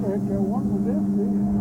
Heck, I want with this thing.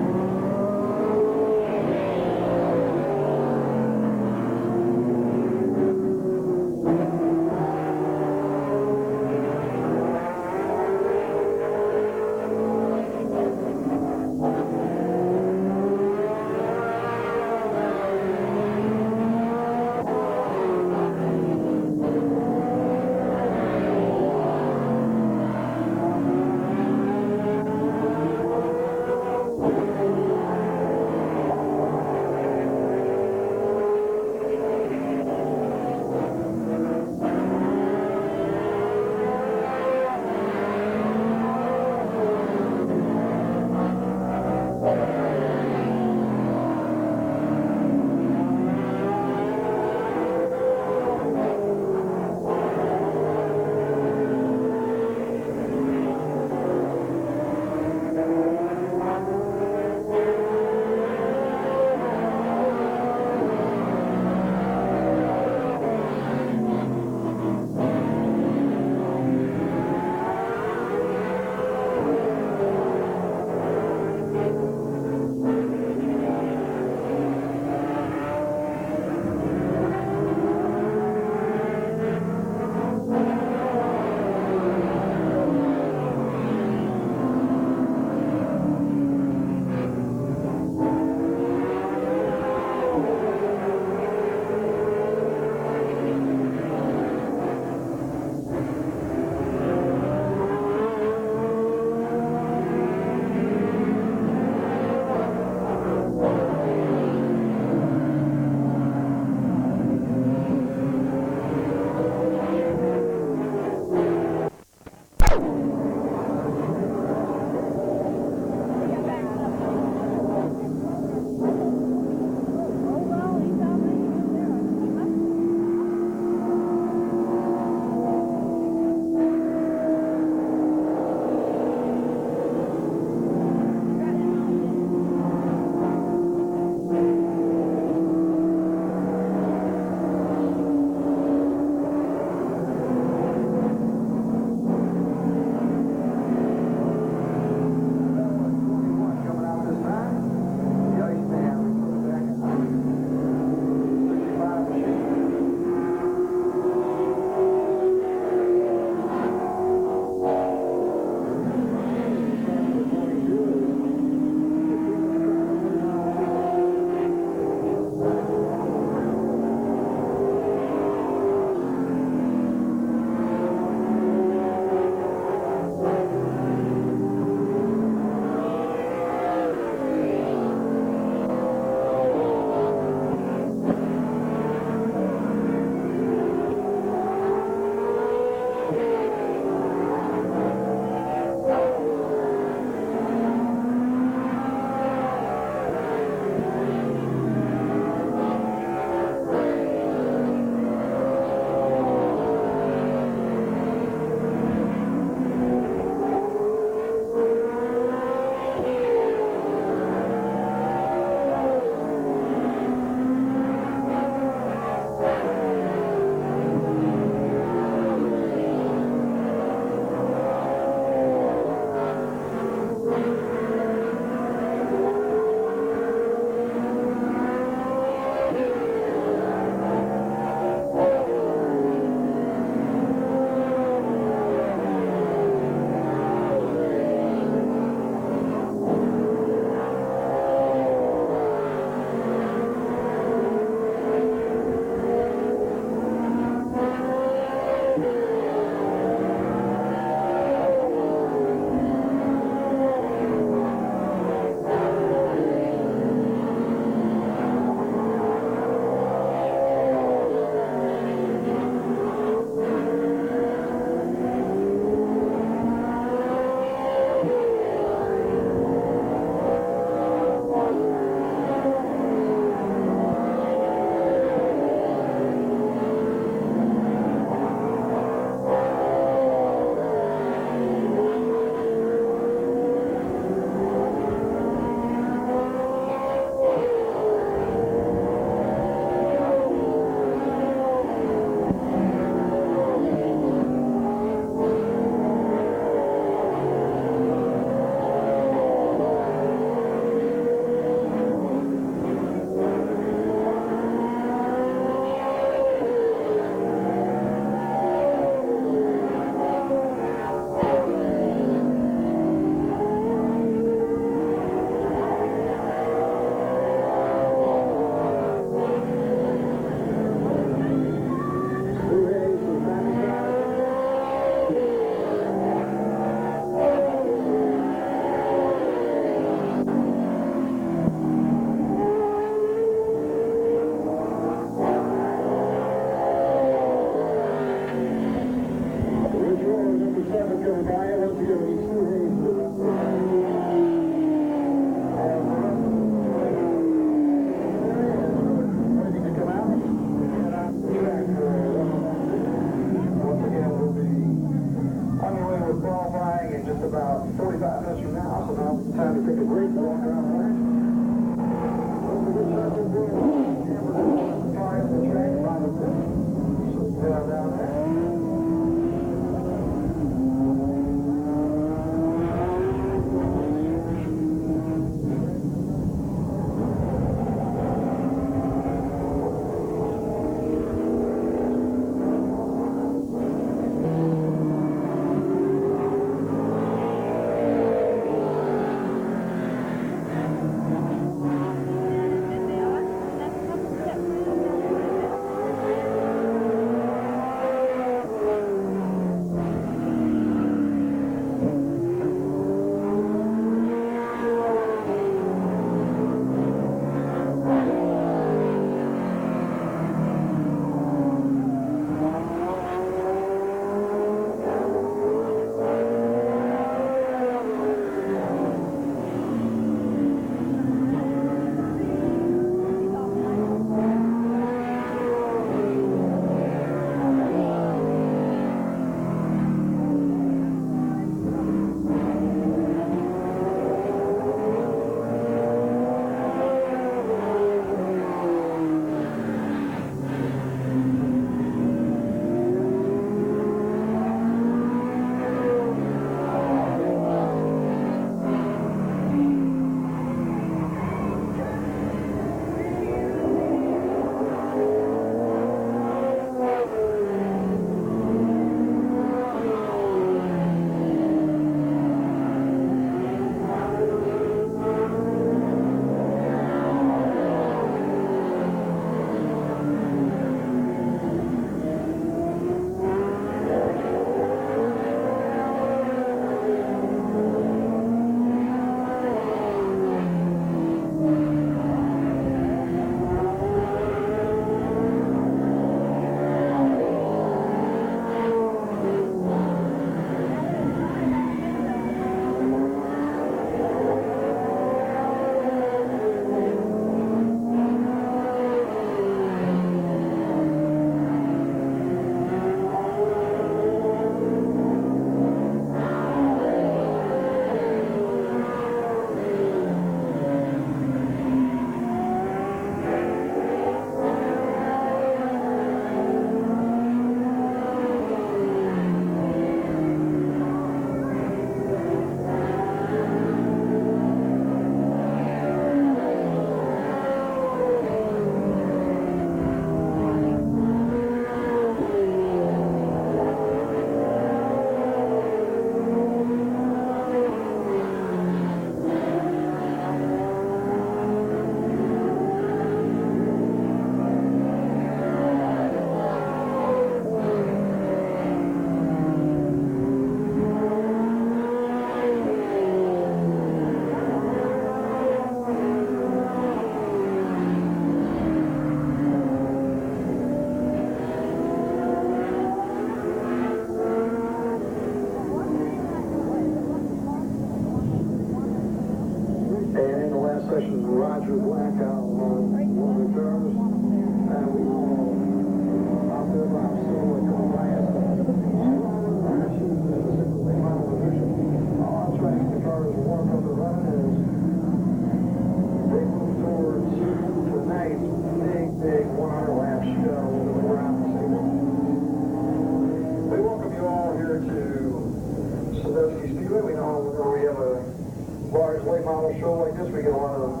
get a lot of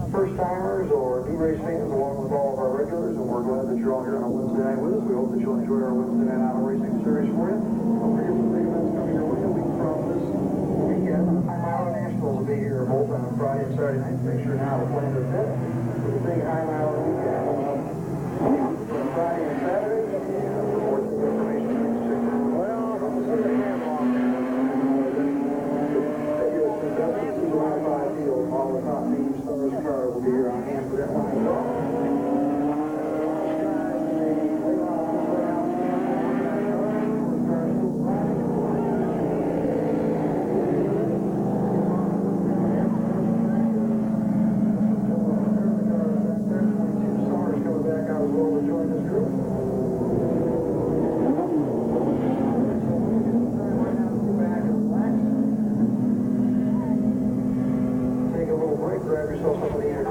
first-timers or new race fans along with all of our regulars, and we're glad that you're all here on a Wednesday night with us. We hope that you'll enjoy our Wednesday night auto racing series for you. Don't forget some big events coming your way a week from this weekend. High Mile Nationals will be here both on Friday and Saturday nights. Make sure now to plan to fit for the big High Mile weekend on Friday and Saturday. And for more information, please check out. Well, I hope to see the camera on there. All the top teams, Stars Car will be here on hand for that one as well. Stars coming back out as well to join this group. Grab yourself some of the energy.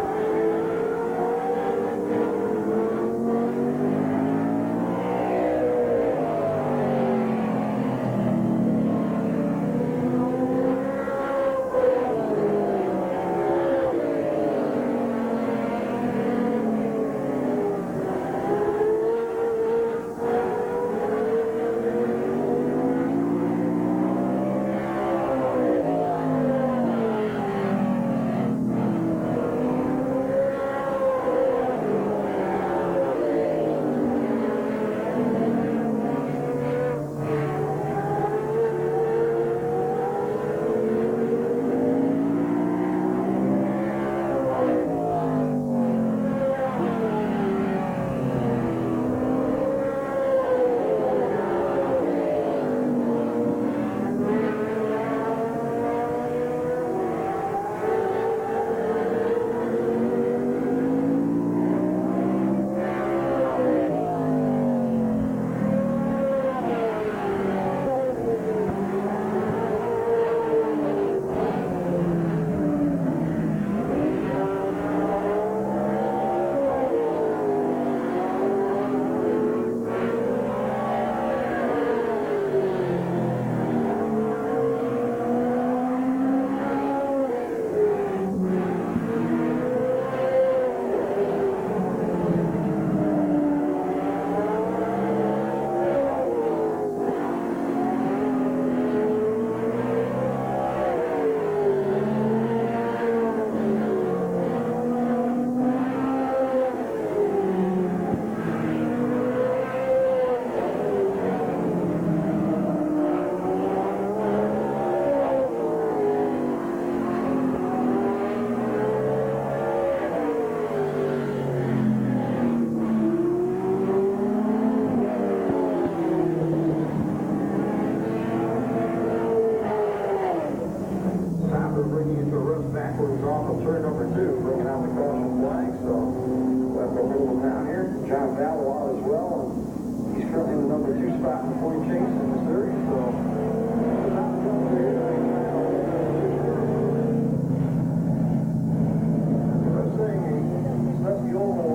Backwards off of turn number 2, bringing out the caution flag. So left a little down here. John Valois as well, and he's currently in the number 2 spot in the point chase in the series. So I'm saying that's the old one.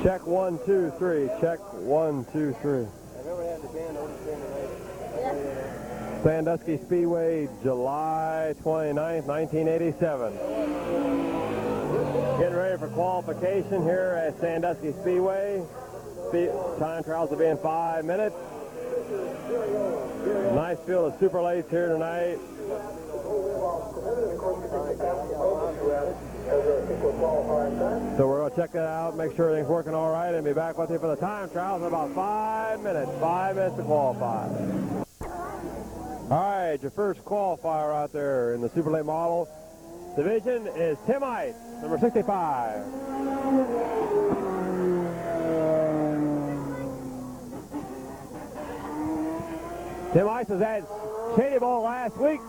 Check 1, 2, 3. Check 1, 2, 3. Sandusky Speedway, July 29th, 1987. Getting ready for qualification here at Sandusky Speedway. Time trials will be in 5 minutes. Nice field of super lates here tonight. So we're going to check that out, make sure everything's working all right, and be back with you for the time trials in about 5 minutes. 5 minutes to qualify. All right, your first qualifier out there in the super late model division is Tim Ice, number 65. Tim Ice was at Shady Bowl last week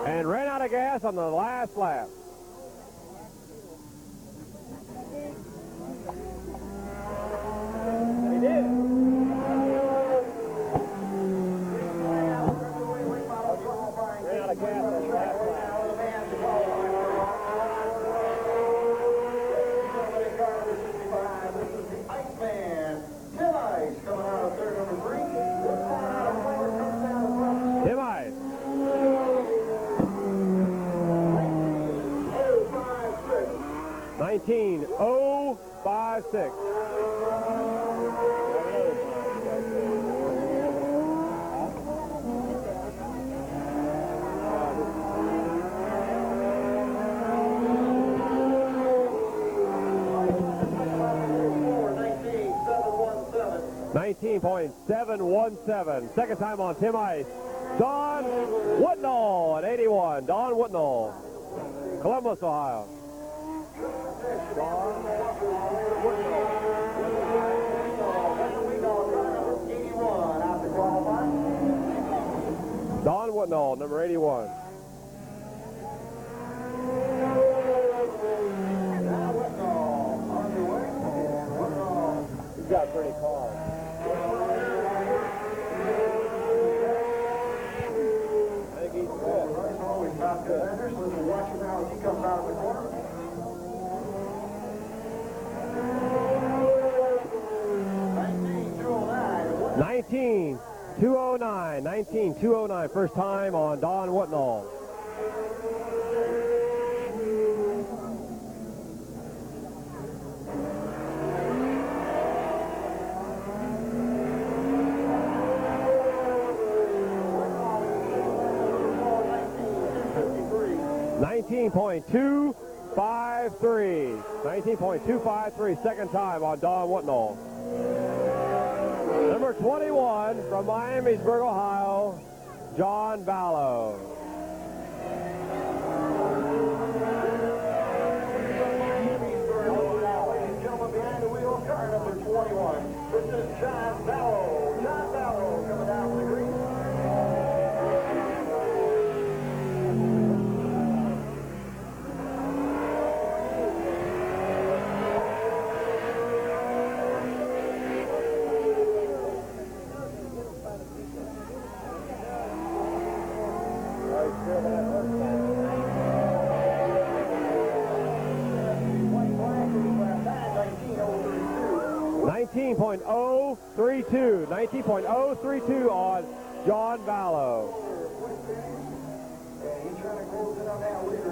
and ran out of gas on the last lap. He did. Ran out of gas on the last lap. Iceman, Tim Ice coming out of third, number 3. Tim Ice. 19.056. 19.717. Second time on Tim Ice. Don Whitnall at 81. Don Whitnall, Columbus, Ohio. Don Whitnall, number 81. He's got a pretty car. I think he's good. Always about good. Let's watch him now as he comes out of the corner. 19.209. 19.209. First time on Don Whitnall. .253. 19.253. Second time on Don Whitnall. Number 21 from Miamisburg, Ohio, John Ballo. Ladies and gentlemen, behind the wheel, car number 21. This is John Ballo. John Ballo coming down from the green. .032 on John Ballo. He's trying to close in on that leader.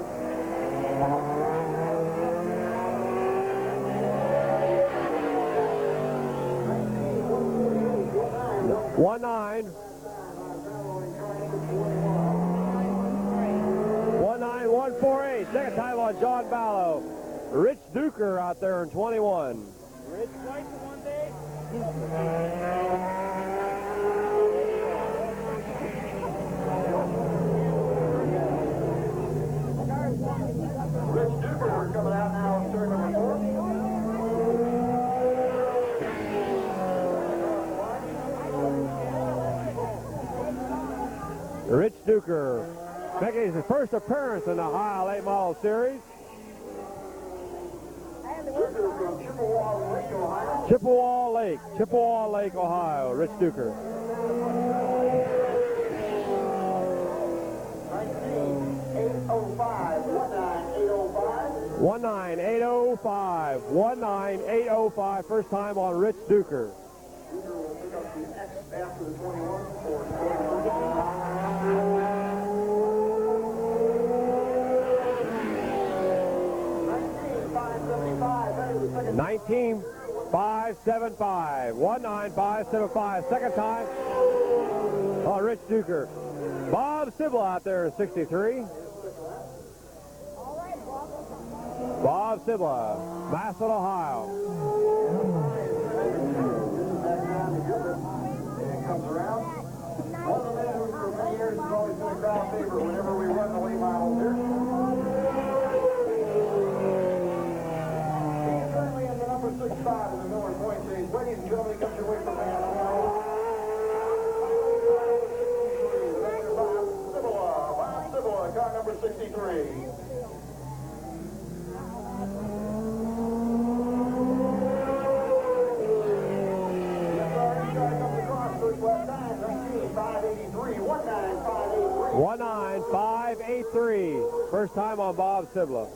19148. Second time on John Ballo. Rich Duker out there in 21. Rich twice in one day? Rich Duker coming out now in turn number 4. Rich Duker making his first appearance in the Ohio Late Model Series. From Chippewa Lake, Ohio. Chippewa Lake, Ohio. Rich Duker. 19.805. 19805. 19805. 19805. First time on Rich Duker. Duker will pick up the X after the 21 for 19,575. 19575. Second time on Rich Duker. Bob Sybil out there is 63. Bob Sybil, Massillon, Ohio. Comes around. One of the men who for many years has always been a crowd favorite whenever we run the late models here. He's currently in the number 65 in the Miller Point Chase. Ladies and gentlemen, he comes your way from Bob Sybil, car number 63. Left time, 19,583, 19583. 19583. First time on Bob Sibla.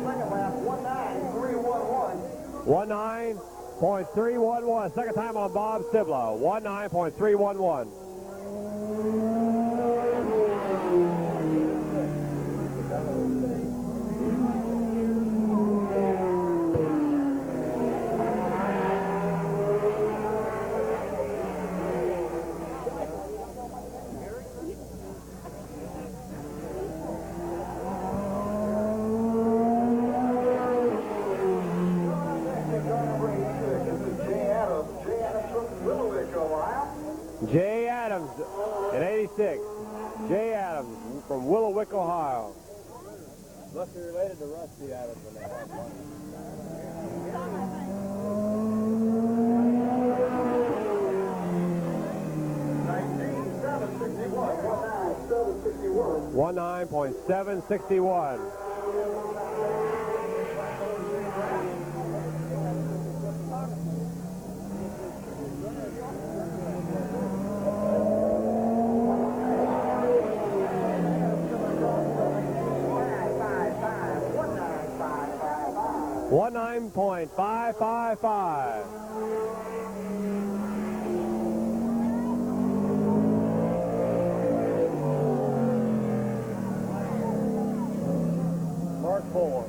Second lap, 19311. 19.311. Second time on Bob Sibla. 19.311. Jay Adams in 86. Jay Adams from Willowick, Ohio. Must be related to Rusty Adams when they have one. $19.761. 19.555. Mark 4.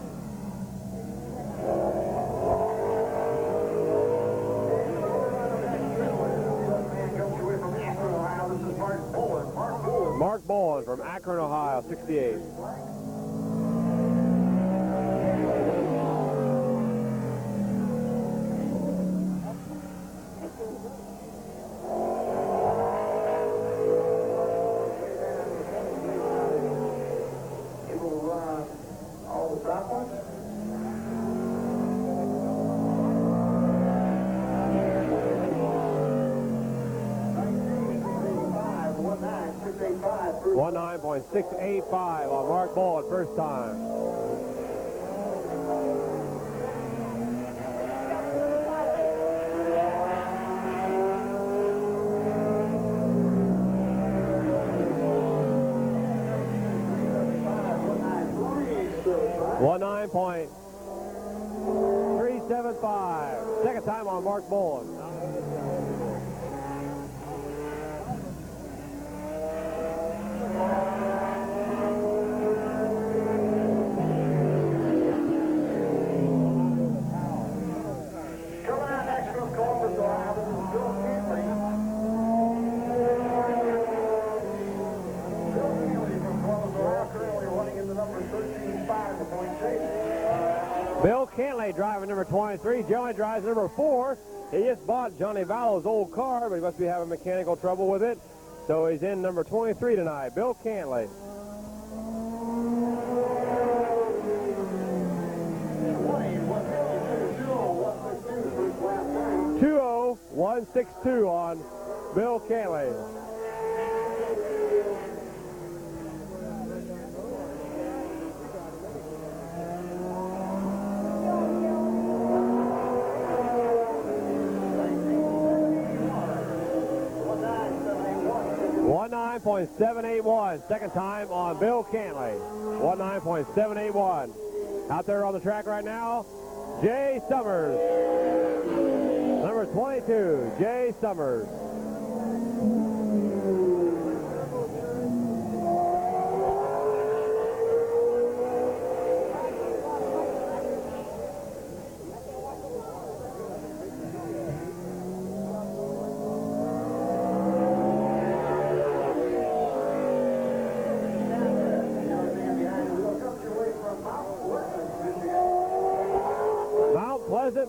Mark Bowen from Akron, Ohio, 68. .685 on Mark Ball at first time. .375. Second time on Mark Bowen. Bill Cantley driving number 23. Johnny drives number 4. He just bought Johnny Vallow's old car, but he must be having mechanical trouble with it. So he's in number 23 tonight. Bill Cantley. 20162 on Bill Cantley. 19.781. Second time on Bill Cantley. 19.781. Out there on the track right now, Jay Summers. Number 22, Jay Summers.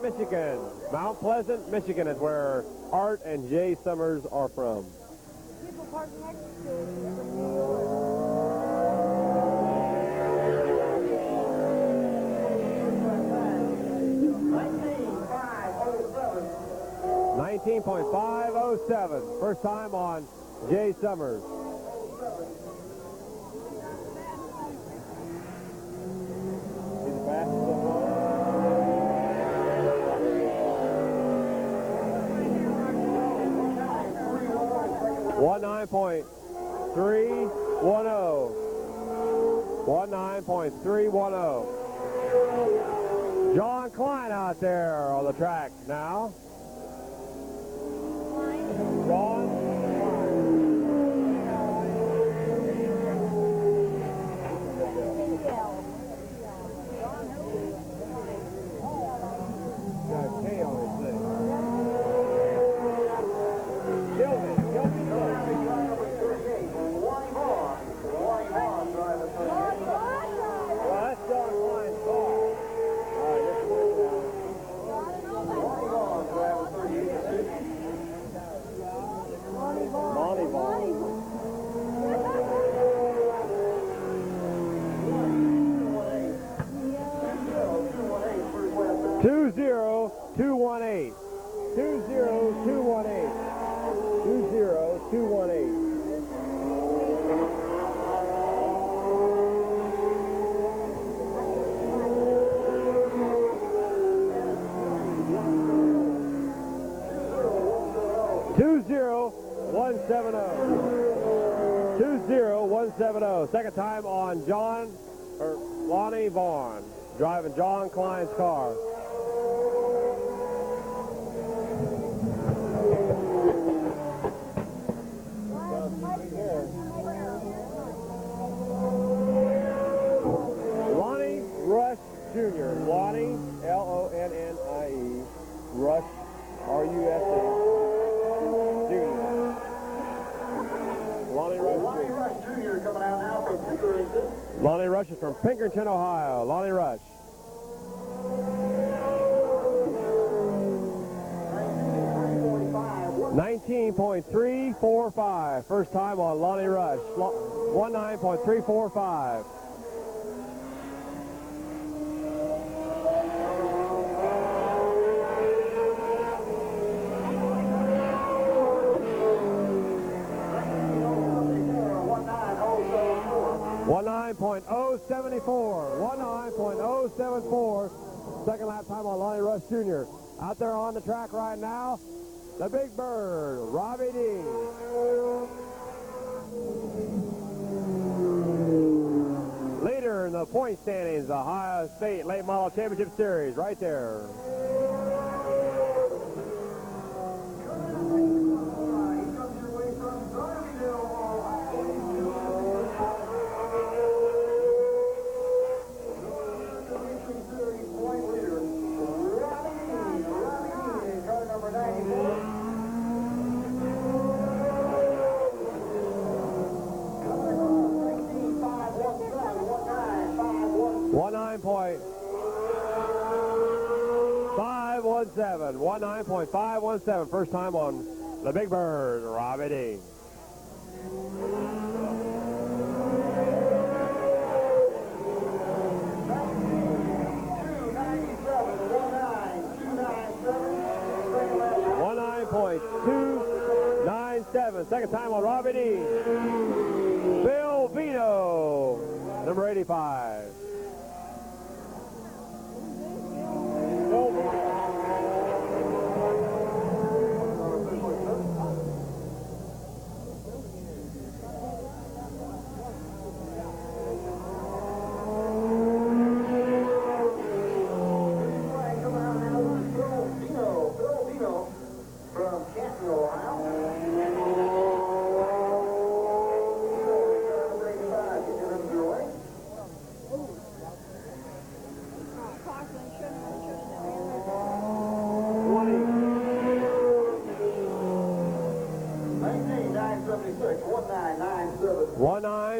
Michigan. Mount Pleasant, Michigan is where Art and Jay Summers are from. People park next to it from New York. 19.507. First time on Jay Summers. He's the fastest of all. 19.310. 19.310. John Klein out there on the track now. John got a K on his thing. Kill me. Well, that's John Klein's car. All right, let's work it out. Monty Vaughn. 20218. 20218. 20218. Second time on Lonnie Vaughn, driving John Klein's car. Lonnie Rush Jr. Lonnie, L-O-N-N-I-E, Rush, R-U-S-H, Jr. Lonnie Rush Jr. coming out now from Pinkerton. Lonnie Rush is from Pinkerton, Ohio. Lonnie Rush. 19.345. First time on Lonnie Rush. 19.345. .074. Second lap time on Lonnie Rush Jr. Out there on the track right now, the Big Bird, Robbie D. Leader in the point standings, the Ohio State Late Model Championship Series, right there. .517. First time on the Big Bird, Robbie D. .297. Second time on Robbie D. Bill Vino, number 85.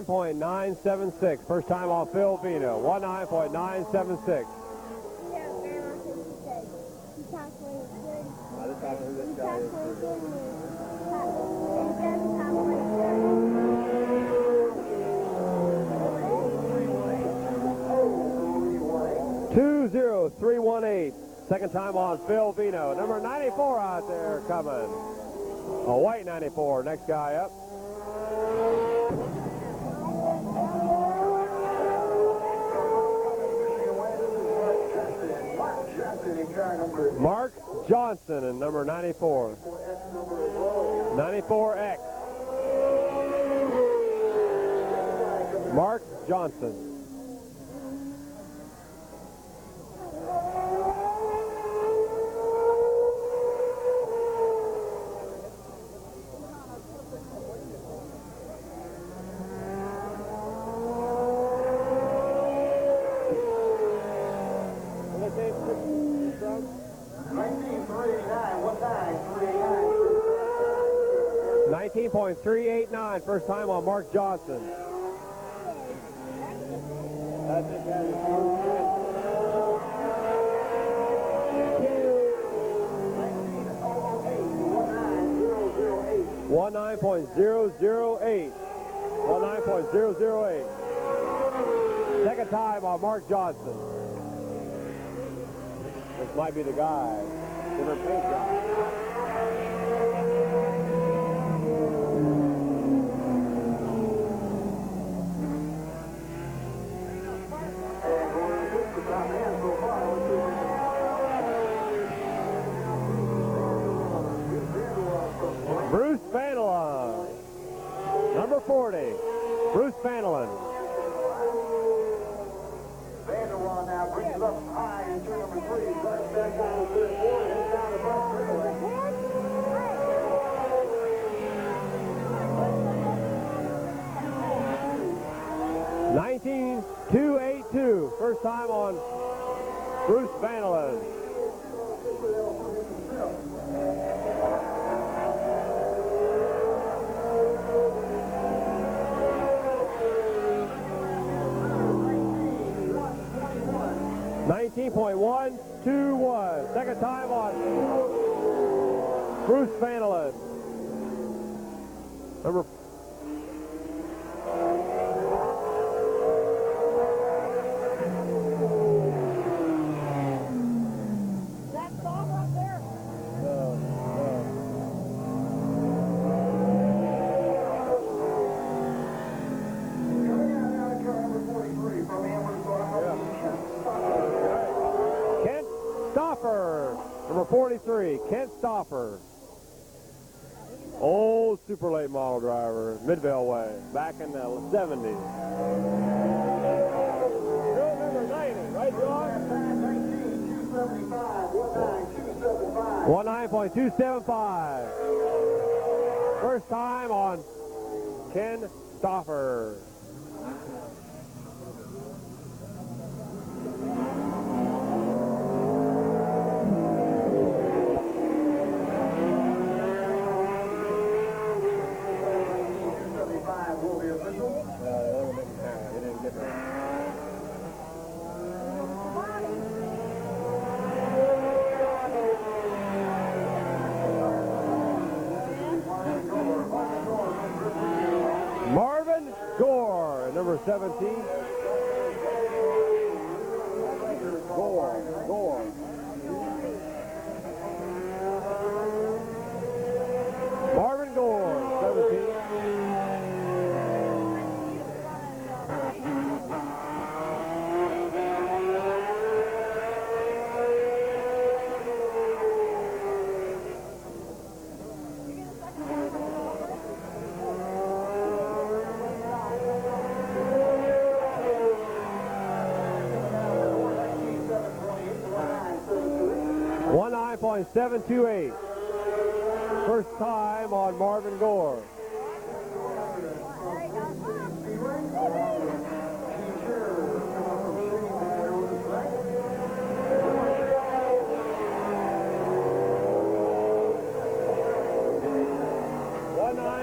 19.976. First time on Phil Vino. 19.976. By the time who this guy is. Oh, 20318. Second time on Phil Vino. Number 94 out there coming. A white 94. Next guy up. Mark Johnson in number 94. 94X. Mark Johnson. .389, first time on Mark Johnson. That's it, guys. 19.008. 19.008. Second time on Mark Johnson. This might be the guy. Different paint job. Bruce Vanillon, number 40. Bruce Vanillon. Vanderwan now brings it up high in turn number 3. Starts back down to third four. Heads down the front straightaway. 19.282. First time on Bruce Vanillon. .121. Second time on Bruce Vanillon. Number That dog up there. Coming out now to car number 43 from Amherst, Ohio. Kent Stoffer, number 43, Kent Stoffer. Old super late model driver, Midvale way, back in the 70s. Girl number 90, right, John? 19.275. First time on Ken Stoffer. Will be official. He didn't get there. Marvin Gore, number 17. Gore. Marvin Gore, 17. .728. First time on Marvin Gore.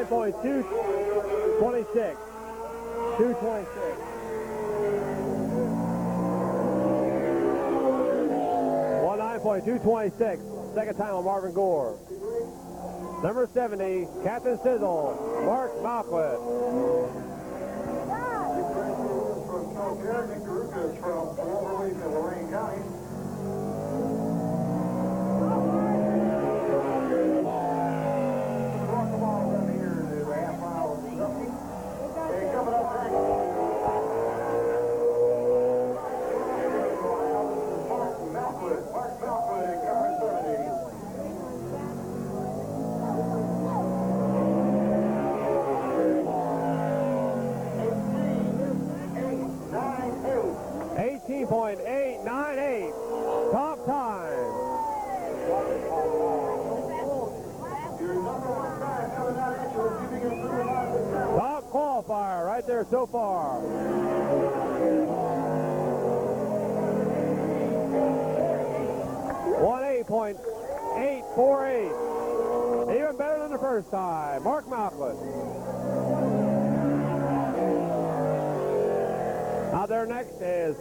.226. 2:26. 2:26. Second time on Marvin Gore. Number 70, Captain Sizzle, Mark Malquith. From Calgary, Nick Garukas from Overleaf in Lorain County. Walk the ball down here to the half mile of Sandusky. And coming up next, Mark Malquith. Mark Malquith in car 70. .898, top time. Your number one time coming out at you is giving him through the line of the travel. Top qualifier right there so far. 1:8.848. Even better than the first time. Mark Malquith. Out there next is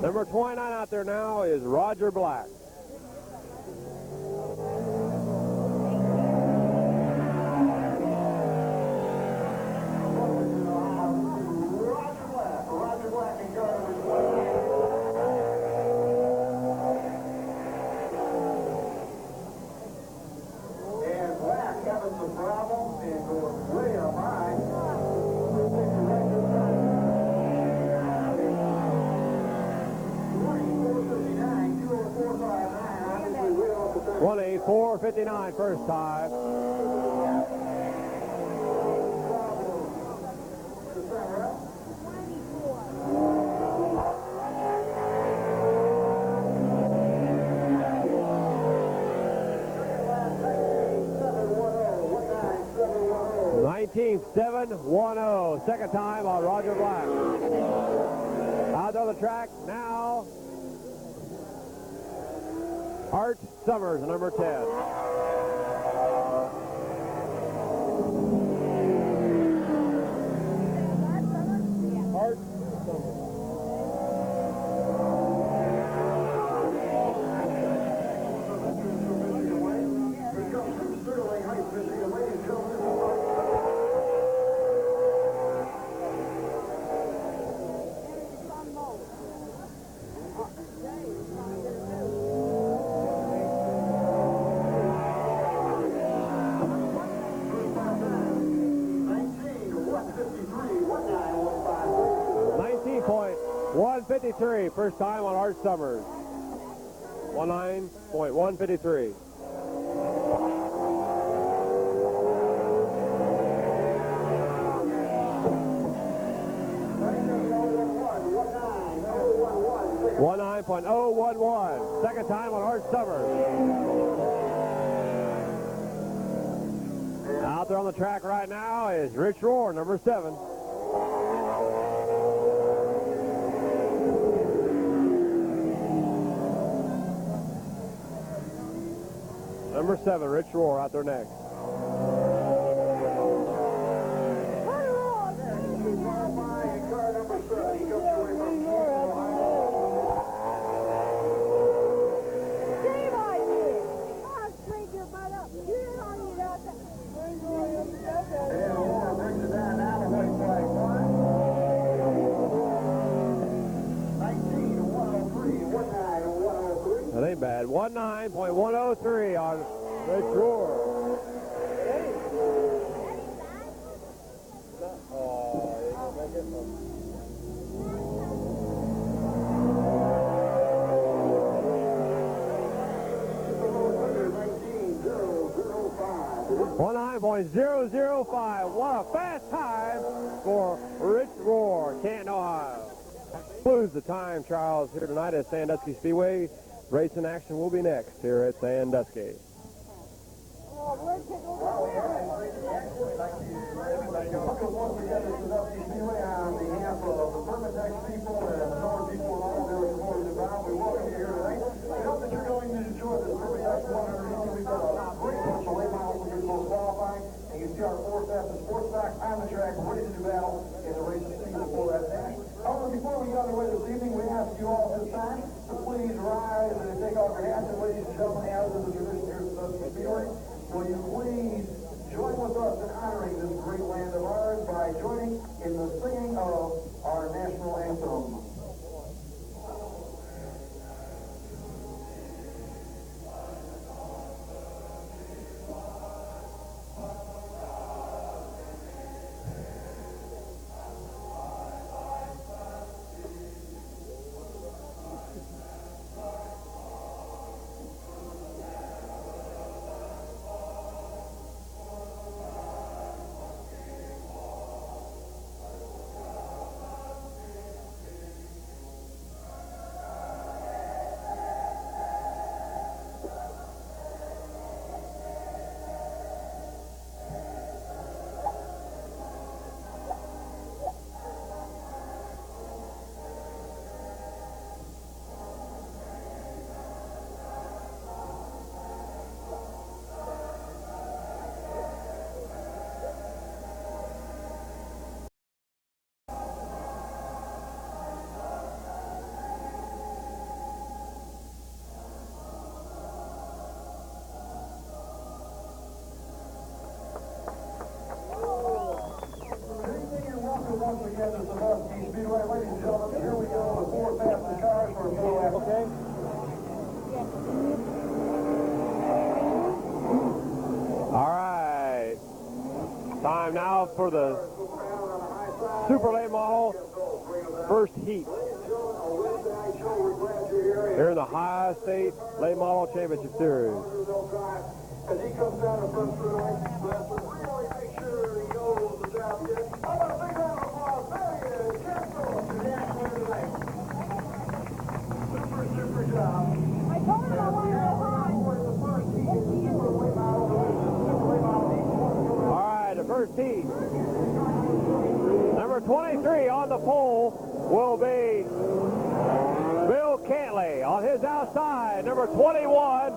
number 29 out there now is Roger Black. Roger Black and car number 20. And Black having some problems and going way up high. One 1:8.459 first time. .710. Second time on Roger Black. Out on the track now. Art Summers, number 10. Art Summers. .153, first time on Art Summers. 19.153. .19.011. Second time on Art Summers. Out there on the track right now is Rich Rohr, number 7. Number 7, Rich Rohr, out there next. That ain't bad. 19.103 on Rich Rohr. .005. What a fast time for Rich Rohr, Canton, Ohio. Concludes the time trials here tonight at Sandusky Speedway. Racing action will be next here at Sandusky. We welcome you here tonight. We hope that you're going to enjoy this very getting underway this evening, we ask you all this time to please rise and take off your hats. And ladies and gentlemen, as is the tradition here at the Sandusky Speedway, will you please join with us in honoring this great land of ours by joining in the singing of our national anthem. Once again, this is Sandusky Speedway. Ladies and gentlemen, here we go with 4 fastest cars for a 4-lap. Okay. All right. Time now for the super late model first heat. Here in the High State Late Model Championship Series. As he comes down the front straightaway, let's really make sure he goes the job good. How about a big round of applause? There he is, Cancel, the dash winner tonight. Super job. I told him I wanted to go high. All right, the first heat. Number 23 on the pole will be Bill Cantley. On his outside, number 21,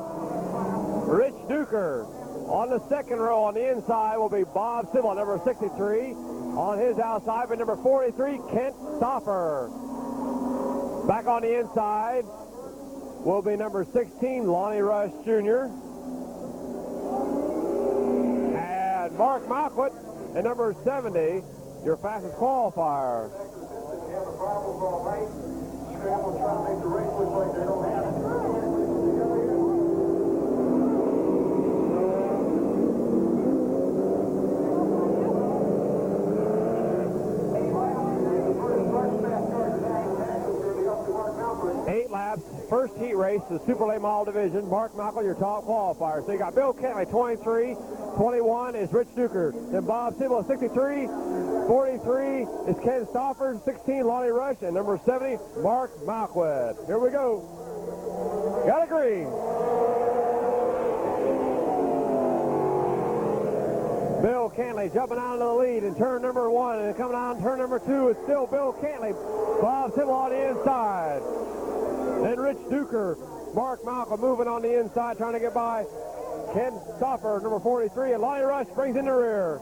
Rich Duker. On the second row on the inside will be Bob Simmel, number 63. On his outside, but number 43, Kent Stoffer. Back on the inside will be number 16, Lonnie Rush Jr. And Mark Malquit, and number 70, your fastest qualifier. You have a problem all night. Scramble trying to make the race look like they don't have it. First heat race, the Super Late Model Division. Mark Malcolm, your top qualifier. So you got Bill Cantley, 23. 21 is Rich Duker. Then Bob Simmel, 63. 43 is Ken Stoffer. 16, Lonnie Rush. And number 70, Mark Malquit. Here we go. Got a green. Bill Cantley jumping out of the lead in turn number 1. And coming out in turn number 2 is still Bill Cantley. Bob Simmel on the inside. Then Rich Duker, Mark Malcolm moving on the inside, trying to get by Ken Stoffer, number 43, and Lonnie Rush brings in the rear.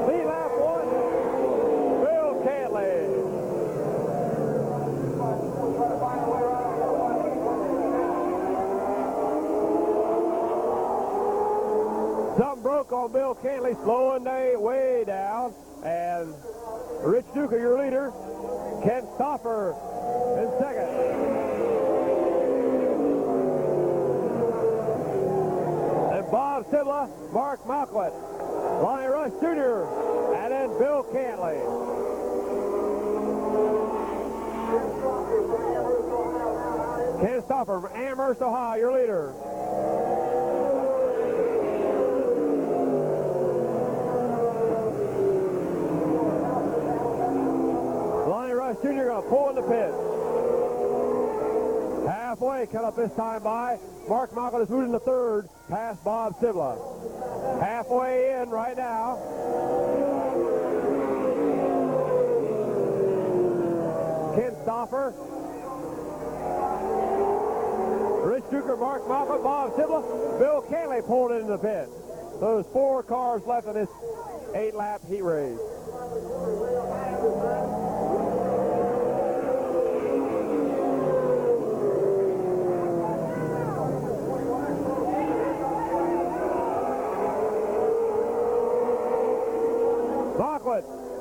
Lead lap 1, Bill Cantley. Something broke on Bill Cantley, slowing way down, and Rich Duker, your leader. Ken Stoffer in second. Bob Simmel, Mark Malquit, Lonnie Rush Jr., and then Bill Cantley. Ken Stoffer from Amherst, Ohio, your leader. Lonnie Rush Jr. going to pull in the pit. Halfway, cut up this time by Mark Malcolm is moving to third, past Bob Simmel. Halfway in right now. Ken Stoffer. Rich Duker, Mark Malcolm, Bob Simmel. Bill Cantley pulled into the pit. So there's 4 cars left in this 8-lap heat race.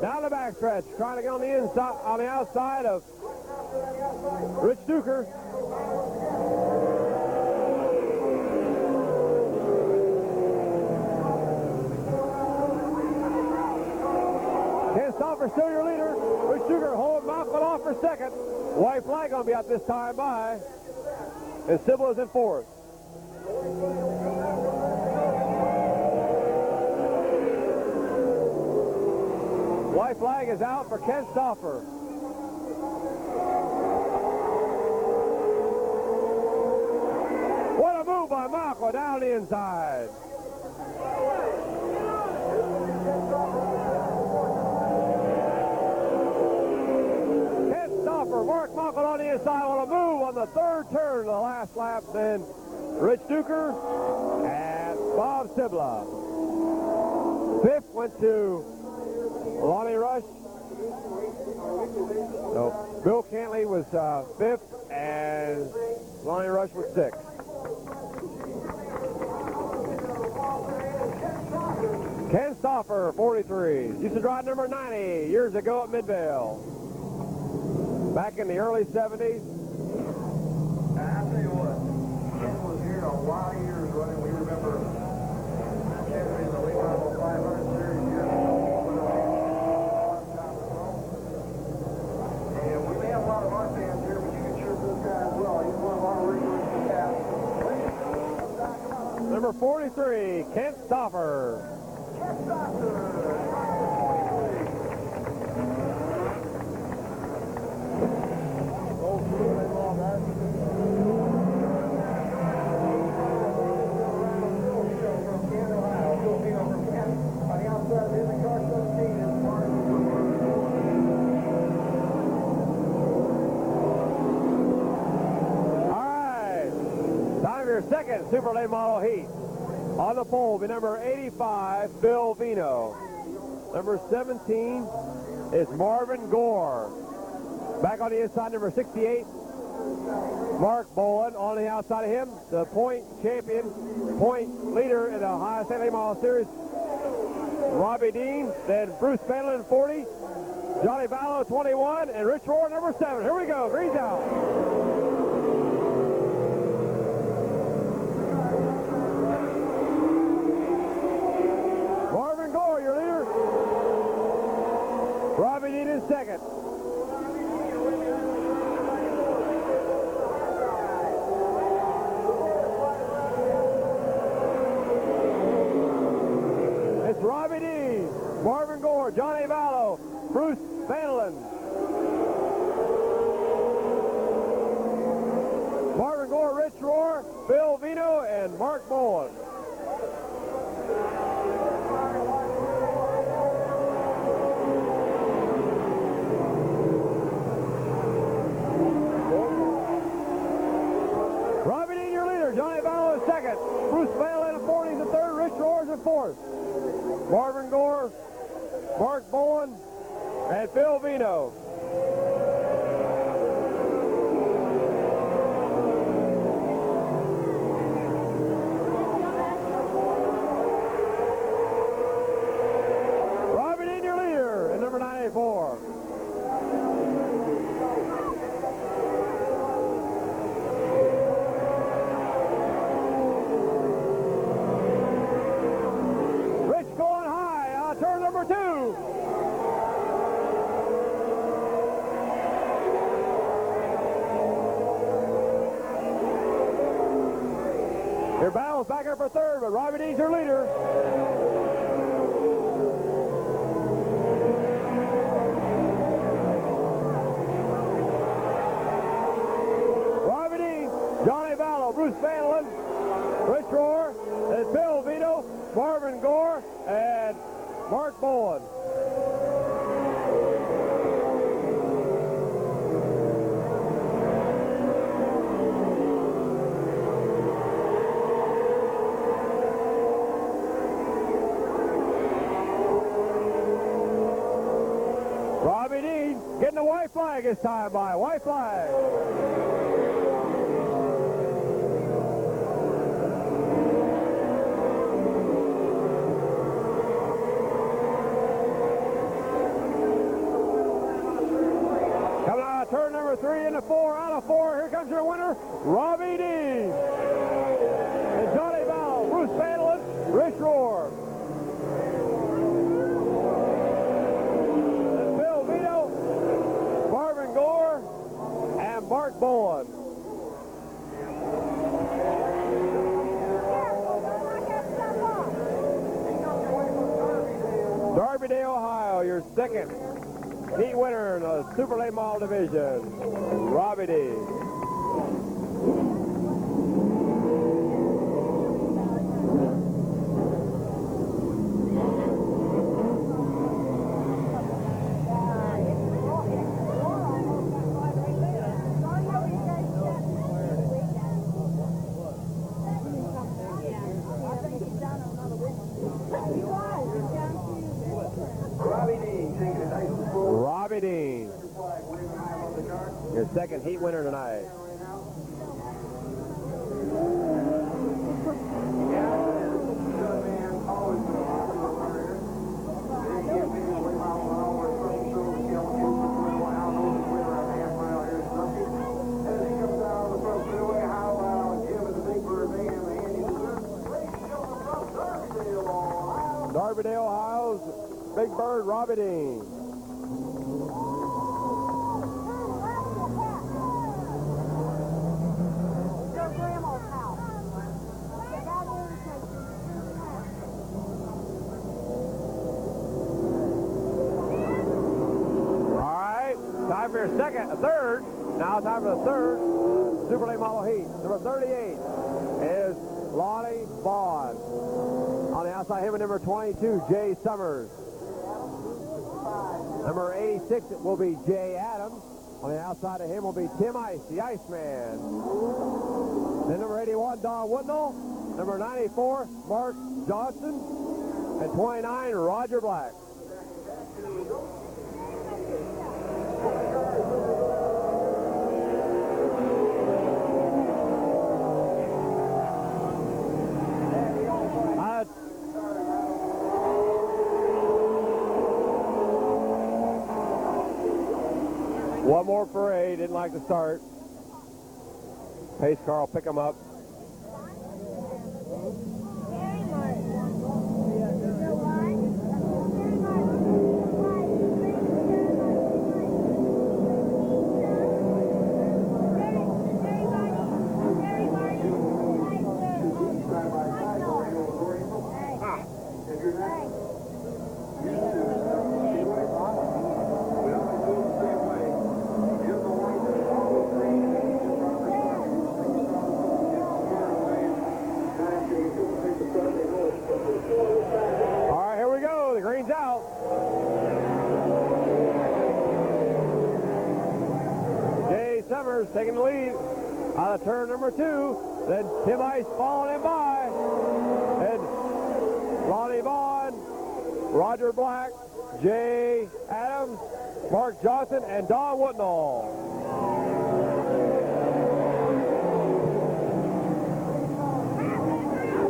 Down the backstretch, trying to get on the inside, on the outside of Rich Duker. Ken Stauffer still your leader. Rich Duker holding Malcolm off for second. White flag going to be out this time by. And Sybil is in fourth. White flag is out for Ken Stauffer. What a move by Malcolm down the inside. Ken Stauffer, Mark Malcolm on the inside on a move on the third turn of the last lap. Then Rich Duker and Bob Sibla. Fifth went to Lonnie Rush. No, Bill Cantley was fifth, and Lonnie Rush was sixth. Ken Stauffer, 43. Used to drive number 90 years ago at Midvale. Back in the early 70s. I'll tell you what, Ken was here a lot of years running. We remember Ken in the late model 500 series here. And we may have a lot of our fans here, but you can cheer for this guy as well. He's one of our regulars in the past. Number 43, Ken Stauffer. Second Super Late Model heat. On the pole will be number 85, Bill Vino. Number 17 is Marvin Gore. Back on the inside, number 68, Mark Bowen. On the outside of him, the point champion, point leader in the Ohio State Late Model Series, Robbie Dean. Then Bruce Fenlon, 40, Johnny Vallow, 21, and Rich Rohr, number 7. Here we go, green's out. Robbie Dean in second. It's Robbie Dean, Marvin Gore, Johnny Vallow, Bruce Fenlon. Marvin Gore, Rich Rohr, Bill Vino, and Mark Bowen. Second, Bruce Fenlon in 40s in third, Rich Rohr's in fourth. Marvin Gore, Mark Bowen, and Phil Vino. Robbie Dean, your leader, in number 94. Turn number 2. Your battle's back up for third, but Robbie Dean's your leader. Robbie Dean, Johnny Vallow, Bruce Fenlon, Rich Rohr, and Bill Vino, Marvin Gore, and Mark Bowen. Robbie Dean getting a white flag this time by. White flag. number 3 into 4. Out of 4, here comes your winner, Robbie Dean. And Johnny Bell, Bruce Vandalin, Rich Rohr. And Bill Vito, Marvin Gore, and Mark Bowen. Darby Day, Ohio, your second heat winner in the Super Late Model Division, Robbie D. Robbie Dean, your second heat winner tonight. Darby Day, Ohio's Big Bird, Robbie Dean. Time for your third. Now time for the third Super Late Model heat. Number 38 is Lonnie Vaughn. On the outside, him and number 22, Jay Summers. Number 86 will be Jay Adams. On the outside of him will be Tim Ice, the Iceman. Then number 81, Don Woodnall. Number 94, Mark Johnson. And 29, Roger Black. One more parade, didn't like to start. Pace car will pick him up. Taking the lead out of turn number 2. Then Tim Ice following him by. And Lonnie Vaughn, Roger Black, Jay Adams, Mark Johnson, and Don Woodnall.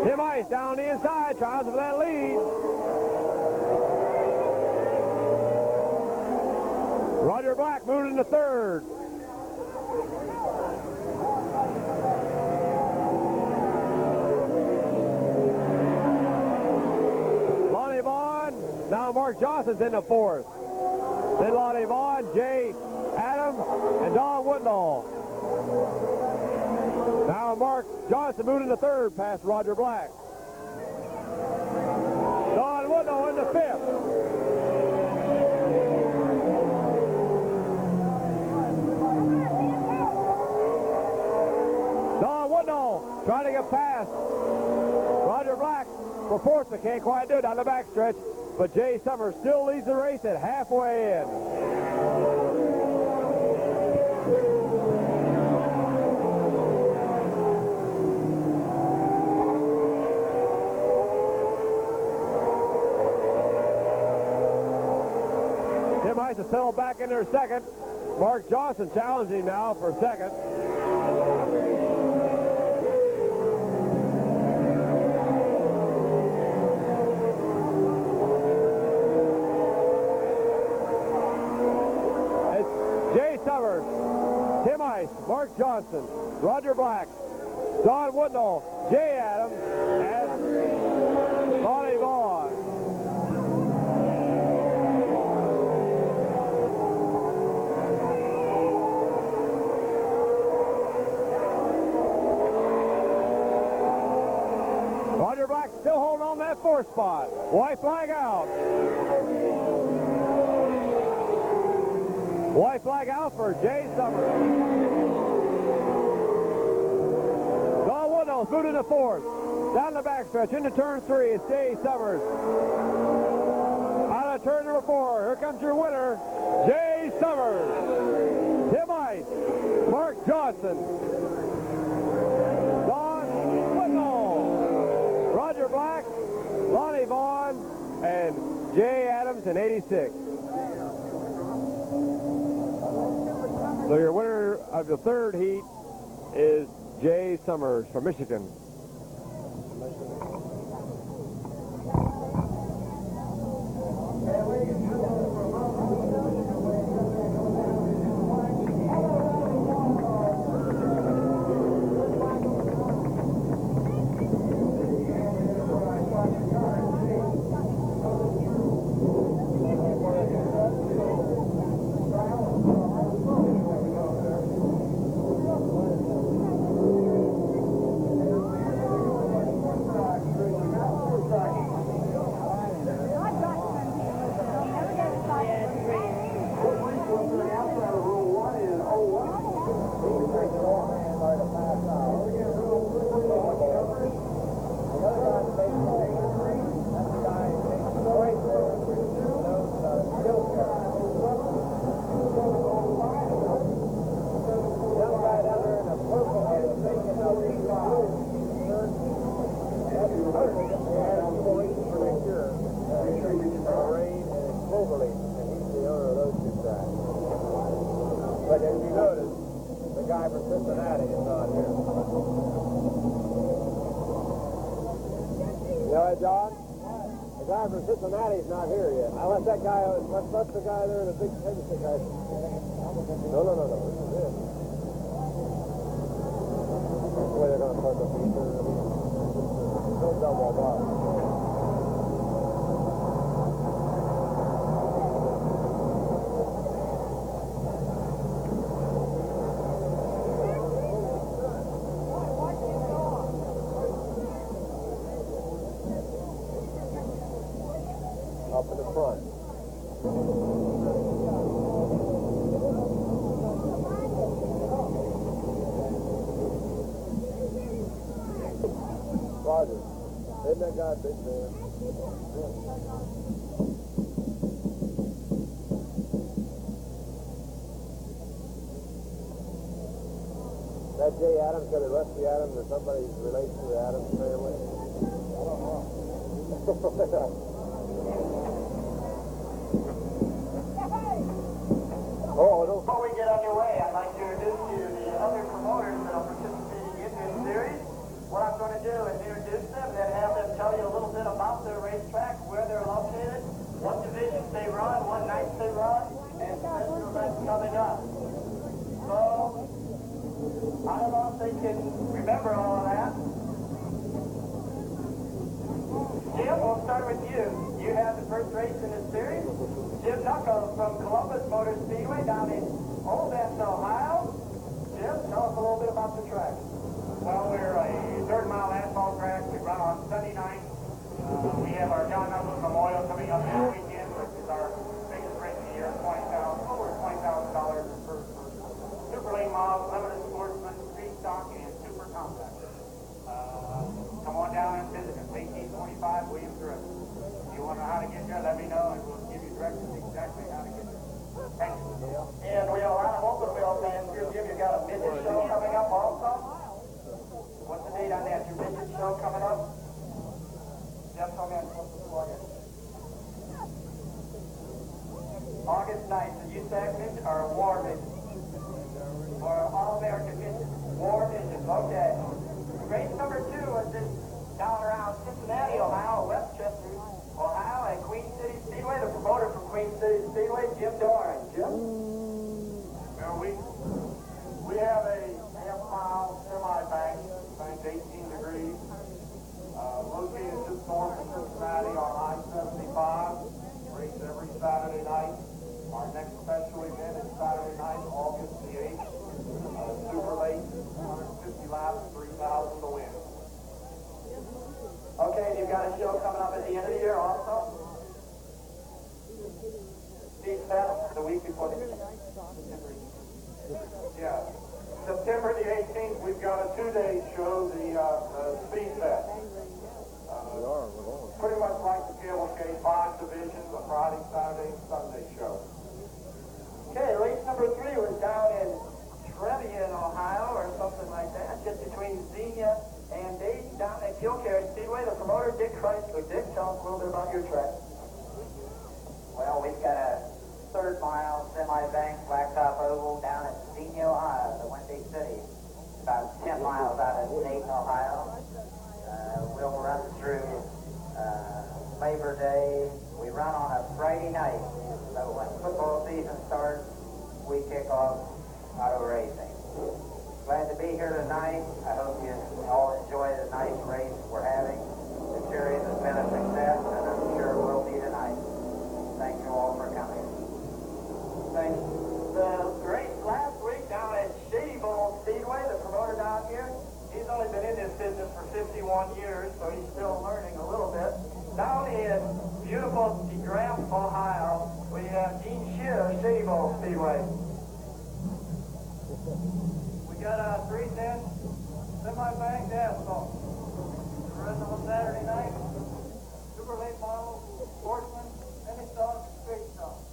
Tim Ice down the inside, tries for that lead. Roger Black moving into third. Lonnie Vaughn, now Mark Johnson's in the fourth. Then Lonnie Vaughn, Jay Adams, and Don Woodnall. Now Mark Johnson moving into third past Roger Black. Don Woodnall in the fifth. Trying to get past Roger Black for fourth, but can't quite do it down the backstretch. But Jay Summers still leads the race at halfway in. Tim Ice has settled back in there second. Mark Johnson challenging now for second. Jay Summers Rice, Mark Johnson, Roger Black, Don Woodnall, Jay Adams, and Lonnie Vaughn. Roger Black still holding on that 4th spot. White flag out. White flag out for Jay Summers. Don Woodnall moved into 4th. Down the backstretch into turn 3 is Jay Summers. Out of turn number 4, here comes your winner, Jay Summers. Tim Ice, Mark Johnson, Don Woodnall, Roger Black, Lonnie Vaughn, and Jay Adams in 86. So your winner of the 3rd heat is Jay Summers from Michigan. But as you notice, the guy from Cincinnati is not here. You know what, John? The guy from Cincinnati is not here yet. Unless that guy, unless the guy there in the big heavy guy. No. This is it. That's the way they're going to start the feature. No double up. Up in the front. Roger, isn't that guy a big man? That Jay Adams got a Rusty Adams or somebody's related to the Adams family? I don't know. Before we get underway, I'd like to introduce you to the other promoters that are participating in this series. What I'm going to do is introduce them and then have them tell you a little bit about their racetrack, where they're located, what divisions they run, what nights they run, and special events coming up. So, I don't know if they can remember all of that. Jim, we'll start with you. You have the first race in this series. Jim Knuckles from Columbus Motor Speedway down in Old Bend, Ohio. Jim, tell us a little bit about the track. Well, we're a 3rd-mile asphalt track. We run on Sunday night. We have our John Knuckles Memorial coming up this weekend, which is our biggest race of the year, over $20,000 for super late models, limited sportsman, street stock, and super compact. Come on down and visit us, 1825 Williams Road. If you want to know how to get there, let me know, and we'll give you directions exactly how to get there. Thank you. And we have a lot of open wheel fans September the 18th, we've got a two-day show, the Speed Fest. Pretty much like the cavalcade, 5 divisions, a Friday, Saturday, and Sunday show. Okay, race number 3 was down in Trevian, Ohio, or something like that, just between Xenia and Dayton, down at Kare Speedway. The promoter, Dick Chrysler. Dick, tell us a little bit about your track. Well, we've got a third mile semi-bank blacktop oval down at Xenia, Ohio, the Windy City. About 10 miles out of Dayton, Ohio. We'll run through Labor Day. We run on a Friday night, so when football season starts, we kick off auto racing. Glad to be here tonight. I hope you all enjoy the nice race we're having. The series has been a success, and I'm sure it will be tonight. Thank you all for coming. Thanks. The race last week down at Shady Bowl Speedway, the promoter down here, he's only been in this business for 51 years, so he's still learning a little bit. Down in beautiful DeGrasse, Ohio, we have Gene Shear, Shady Bowl Speedway. We got a 310 semi-banked asphalt. The rest of a Saturday night, super late model, sportsman, any stock, straight stock.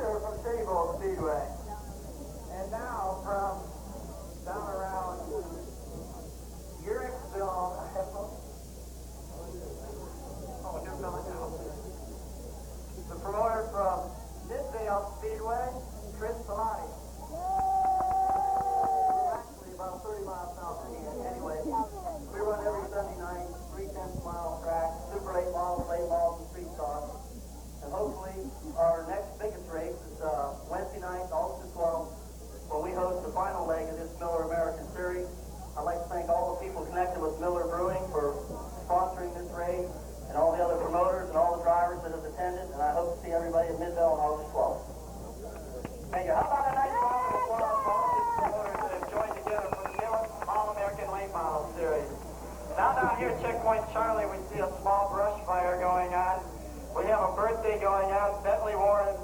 From Shady Bowl Speedway. And now from down around Uricksville, the promoter from Midvale Speedway, Chris Pilati. Actually about 30 miles south of here. Anyway, we run every Sunday night, 310-mile track, super late models, and street stocks. And hopefully our next biggest race is Wednesday night, August the 12th, when we host the final leg of this Miller American Series. I'd like to thank all the people connected with Miller Brewing for sponsoring this race, and all the other promoters and all the drivers that have attended, and I hope to see everybody at Mid-Vid on August 12th. Thank you. How about a nice round of applause for all these promoters that have joined together for the Miller All-American Late Model Series. Now down here at Checkpoint Charlie, we see a small brush fire going on. We have a birthday going on. Bentley Warren's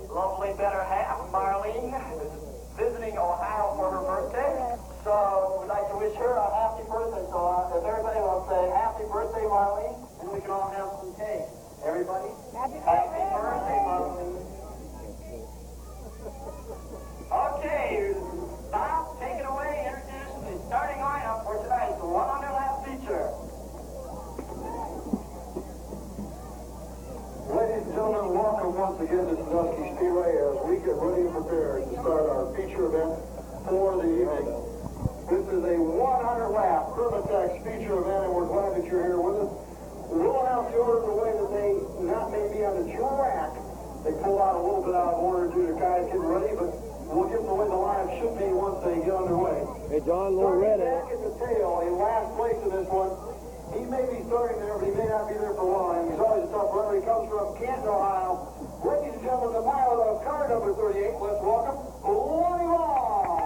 lovely better half, Marlene, is visiting Ohio for her birthday. So we'd like to wish her a happy birthday. So if everybody will say happy birthday, Marlene, and we can all have some cake. Everybody? Happy birthday, Marlene. Okay, Bob, take it away. Introduce the starting lineup for tonight's 100-lap feature. Ladies and gentlemen, welcome once again to Sandusky Speedway as we get ready and prepared to start our feature event for the evening. This is a 100-lap Permatex feature event, and we're glad that you're here with us. We'll announce the order the way that they not maybe on the track. They pulled out a little bit out of order due to guys getting ready, but we'll give them the way the lineup should be once they get underway. Hey, John, a little red in it. Back at the tail, in last place in this one. He may be starting there, but he may not be there for long. He's always a tough runner. He comes from Canton, Ohio. Ladies and gentlemen, the pilot of car number 38, let's welcome Lonnie Long.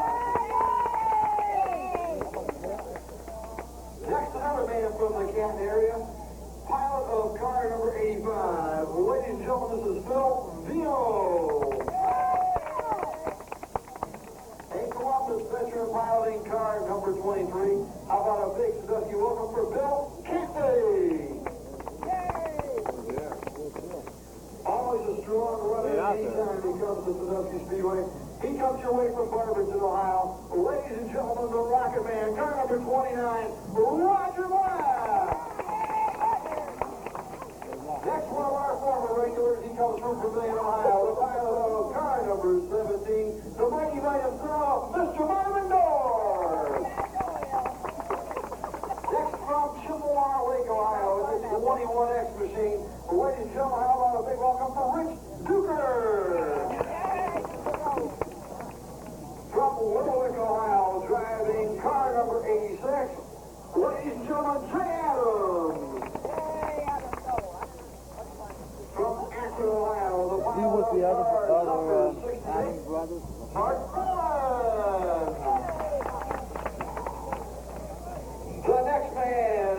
Next, another man from the Canton area, pilot of car number 85. Ladies and gentlemen, this is Phil Vino. A Columbus veteran piloting car number 23. How about a big Sandusky welcome for Bill Cassidy? Always a strong runner anytime he comes to Sandusky Speedway. He comes your way from Barberton, Ohio. Ladies and gentlemen, the Rocket Man, car number 29, Roger Black. Next, one of our former regulars, he comes from Vermillion, Ohio, the pilot of car number 17, the mighty knight himself, Mr. Marvin Dorr. Next from Chippewa Lake, Ohio, is the 21X machine. Ladies and gentlemen, how about a big welcome for Rich Duker? From Warwick, Ohio, driving car number 86. Ladies and gentlemen, Jay Adams. From Akron, Ohio, the pilot of car number 68. Mark Allen. The next man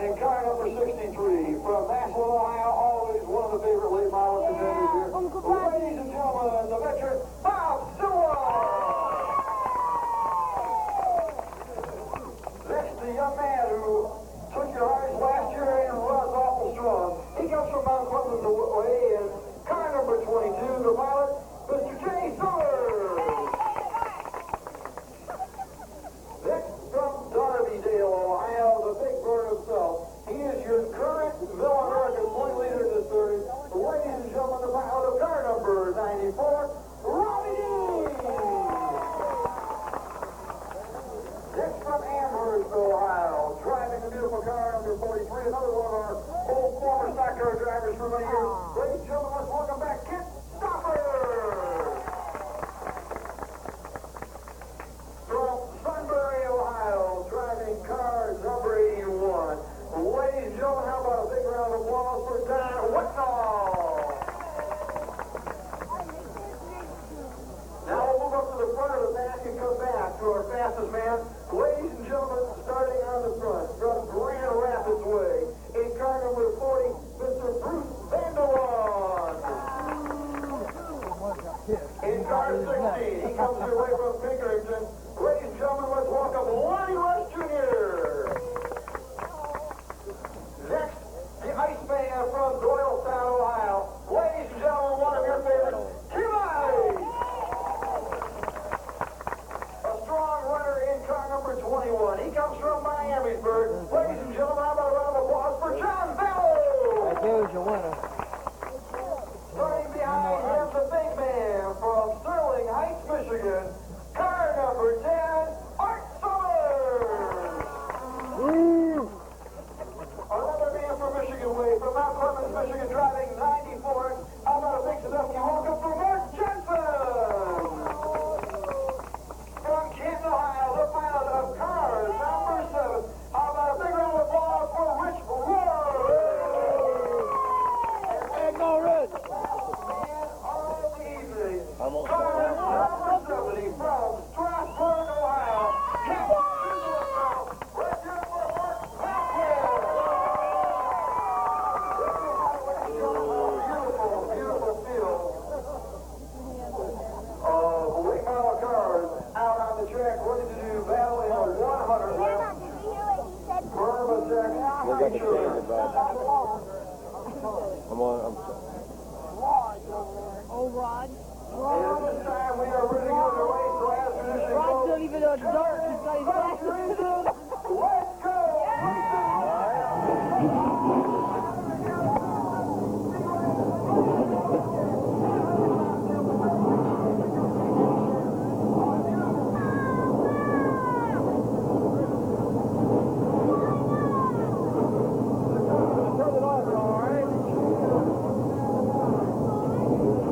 for many years. Ladies and gentlemen, let's welcome back Kit Stopper. From Sunbury, Ohio, driving car number 81. Ladies and gentlemen, how about a big round of applause for Don Whitnall? Now we'll move up to the front of the pack and come back to our fastest man. Ladies and gentlemen, starting on the front, from Grand Rapids Way, in car number 40, Mr. Bruce Vanderlaan. In car 16, he comes your way from Pickerington. Ladies and gentlemen, let's welcome Lonnie Rush Jr. Next, the Iceman from Doylestown, Ohio. Ladies and gentlemen, one of your favorites, Kim Ice. A strong runner in car number 21. He comes from Miamisburg. Ladies and gentlemen, how about a round of applause for John Bellow? There's your winner. Starting behind him, the big man from Sterling Heights, Michigan. Car number 10, Art Summers. Another man from Michigan Way, from Mount Clemens, Michigan, driving 94. How about a big Sandusky welcome for Mark Jensen? From Canton, Ohio, the pilot of car number 7. How about a big round of applause for Rich Roy? Hey, go Rich. And all the evening, car number 70 from Strasburg, Ohio. Captain Chisholm, right here for Mark Paquin. Beautiful field of late model cars out on the track, ready to do battle in a 100 round. Burma Tech We got the standard, bud. I'm on. Oh, Rod. And at this time, we are ready to go to race. The last position Rod goes. don't even know it's dark. He's got his glasses. Let's go!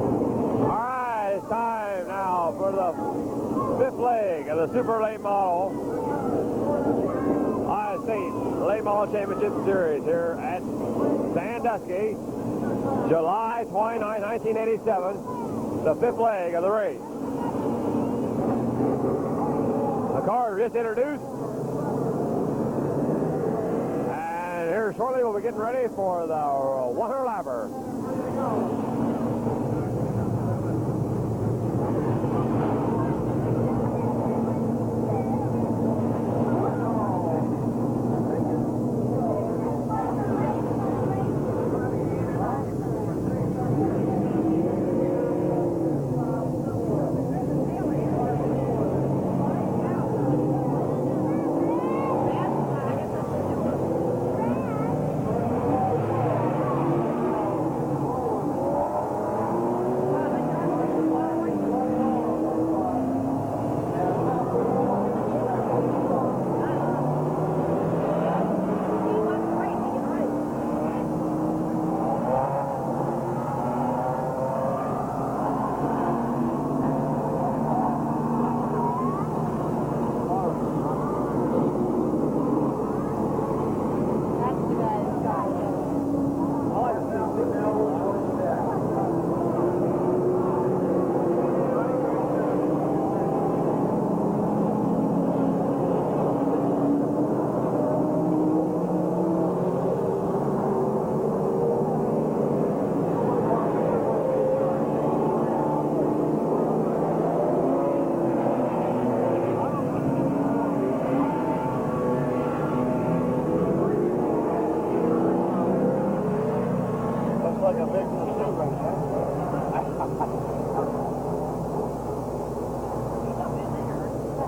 Alright, it's time now for the fifth leg of the Super Late Model Ohio State Late Model Championship Series here at Sandusky, July 29, 1987, the fifth leg of the race. The cars just introduced, and here shortly we'll be getting ready for the 100 lapper.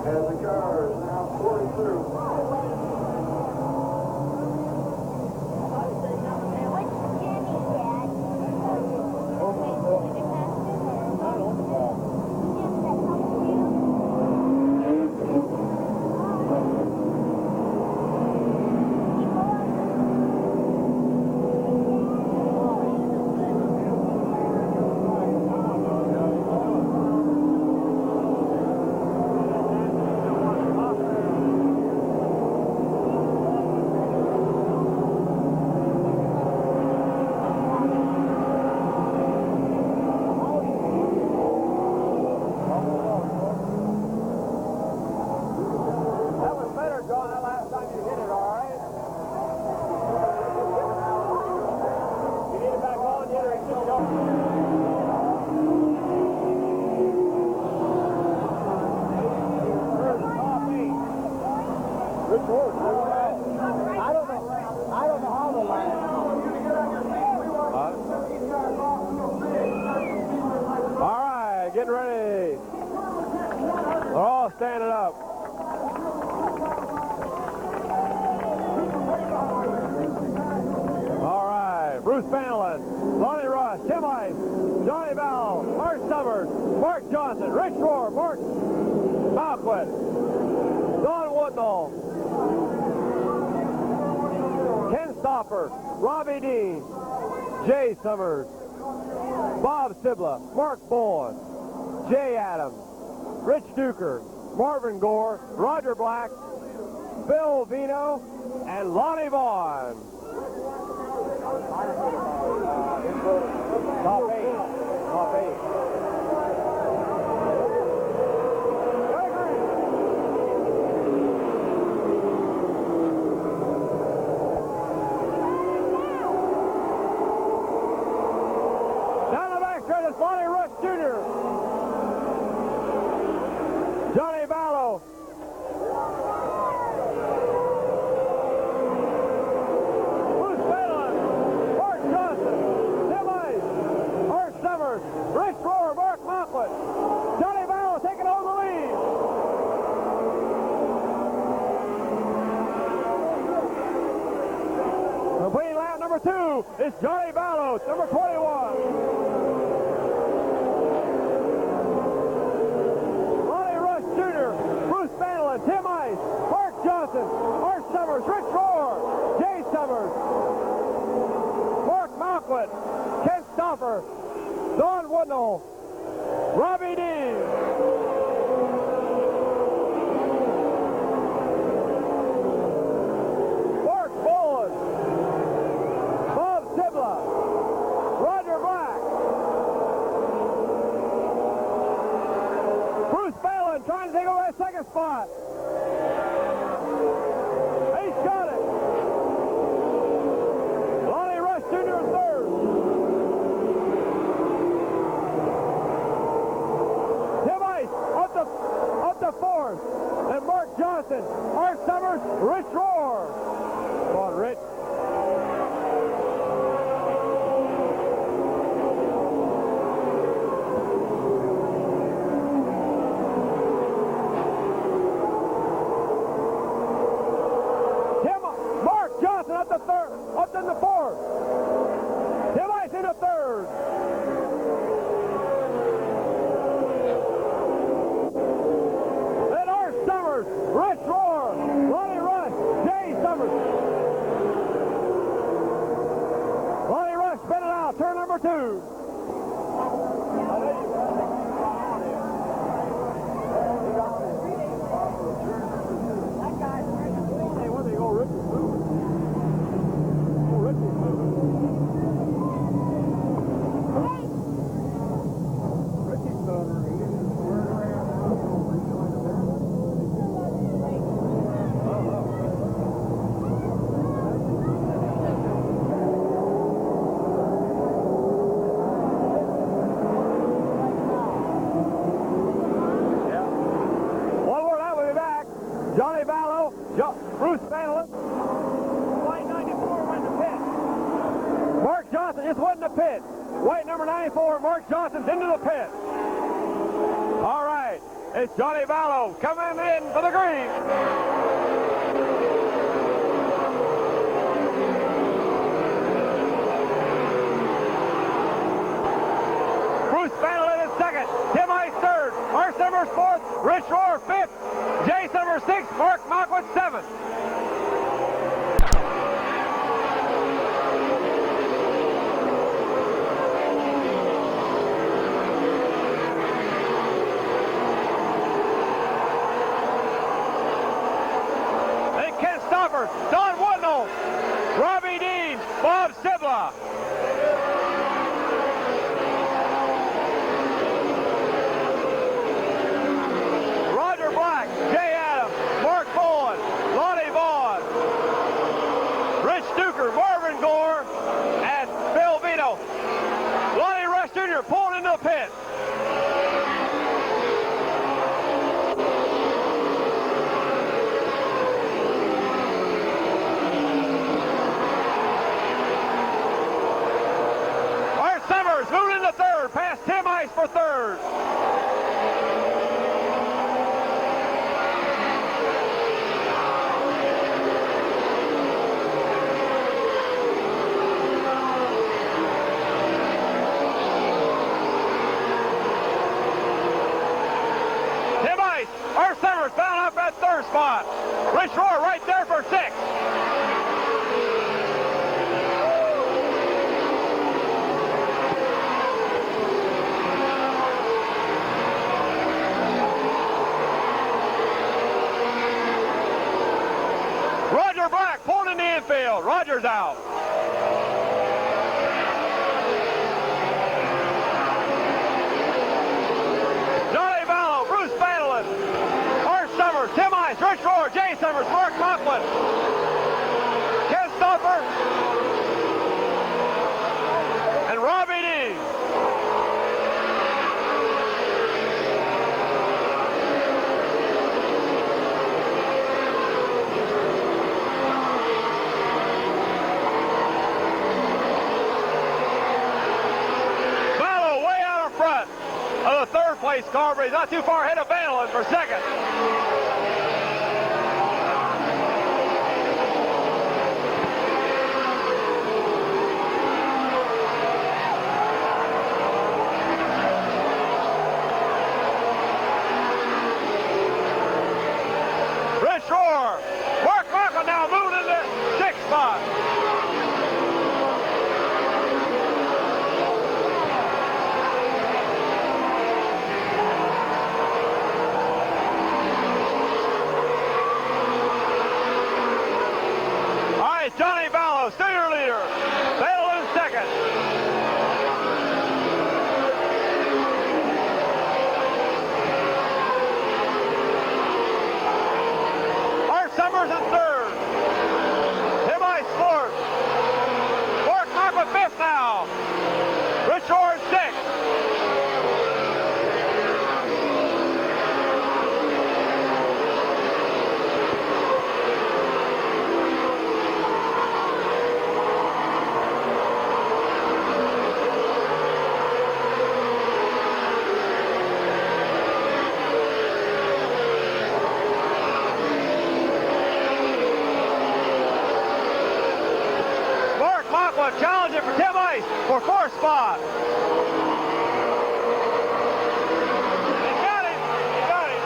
As the car is now pouring through. standing up. All right, Bruce Banlin, Lonnie Rush, Tim Ice, Johnny Bell, Art Summers, Mark Johnson, Rich Rohr, Mark Malquit, Don Woodnall, Ken Stopper, Robbie Dean, Jay Summers, Bob Sibla, Mark Bowen, Jay Adams, Rich Duker, Marvin Gore, Roger Black, Bill Vino, and Lonnie Vaughn. Top 8. Top 8. Down the back straight is Lonnie Rush Jr. Johnny Ballo. Bruce Banlin, Mark Johnson, Tim Ice, Art Summers, Rich Rohr, Mark Malquit. Johnny Ballo taking over the lead. Completing lap number 2 is Johnny Ballo, number 21. Tim Ice, Mark Johnson, Art Summers, Rich Rohr, Jay Summers, Mark Malquit, Ken Stopper, Don Woodnall, Robbie Dean. Mark Bowen, Bob Sibla, Roger Black, Bruce Banlin trying to take over that second spot. He's got it. Lonnie Rush Jr. in third. Tim Ice up to fourth. And Mark Johnson, Art Summers, Rich Rohr. Come on, Rich. Up in the fourth. Tim Ice in the third. Then Art Summers, Rich Rohr, Lonnie Rush, Jay Summers. Lonnie Rush spinning out, turn number 2. Hey, where they go, Richard's moving. Johnny Ballo, Bruce Banlin. White 94 went to pit. Mark Johnson just went in the pit. White number 94, Mark Johnson's into the pit. All right, it's Johnny Ballo coming in for the green. Bruce Banlin is second. Tim Ice third. Art Summers fourth. Rich Rohr fifth. Jay Summers sixth. Mark Malquit seventh. And Ken Stopper, Don Woodnall, Robbie Dean, Bob Sibla. Jay Adams, Mark Bowen, Lonnie Vaughn, Rich Duker, Marvin Gore, and Bill Vino. Lonnie Rush Jr. pulling into the pit. Art Summers moving into third, past Tim Ice for third. Rich Roar right there for 6. Roger Black pulled in the infield. Roger's out. Johnny Vallow, Bruce Bandelin, Art Summers, Tim Ice, Rich Roar, Jay Summers, Mark Conklin, Ken Stopper, and Robbie D. Of the third place car, but he's not too far ahead of Bandelin for second. Rich Roar. Mark Conklin now moving into 6th spot. Johnny Vallow, still your leader. Bandelin second. Art Summers in 3rd. Tim Ice 4th. Mark Conklin 5th now. Rich Roar 6th. Challenging for Tim Ice for 4th spot. He got him. He got him.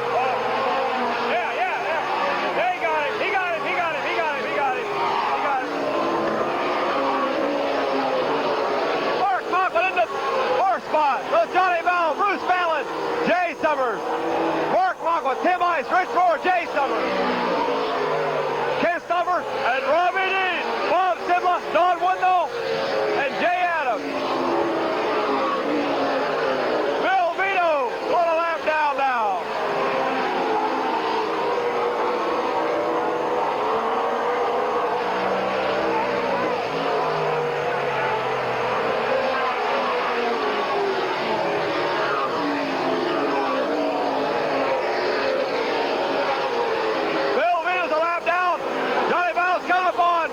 Yeah. He got him. He got him. He got him. He got him. He got him. He got him. Mark Conklin in the 4th spot. So Johnny Vallow, Bruce Bandelin, Jay Summers, Mark Conklin, Tim Ice, Rich Roar, Jay Summers, Ken Stopper, and Robbie D. Bob Simla, Don Windle, and Jay Adams. Bill Vito on a lap down now. Bill Vito's a lap down. Johnny Vallow's coming up on.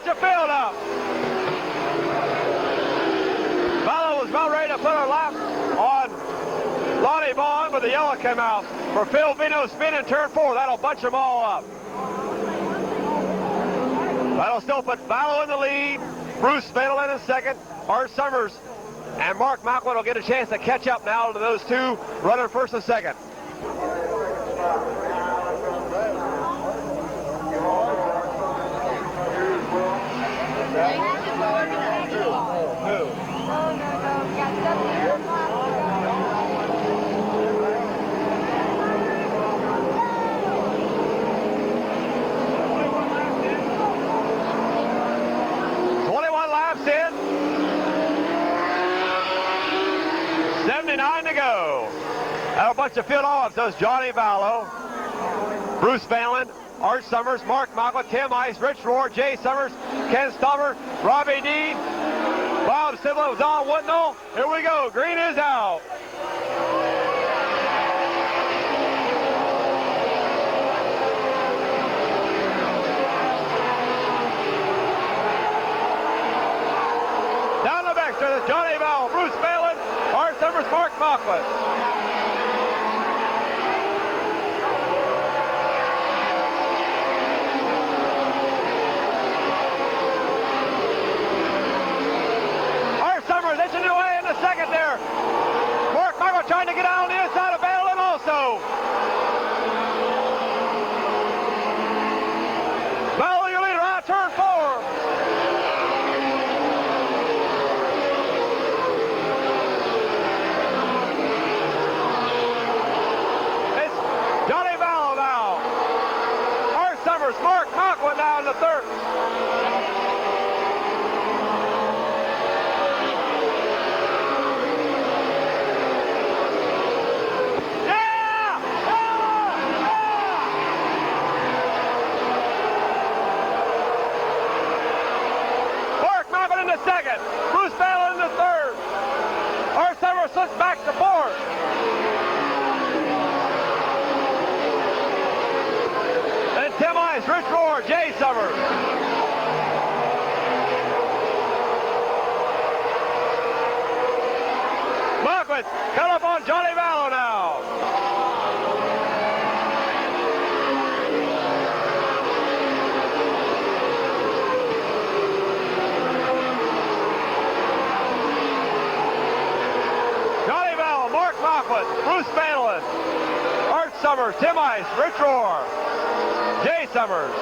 Field up. Vallow was about ready to put her lap on Lonnie Vaughn, but the yellow came out for Phil Vito's spin in turn 4. That'll bunch them all up. That'll still put Vallow in the lead, Bruce Bandelin in second, Art Summers and Mark Conklin will get a chance to catch up now to those two running first and second. To go. That'll bunch of field off. Those Johnny Vallow, Bruce Bandelin, Art Summers, Mark Conklin, Tim Ice, Rich Roar, Jay Summers, Ken Stopper, Robbie D, Bob Simla, Don Windle. Here we go. Green is out. Down the back to Johnny Vallow, Bruce Bandelin, Art Summers, Mark Conklin. Art Summers itching away in the Summers, Tim Ice, Rich Rohr, Jay Summers.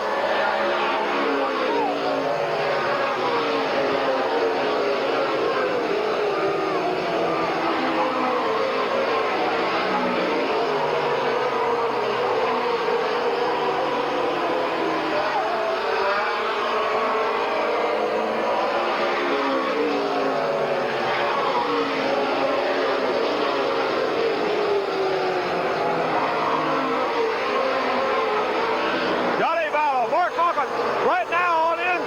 Right now on in,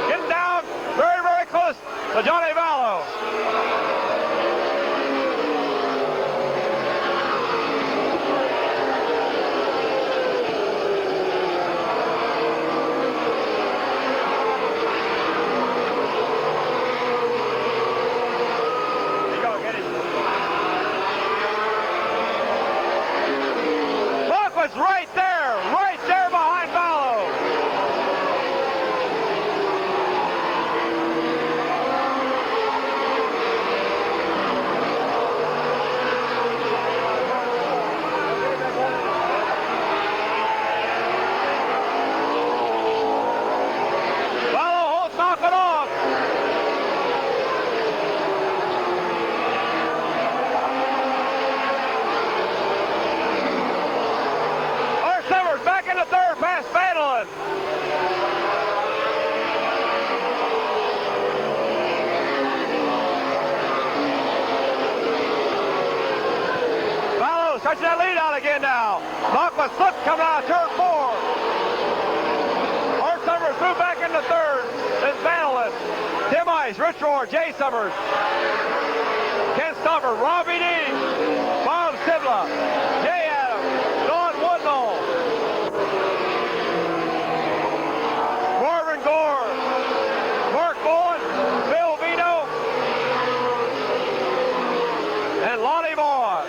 getting down very, very close to Johnny Vallow. You go get it. Buck was right there behind Vallow. Knock it off. Art Summers back in the third, past Vanderlyn. Vallow stretching that lead out again now. Knockman slips coming out of turn 4. Art Summers moved back in the third. It's Vanderlyn, Tim Ice, Rich Rohr, Jay Summers, Ken Stoffer, Robbie D, Bob Sibla, Jay Adams, Don Woodnall, Marvin Gore, Mark Bowen, Bill Vito, and Lonnie Moore.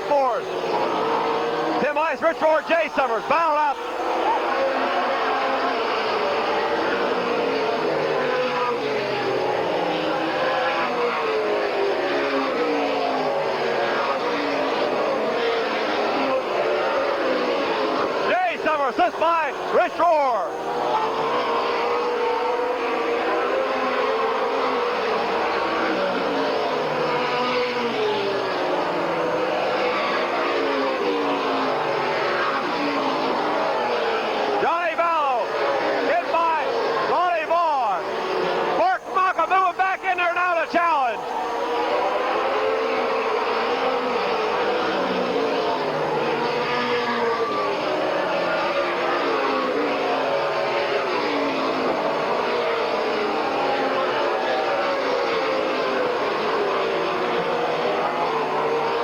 Fourth. Tim Ice, Rich Rohr, Jay Summers, bound up. Jay Summers, slips by Rich Rohr. Challenge.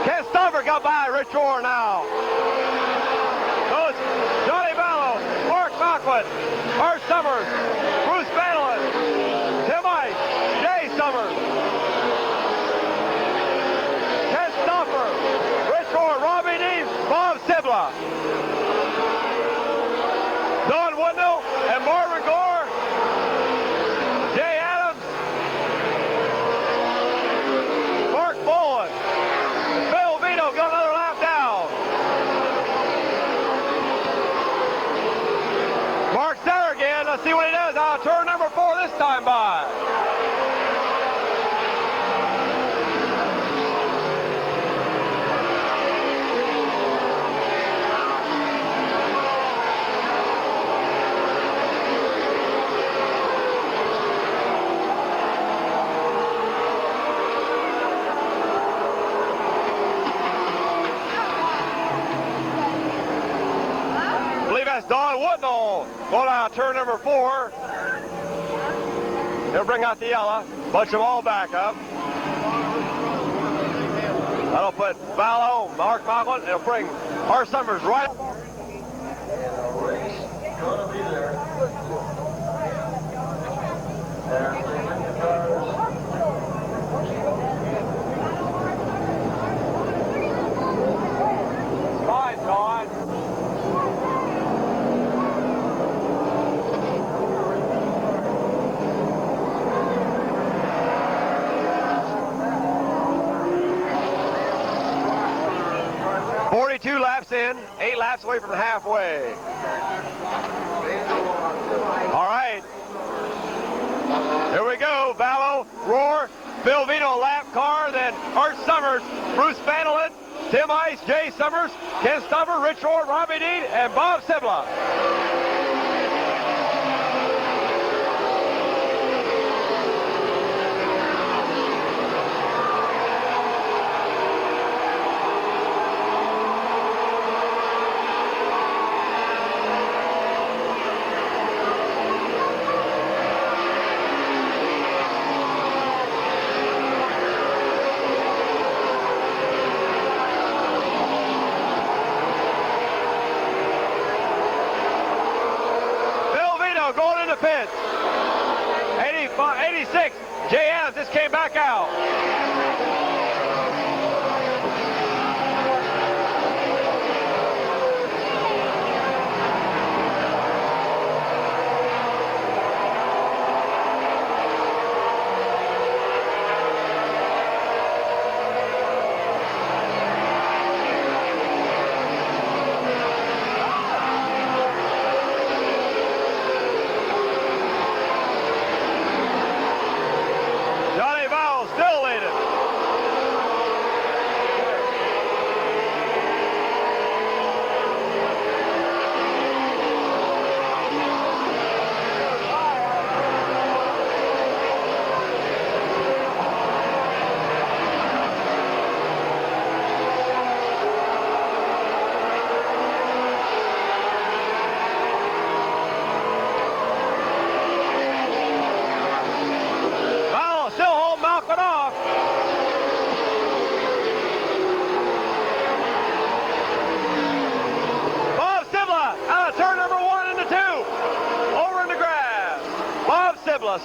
Ken Stoffer got by Rich Rohr now. Those Johnny Vallow, Mark Malcolm, Art Summers, Bruce Vanderlyn, Tim Ice, Jay Summers, Ken Stoffer, Rich Rohr, Robbie D, Bob Sibla, Don Woodnall, and Marvin Gore, Jay Adams, Mark Bowen, Bill Vito got another lap down. Mark's there again. Let's see what he does on turn number 4 this time by. That's Don Woodnall going out of turn number 4. He'll bring out the yellow, bunch them all back up. That'll put Vallow, Mark Macklin, it'll bring our Summers right. Gonna be there. Fine, Don. Two laps in, 8 laps away from the halfway. All right. Here we go. Vallow, Roar, Bill Vino lap car, then Art Summers, Bruce Vandeland, Tim Ice, Jay Summers, Ken Stuffer, Rich Roar, Robbie Dean, and Bob Sibla. Going into pits. 86. Jay Adams just came back out.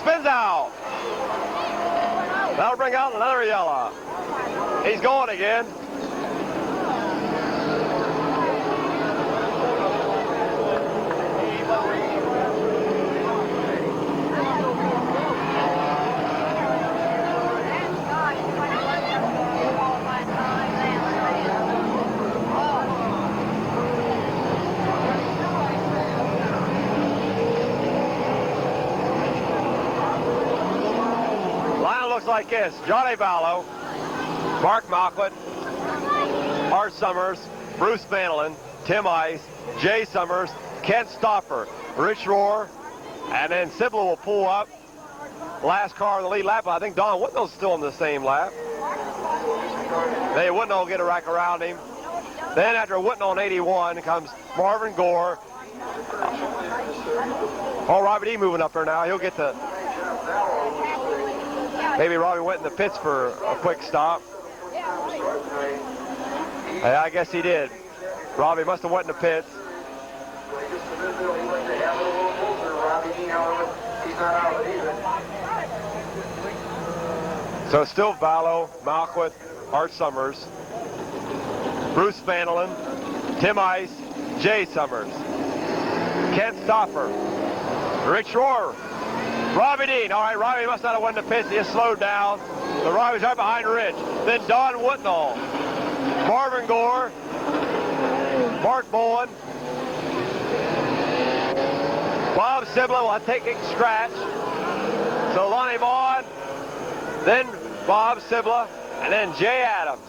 Spins out. That'll bring out another yellow. He's going again. Like this: Johnny Vallow, Mark Macklin, Art Summers, Bruce Vandeland, Tim Ice, Jay Summers, Kent Stoffer, Rich Roar, and then Sibla will pull up. Last car in the lead lap. I think Don Whitnall's still in the same lap. They Whitnall will get a rack around him. Then after Whitnall in 81 comes Marvin Gore. Oh, Robbie D moving up there now. He'll get the. Maybe Robbie went in the pits for a quick stop. Yeah, I guess he did. Robbie must have went in the pits. So it's still Vallow, Malquith, Art Summers, Bruce Vandeland, Tim Ice, Jay Summers, Kent Stoffer, Rich Roar, Robbie Dean. All right, Robbie must not have won the pits. He just slowed down. But Robbie's right behind Rich. Then Don Whitnall, Marvin Gore, Mark Bowen, Bob Sibla will take a scratch. So Lonnie Vaughn, then Bob Sibla, and then Jay Adams.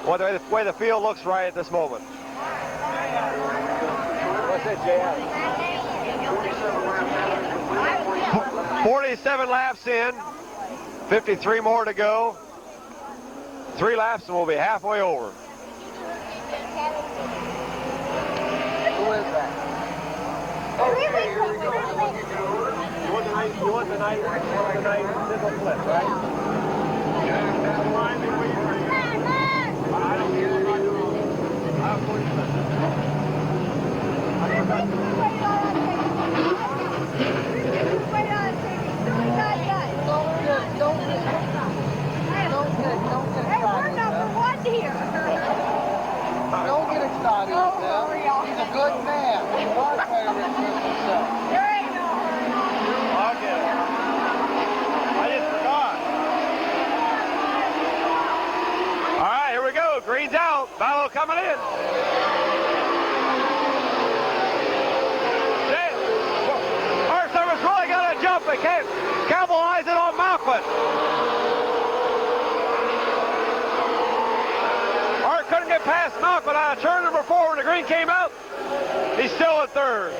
Well, the way the field looks right at this moment. What's that, Jay Adams? 47 laps in, 53 more to go. 3 laps and we'll be halfway over. Who is that? nice simple flip, right? I don't care what I do. I have 40 Hey, we're number one here. Don't get excited, Seth. He's a good man. He's my favorite himself. There ain't no hurry. Okay. I just forgot. All right, here we go. Green's out. Battle coming in. Our service really got to jump. They can't capitalize it on Malcolm. Art couldn't get past Malcolm out of turn number 4 when the green came out. He's still at third.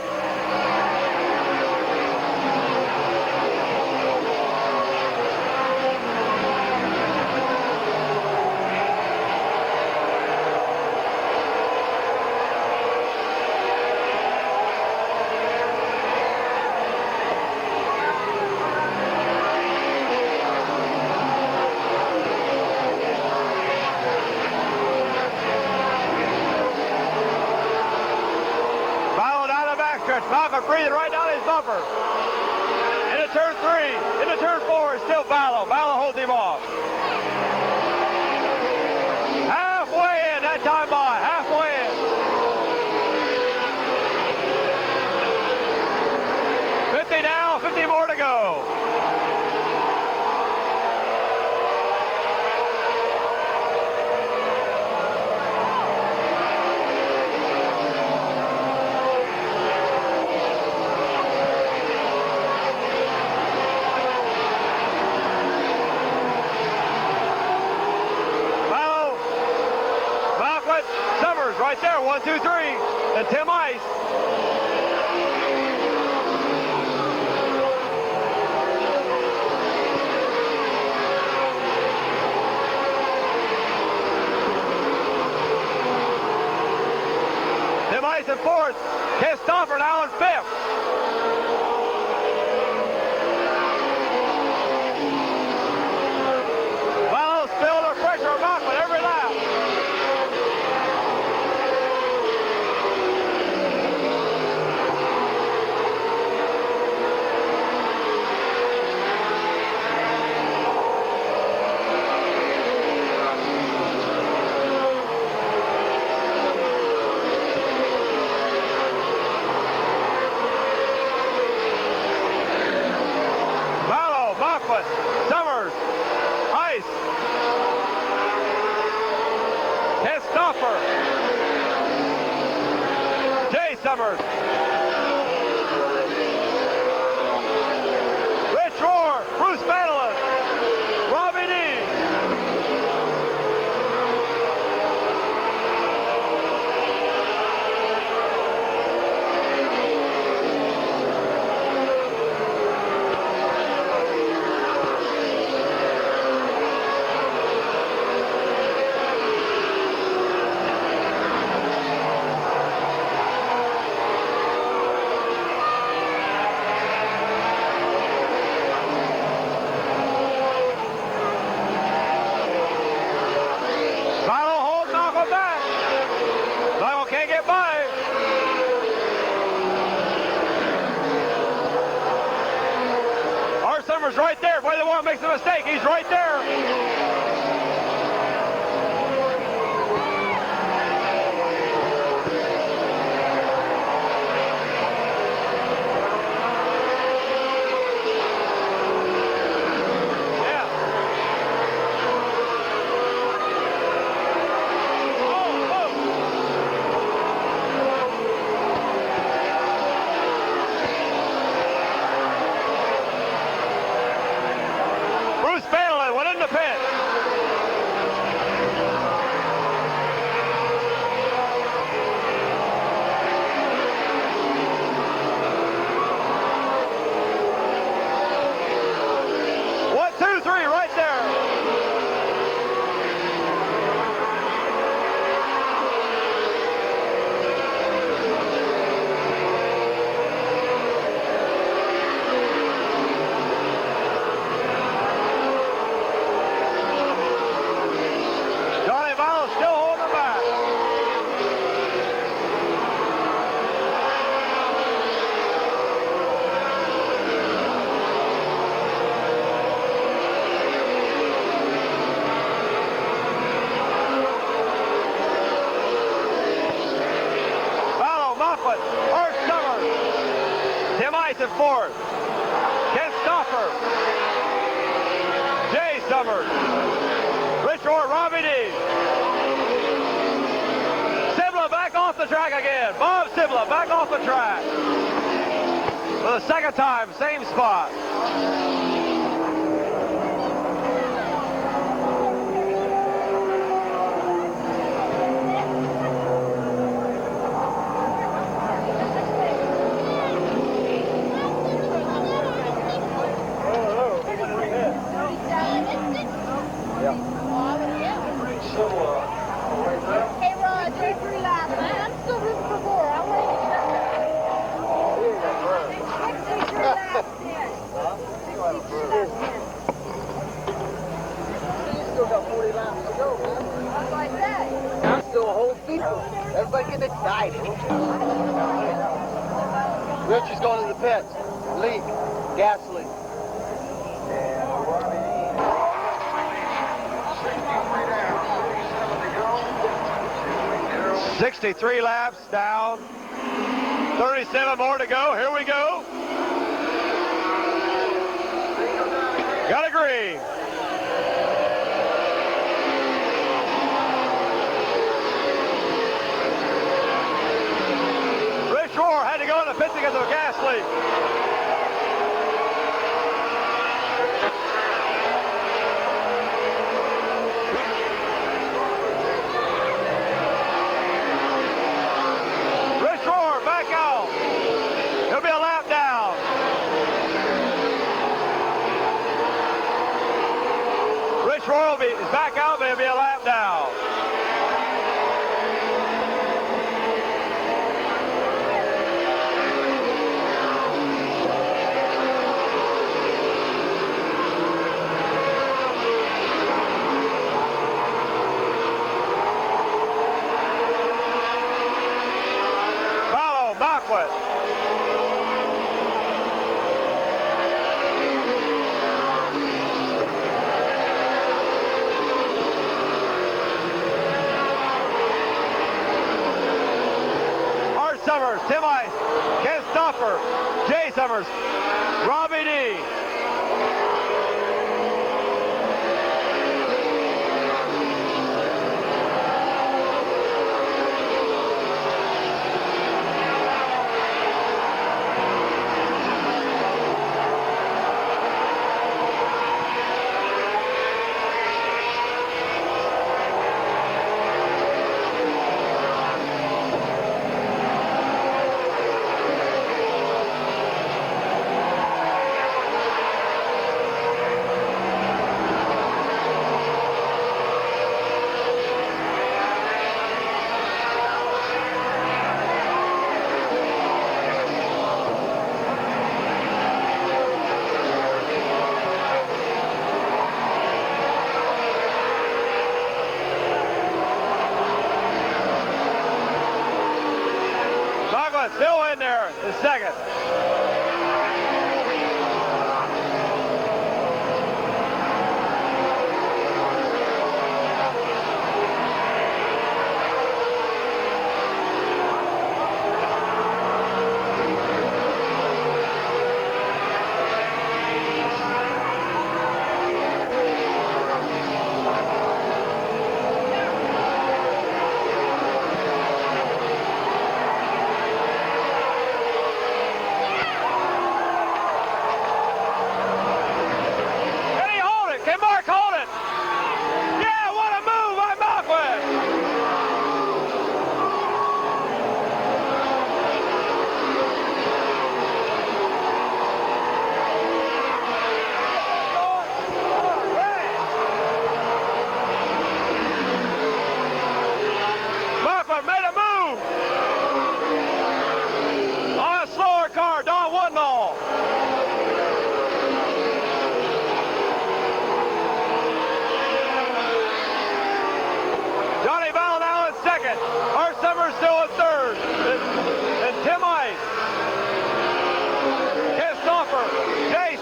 Malcolm breathing right down his bumper. Into turn 3, into turn 4 is still Ballo. Ballo holds him off. Halfway in that time by, halfway in. 50 down, 50 more to go. Right there, 1, 2, 3, and Tim Ice. Tim Ice in 4th, Ken Stoffer now in 5th. Well, still under pressure on Malcolm every lap. Summers, Ice, Ken Stoffer, Jay Summers, Rich Rohr, Bruce Madeline, Robbie D. Right there. Boy, the one makes a mistake. He's right there. Bruce Banlin went in the pit. Mocklin, Art Summers, Tim Ice in fourth, Ken Stoffer, Jay Summers, Rich Orr, Robbie D. Sibla back off the track again. Bob Sibla back off the track. For the second time, same spot. Hey, Roger, 3 laps. I'm still rooting for 4. I'm waiting. 63 laps in. 63 laps in. You still got 40 laps to go, man. That's what I say. I'm still a whole people. Everybody getting excited. Rich is going to the pits. Leak. Gas leak. 63 laps down. 37 more to go. Here we go. Got a green. Rich Rohr had to go in the pits because of a gas leak. Royal is back out, but it'll be a lap down. Follow Backward. Summers, Tim Ice, Ken Stoffer, Jay Summers, Robbie D. Still in there in second.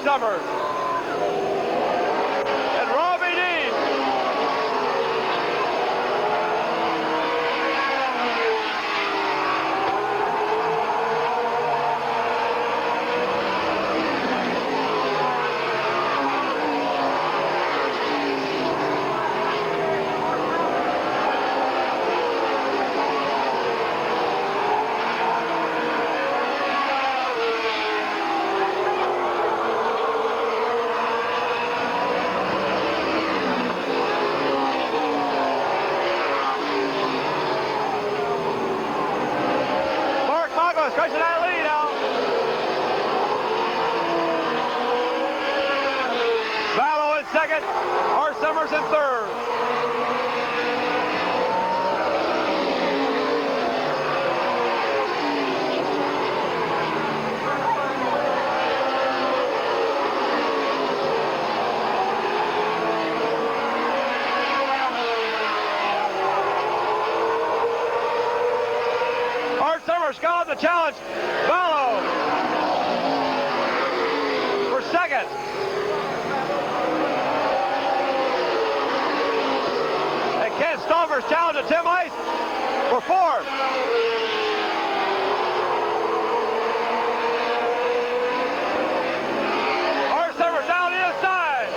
Summers. And Robbie Dean. pushing that lead out. Vallow in second. Art Summers in third. Art Summers got on the challenge. Vallow for second. And Ken Stauffer's challenge to Tim Ice for fourth. Art Summers down the inside.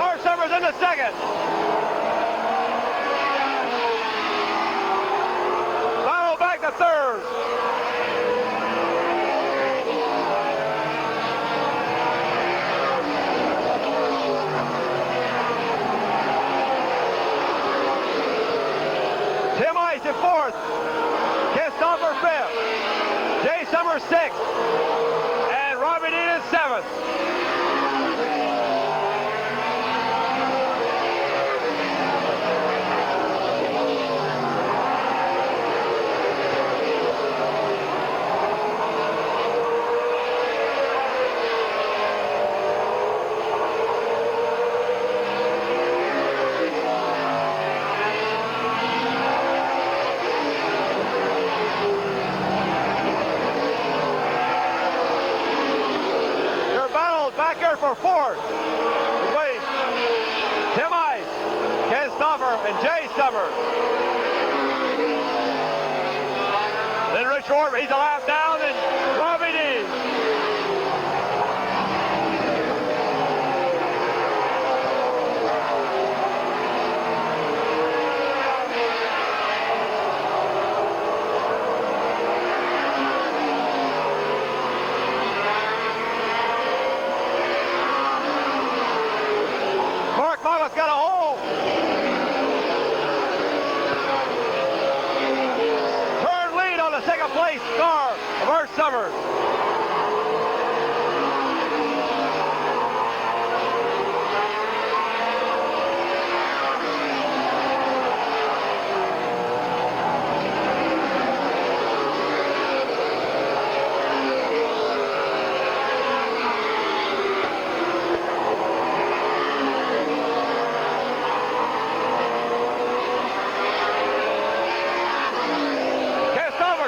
Art Summers into second. Vallow back to third. Tim Ice in fourth. Ken Stauffer fifth. Jay Summers sixth. And Robbie Dean in seventh. Back here for fourth. Between Tim Ice, Ken Stauffer, and Jay Summers. Then Rich Orton, he's a lap down, and Robbie Dean. Mark got a hole. Turn lead on the second place car of Art Summers.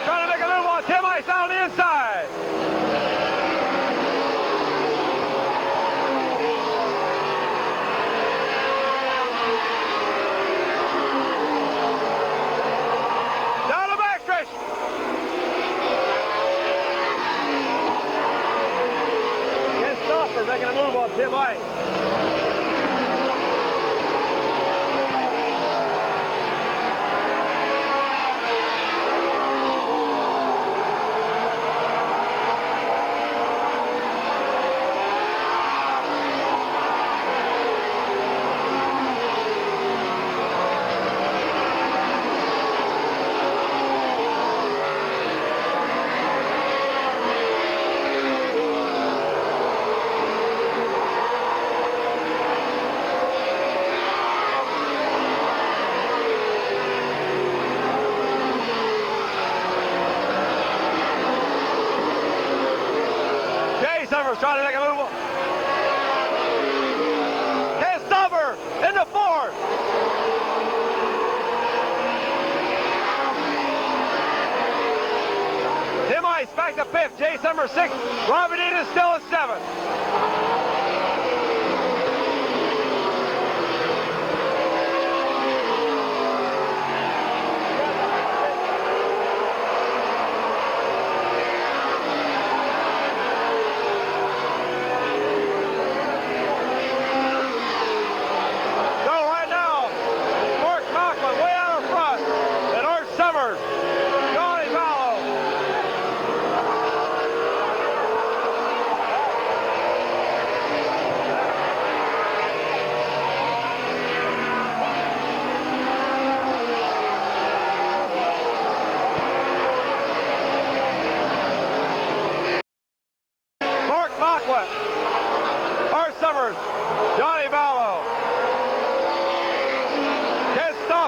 Trying to make a move on Tim Ice down the inside. Down the backstretch. Ken Stauffer making a move on Tim Ice. Summers trying to make a move. Ken Stauffer into fourth. Tim Ice back to fifth. Jay Summers sixth. Robbie Dean is still at seventh.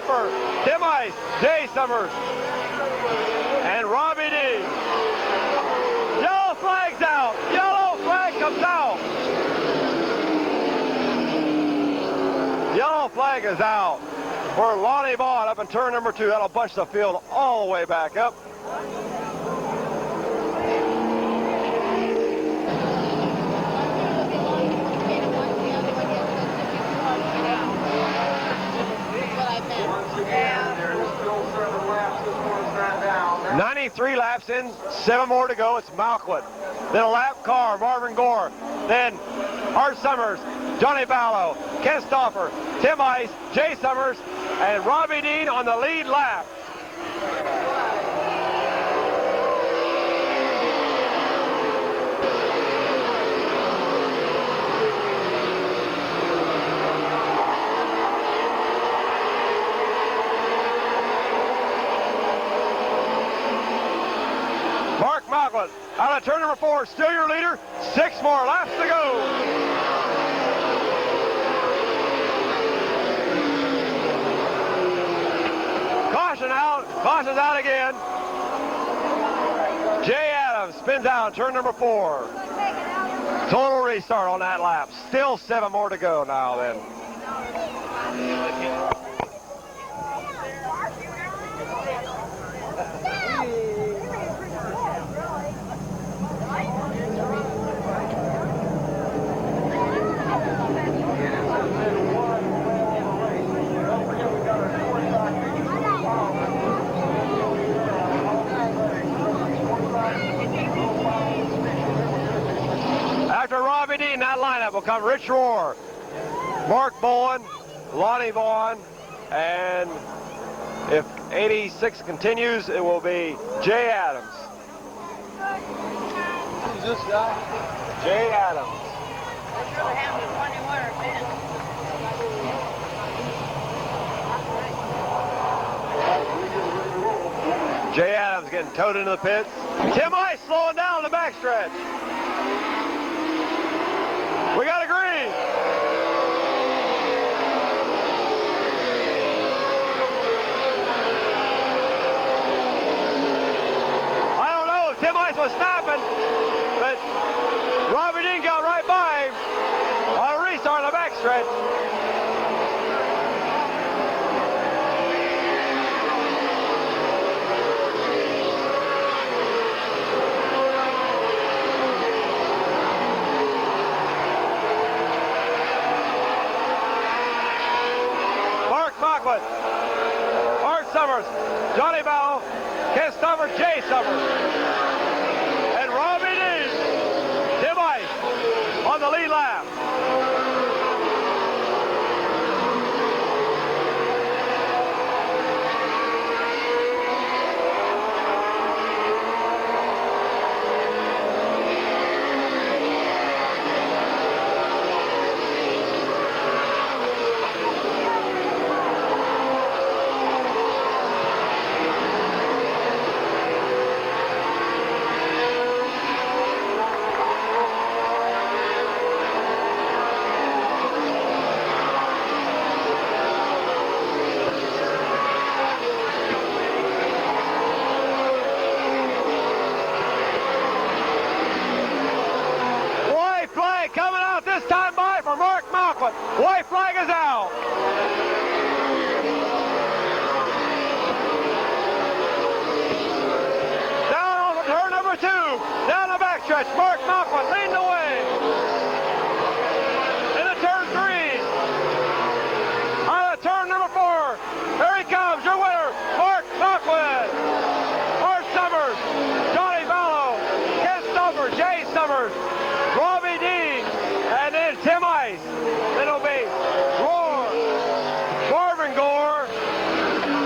Christopher, Tim Ice, Jay Summers, and Robbie D. Yellow flag's out. Yellow flag comes out. Yellow flag is out for Lonnie Vaughn up in turn number 2. That'll bunch the field all the way back up. Once again, there's still 7 laps. This one's not down. 93 laps in, 7 more to go. It's Malquit. Then a lap car, Marvin Gore. Then Art Summers, Johnny Ballo, Ken Stauffer, Tim Ice, Jay Summers, and Robbie Dean on the lead lap. Mark Malquit out of turn number 4, still your leader. 6 more laps to go. Caution's out again. Jay Adams spins out turn number 4. Total restart on that lap. Still 7 more to go now then. After Robbie Dean, that lineup will come Rich Rohr, Mark Bowen, Lonnie Vaughn, and if 86 continues, it will be Jay Adams. Who's this guy? Jay Adams. That's really having a funny word, man. Jay Adams getting towed into the pits. Tim Ice slowing down the backstretch. We got a green. I don't know if Tim Ice was snapping, but Robbie Dean got right by him on a restart on the backstretch. Art Summers, Johnny Bow, Ken Stauffer, Jay Summers, and Robbie Dean, Tim Ice on the lead lap. White flag is out. Down on turn number 2. Down the backstretch. Mark Malquit leading the way. Into turn 3. Out of turn number 4. Here he comes, your winner, Mark Malquit. Art Summers, Johnny Ballo, Ken Stauffer, Jay Summers, Robbie Dean, and then Tim Ice. It'll be Rohr, Marvin Gore,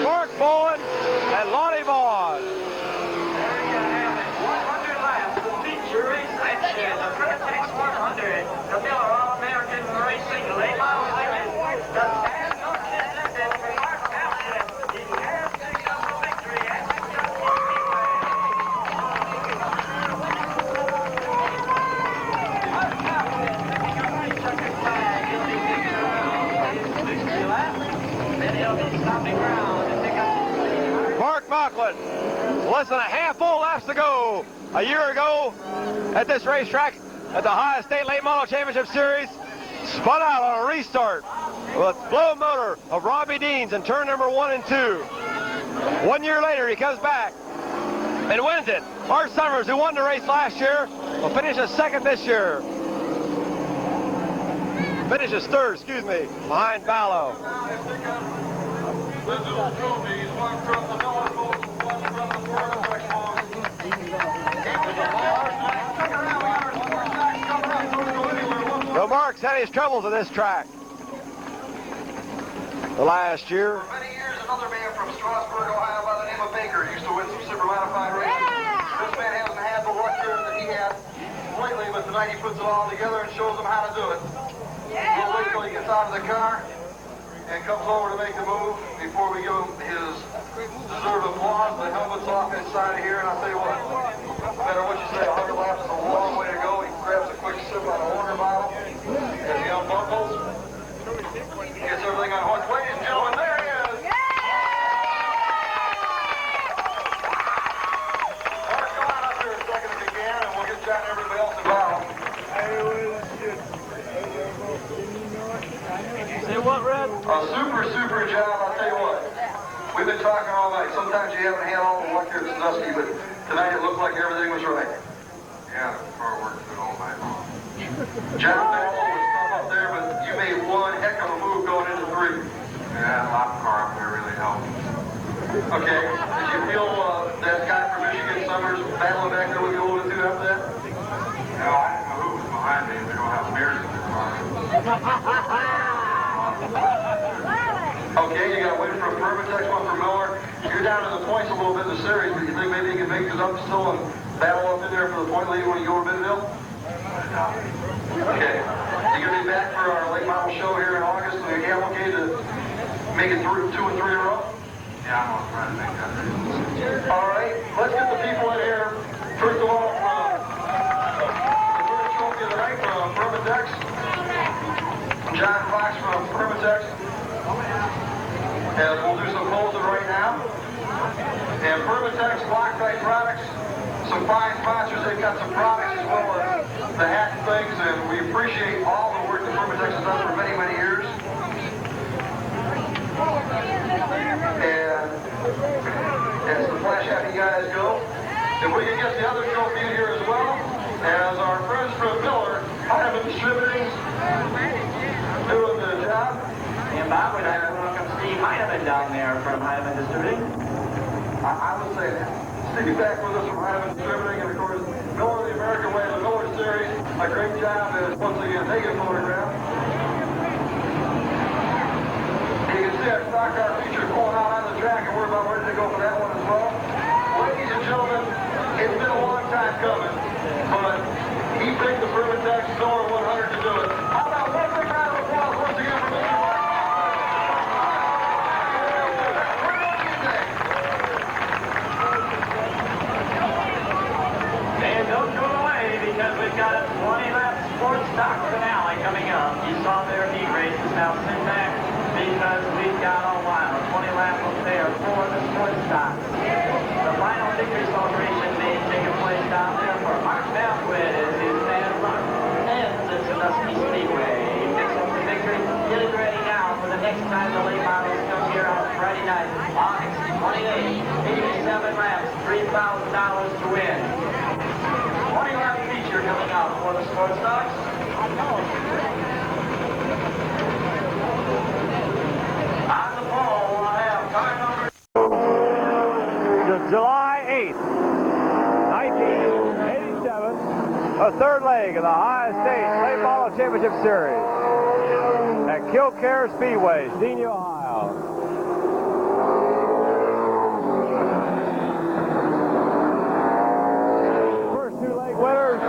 Mark Bowen, and Lonnie Vaughn. There you have it. 100 laps of feature race action. Mark Mocklin, less than a handful laps to go. A year ago at this racetrack at the Ohio State Late Model Championship Series, spun out on a restart with blow motor of Robbie Deans in turn number 1 and 2. 1 year later, he comes back and wins it. Art Summers, who won the race last year, will finish as second this year. Finishes third, excuse me, behind Ballo. So Mark's had his troubles at this track. The last year. For many years, another man from Strasburg, Ohio, by the name of Baker used to win some super modified races. This man hasn't had the luck here that he had lately, but tonight he puts it all together and shows them how to do it. We'll wait till he gets out of the car and comes over to make the move before we give him his deserved applause. The helmet's off inside of here, and I'll tell you what, no matter what you say, 100 laps is a long way to go. He grabs a quick sip on a water bottle as he unbuckles. Gets everything on horse. Ladies and gentlemen, there he is. Mark, come on up here a second if you can, and we'll get John and everybody else involved. Say what, Red? A super job, I'll tell you what. We've been talking all night. Sometimes you haven't had all the luck here at Sandusky, but tonight it looked like everything was right. Yeah, the car worked good all night long. John Ballo was tough up there, but you made one heck of a move going into 3. Yeah, a lot of car up there really helped. Okay, did you feel that guy from Michigan Summers battling back there with you a little bit too after that? No, I didn't know who was behind me. They don't have mirrors in the car. Okay, you got a win from Permitex, one from Miller. You're down in the points a little bit in the series, but you think maybe you can make it up still and battle up in there for the point lead when you go over Mid-Vid? Okay. You going to be back for our late model show here in August in the cavalcade to make it through 2 and 3 in a row? Yeah, I'm going to try to make that. All right, let's get the people in here. First of all, the first trophy of the night from Permitex. John Fox from Permitex. And we'll do some closing right now. And Permitex Loctite products, some fine sponsors. They've got some products as well as the hat things, and we appreciate all the work that Permitex has done for many, many years. And as the Flash Happy guys go, if we can get the other trophy in here as well, as our friends from Miller, Heinemann Distributing, doing the job. And Bob would like to welcome Steve Heinemann down there from Heinemann Distributing. I would say Steve back with us from Heinemann Distributing, and of course, Miller the American Way, the Miller Series. A great job is once again taking a photograph. You can see our stock car feature pulling out on the track, and we're about ready to go for that one as well. Ladies and gentlemen, it's been a long time coming, but he picked the Permitex Miller 100 to do it. How about one big round of applause once again for Mr. And don't go away because we've got a 20-lap sports stock finale coming up. You saw their heat races. Now sit back because we've got a while. A 20-lap affair for the sports stock. The final victory celebration may take place down there for Mark Balquid as his man ends at Sandusky Speedway. Picks up the victory. Getting ready now for the next time the late models come here on Friday night. August 28th, 87 laps, $3,000 to win. 20-lap feature coming out for the sports stocks. On the pole, I have car number. July 8th, 1987, a third leg of the Ohio State Late Model Championship Series at Kare Speedway, Xenia, Ohio. First 2 leg winners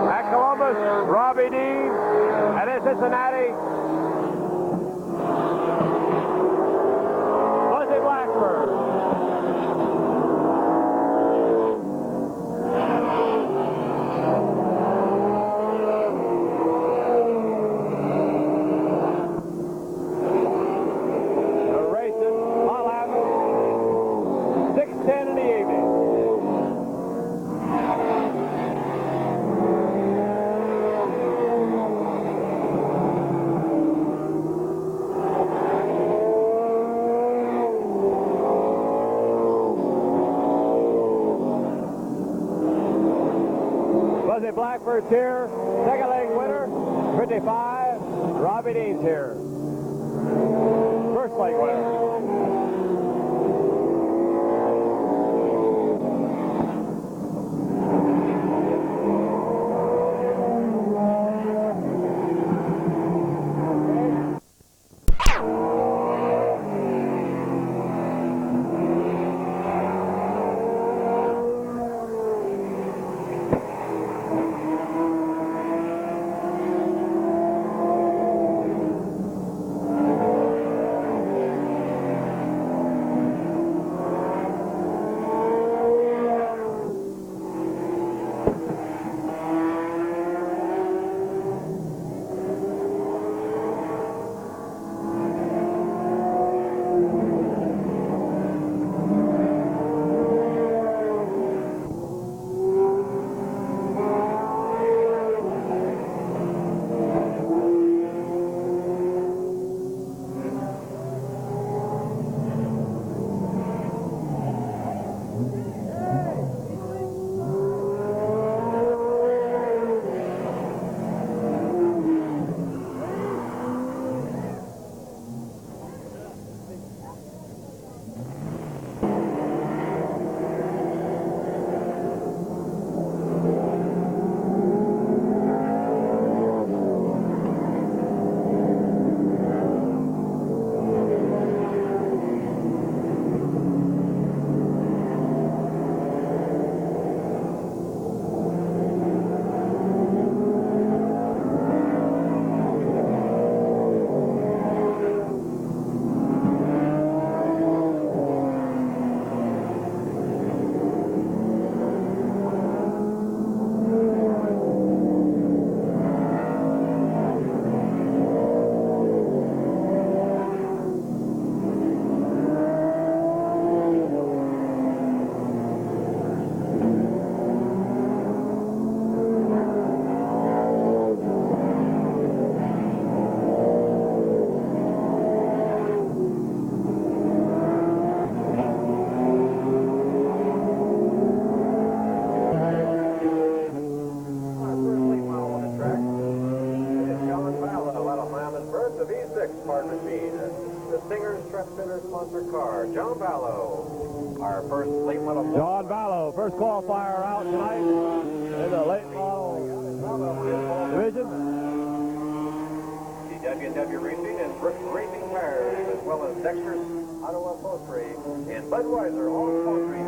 at Columbus, Robbie Dean, and in Cincinnati, Blackburn. Blackbird's here. Second leg winner, 55. Robbie Dean's here. First leg winner. John Ballo, our first late model. John Ballo, first qualifier out tonight in the late model division. The W&W Racing and Brooks Racing Tires, as well as Dexter's Auto Upholstery and Budweiser All Upholstery.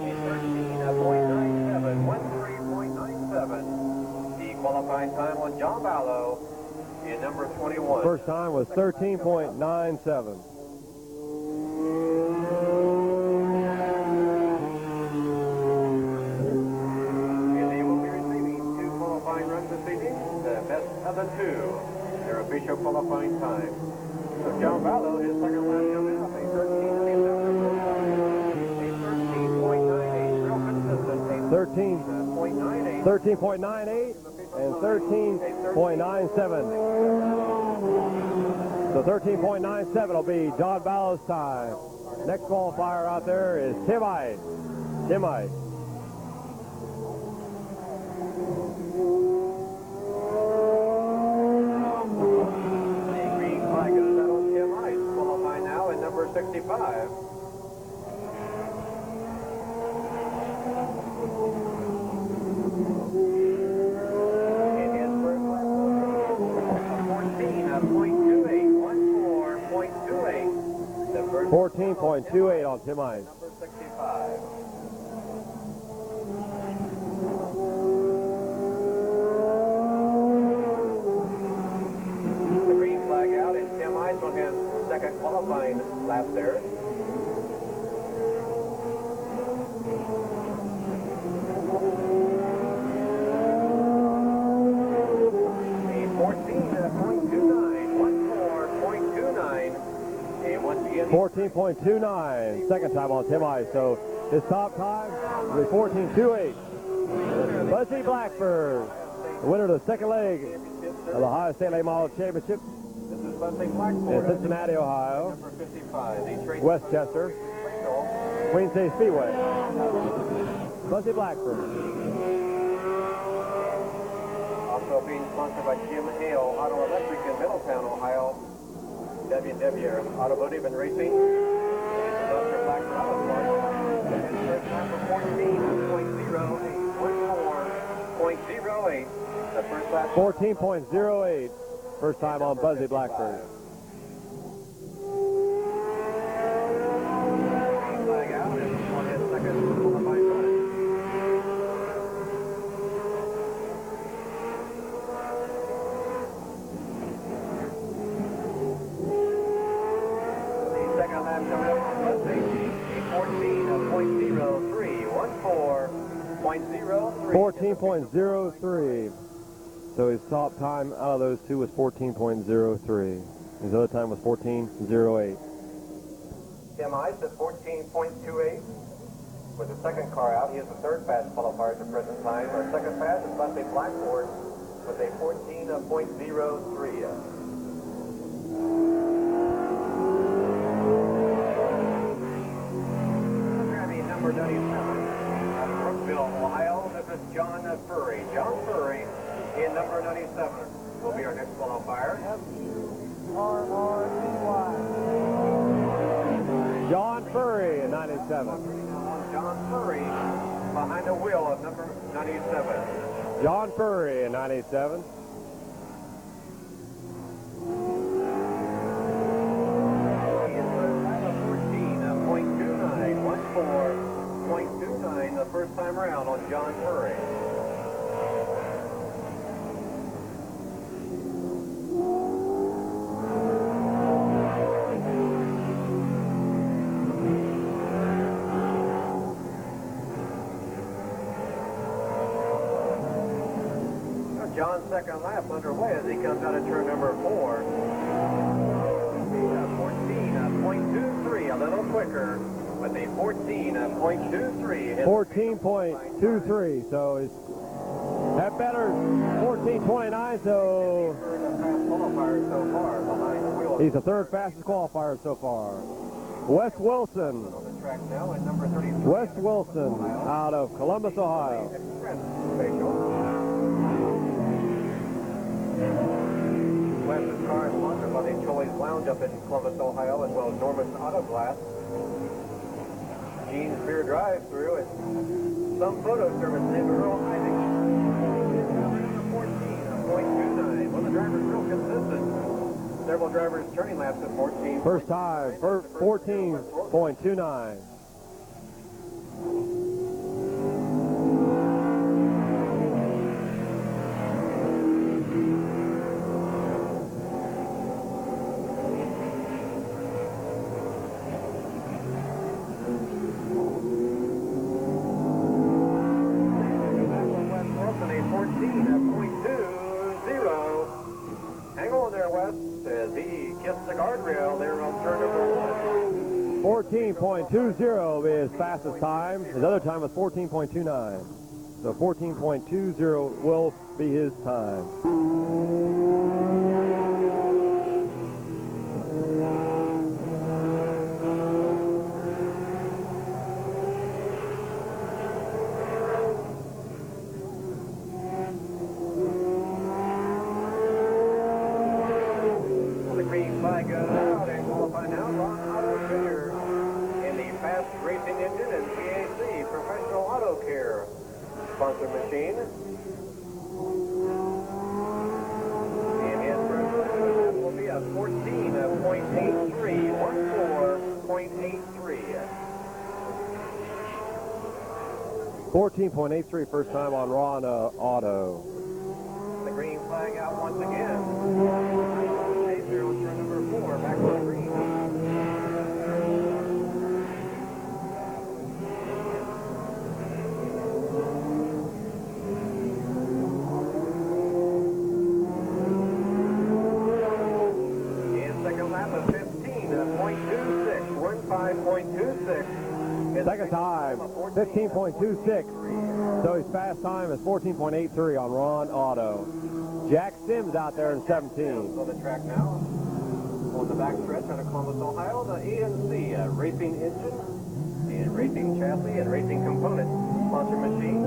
He's 13.97, 13.97. The qualifying time on John Ballo in number 21. First time was 13.97. Of the two, their official qualifying time. So John Ballo, his second lap coming up, a 13.98, real consistent. 13.98 and 13.97. So 13.97 will be John Ballo's time. Next qualifier out there is Tim Ice. Tim Ice. Number 65. In his first lap, 14.28, 14.28 on Tim Ice. Number 65. The green flag out, and Tim Ice on his second qualifying lap there. A 14.29, 14.29, and once again 14.29, second time on Tim Ice. So his top time will be 14.28. Buzzy Blackbird, the winner of the second leg of the Ohio State Late Model Championship in Cincinnati, Ohio, Westchester, Queen City Speedway. Buzzy Blackbird. also being sponsored by Jim Hale Auto Electric in Middletown, Ohio. W&W Automotive and Racing. It's Buster Blackford Auto Parts. And first time for 14.08. 14.08. The first lap. 14.08. First time on Buzzy Blackford. Flag out and on his second qualifying run. The second lap coming up on Buzz safety. 14.03. 14.03. So his top time out of those two was 14.03. His other time was 14.08. Tim Ice at 14.28. With the second car out, he is the third fastest qualifier at the present time. Our second fast is Buster Blackford with a 14.03. Driving number 97 out of Brookville, Ohio. This is John Furry. John Furry in number 97 will be our next qualifier. John Furry in 97. John Furry behind the wheel of number 97. John Furry in 97. He is first time of 14.29. 14.29 the first time around on John Furry. John's second lap underway as he comes out of turn number 4. 14.23, a little quicker, with a 14.23. 14.23, so he's that better 14.29, so he's the third fastest qualifier so far. Wes Wilson. On the track now at number 33. Wes Wilson out of Columbus, Ohio. Wes's car is sponsored by the Choli's Lounge up in Columbus, Ohio, as well as Norman's Auto Glass. Gene's Beer Drive-Thru and some photo service named Earl Ivy. 14.29. Well, the driver's real consistent. Several drivers turning laps at 14. First time, 14.29. Hang on there, Wes, as he kissed the guardrail there on turn number 1. 14.20 will be his fastest time. His other time was 14.29. So 14.20 will be his time. Flag out and qualifying now, Ron Otto Jr. in the Fast Racing Engine and PAC Professional Auto Care sponsor machine. And his first lap will be a 14.83. 14.83 first time on Ron Auto. The green flag out once again. There on turn number 4, back to the green. And second lap of 15.26, 15.26. Second time, 15.26. So his fast time is 14.83 on Ron Auto. Jack Sims out there in 17. On the track now. On the back stretch out of Columbus, Ohio, the ENC racing engine and racing chassis and racing component sponsor machine.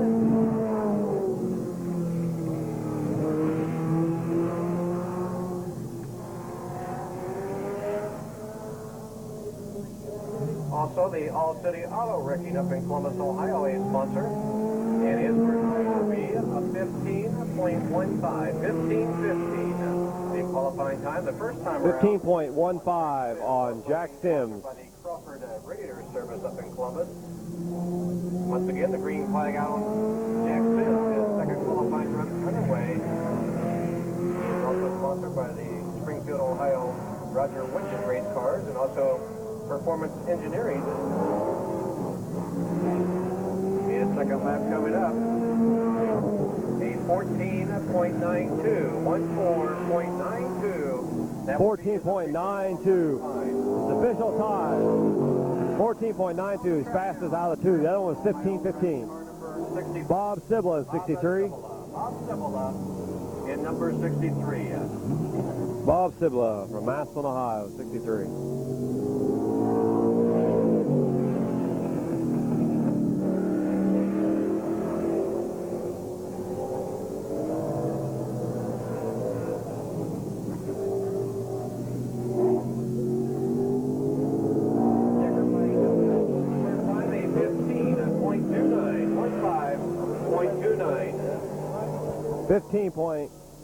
Also, the All-City Auto Wrecking up in Columbus, Ohio, a sponsor. And his first time will be a 15.15. 15:15. The qualifying time, the first time around. 15.15 on Jack Sims. By the Crawford Radiator Service up in Columbus. Once again, the green flag out on Jack Sims. His second qualifying run underway. He is also sponsored by the Springfield, Ohio Roger Winston race cars and also Performance Engineering. His second lap coming up. A 14.92. 14.92. 14.92. The official time. 14.92 is fastest out of the two. The other one was 15:15. Bob Sibla is 63. Bob Sibla in number 63. Bob Sibla from Massillon, Ohio, 63.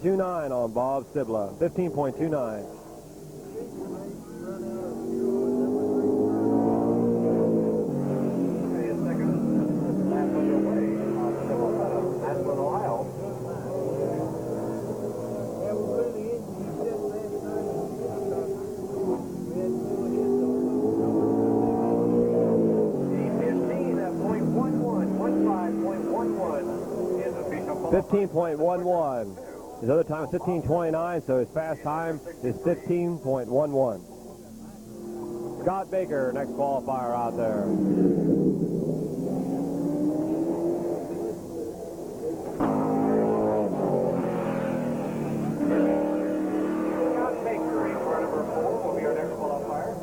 .29 on Bob Sibla. 15.29. .11. His other time is 15:29, so his fast time is 15.11. Scott Baker, next qualifier out there. Scott Baker, in car number 4, will be our next qualifier.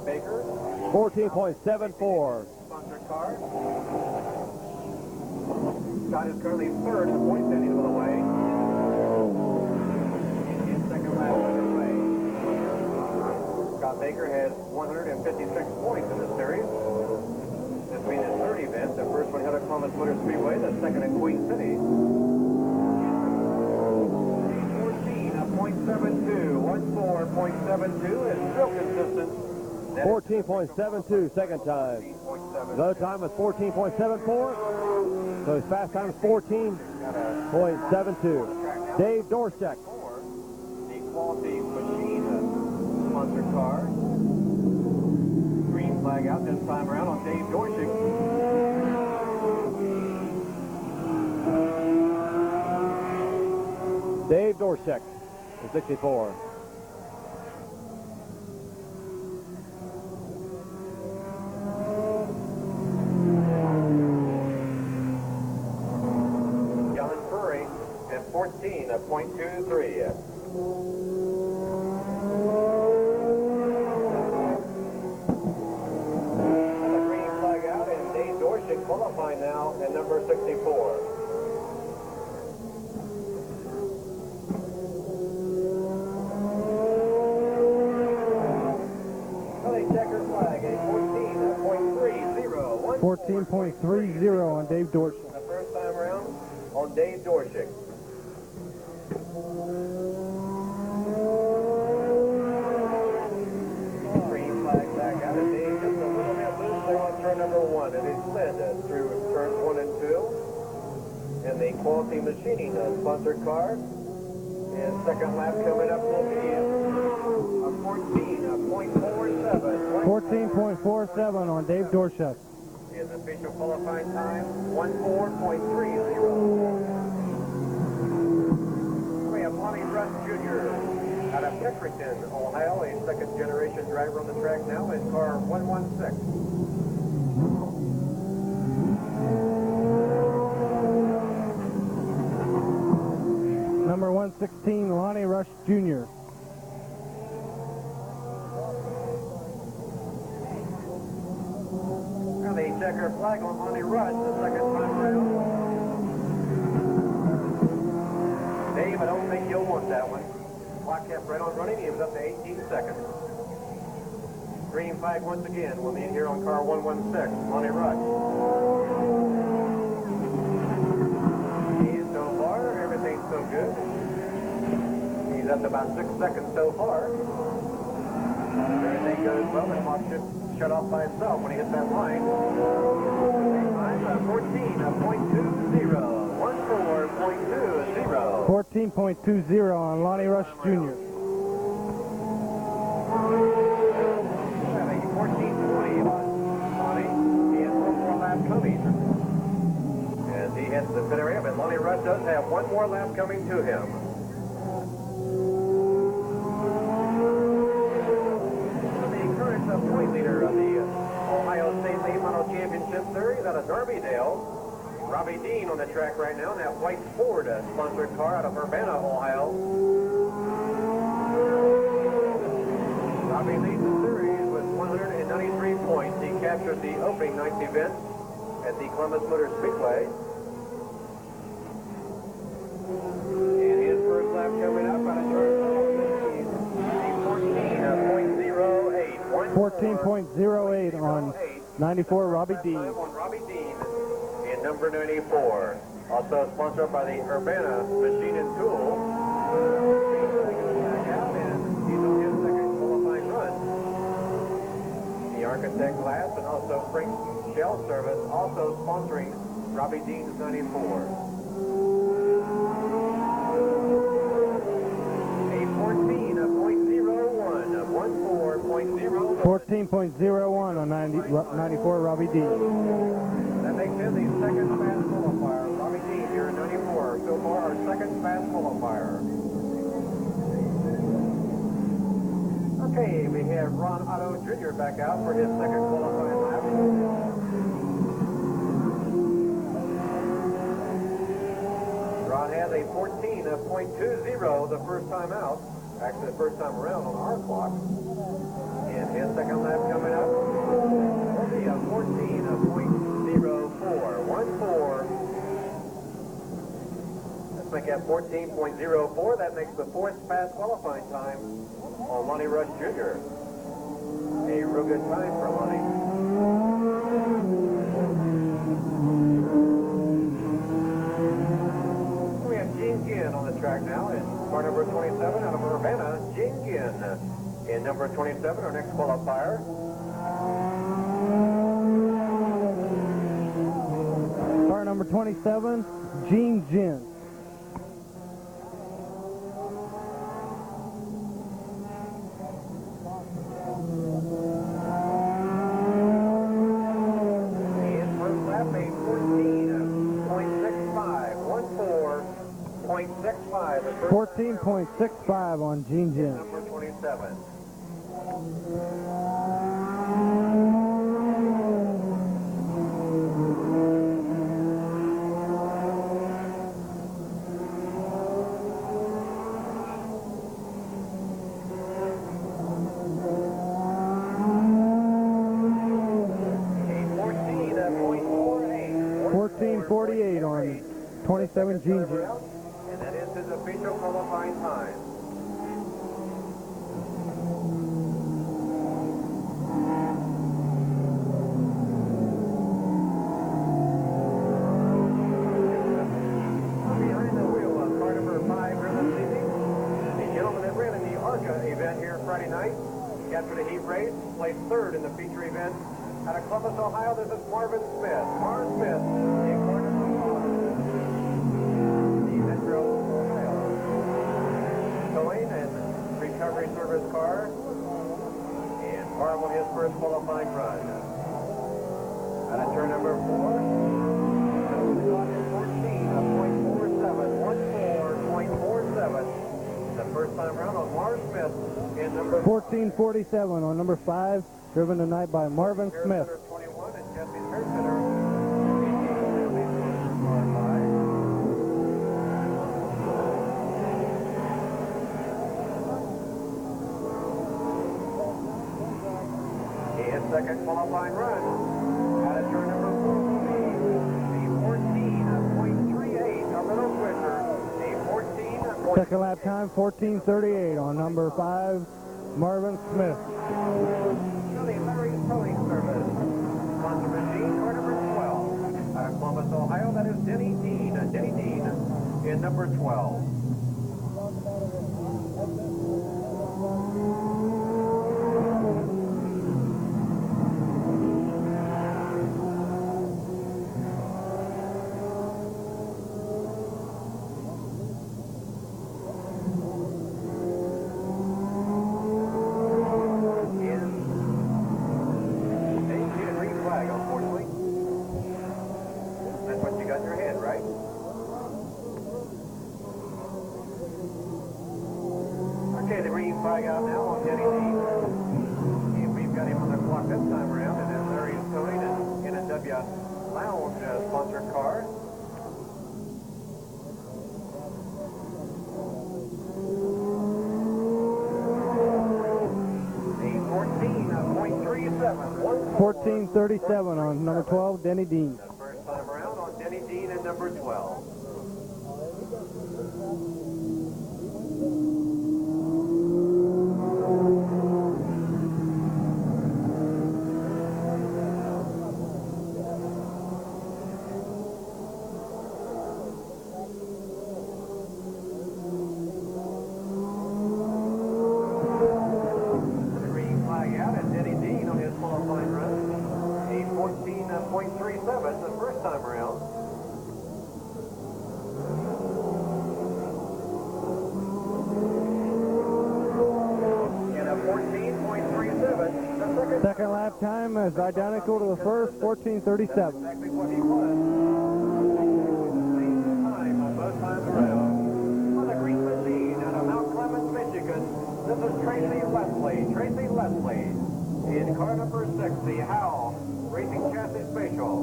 Baker. 14.74. Sponsored car. Scott is currently third in the point standings of the way. In his second lap underway. Scott Baker has 156 points in this series. This being his third event. The first one held at Columbus Motor Speedway, the second in Queen City. 14.72. 14.72 is still consistent. 14.72 second time. The other time was 14.74. So his fast time is 14.72. Dave Dorschek. The Quality Machine sponsored car. Green flag out this time around on Dave Dorschek. Dave Dorschek is 64. John Curry at 14.23. And the green flag out, and Dave Dorschek qualifying now at number 64. Checker flag, a 14.30. 14.30 on Dave Dorschek. The first time around on Dave Dorschek. Green flag back out, and Dave just a little bit loose there on turn number 1. It is slid through turns 1 and 2. And the Quality Machining sponsored car. And second lap coming up will be a 14.47. 14.47 on Dave Dorschek. His official qualifying time, 14.30. We have Lonnie Russ Jr. out of Pickerington, Ohio, a second-generation driver on the track now in car 116. 16, Lonnie Rush Jr. Now they checker flag on Lonnie Rush the second time around. Dave, I don't think you'll want that one. Clock kept right on running. He was up to 18 seconds. Green flag once again. We'll meet here on car 116, Lonnie Rush. And so far, everything's so good. He's up to about 6 seconds so far. If everything goes well, the clock should shut off by itself when he hits that line. 14.20. 14.20 on Lonnie Rush Jr. 14.20 on Lonnie. He has one more lap coming as he hits the pit area, but Lonnie Rush does have one more lap coming to him. The current point leader of the Ohio State Late Model Championship Series out of Darbydale, Robbie Dean on the track right now in that white Ford sponsored car out of Urbana, Ohio. Robbie leads the series with 193 points. He captured the opening night's event at the Columbus Motor Speedway. And his first lap coming up out of turn 14.08. 14.08 on 94 Robbie Dean. On Robbie Dean in number 94. Also sponsored by the Urbana Machine and Tool. He's on his second qualifying run. The Architect Glass and also Frank Shell Service also sponsoring Robbie Dean's 94. A 14.01. 14.01 on 94 Robbie Dean. That makes him the second fast qualifier. Robbie Dean here in 94. So far, our second fast qualifier. Okay, we have Ron Otto Jr. back out for his second qualifying lap. Ron has a 14.20 the first time out. Actually, the first time around on our clock. And his second lap coming up will be a 14.04. 14. Let's make that 14.04. That makes the fourth fast qualifying time on Lonnie Rush Jr. A real good time for Lonnie. We have Gene Ginn on the track now in car number 27 out of Urbana. Gene Ginn in number 27, our next qualifier. Car number 27, Gene Ginn. His first lap, a 14.65. 14.65. 14.65 on Gene Ginn. Number 27. A 14.48 on 27 Gene Ginn. And that is his official qualifying time. Behind the wheel of car number 5 driven this evening, the gentleman that ran in the ARCA event here Friday night, captured a heat race, placed third in the feature event out of Columbus, Ohio. This is Marvin Smith. Marvin Smith in car number 5. The Metro Ohio towing and recovery service car. And Marvin will his first qualifying run. Out of turn number 4. 14.47. The first time around on Marvin Smith in number 14.47 on number 5, driven tonight by Marvin Smith. 21 and Jesse Fair Center. His second qualifying run. Out of turn number 4 will be a 14.38, a little quicker. A 14. Second lap time, 14:38 on number 5, Marvin Smith. Larry's Towing Service. Sponsor machine, car number 12. Out of Columbus, Ohio, that is Denny Dean. Denny Dean in number 12. Okay, the green flag out now on Denny Dean. And we've got him on the clock this time around, and that's Larry's Towing and N&W Lounge sponsored car. A 14:37 on number 12, Denny Dean. The first time around on Denny Dean and number 12. The first time around. And a 14.37. The second lap time is identical to the first, 14:37. Exactly what he was. Same time on both times around. On the green machine out of Mount Clemens, Michigan. This is Tracy Leslie. Tracy Leslie in car number 6, the Howe Racing Chassis Special.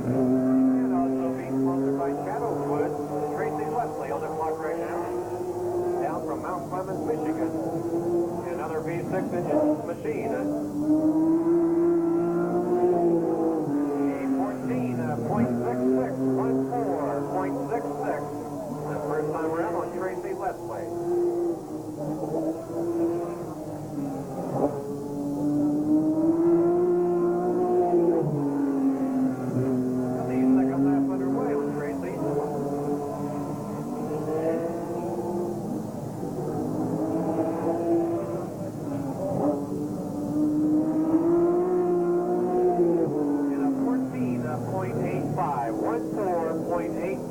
And also being sponsored by Shadowwood, Tracy Leslie on the clock right now. Down from Mount Clemens, Michigan. Another V6 engine machine. A 14.66, 14.66. The first time around on Tracy Leslie.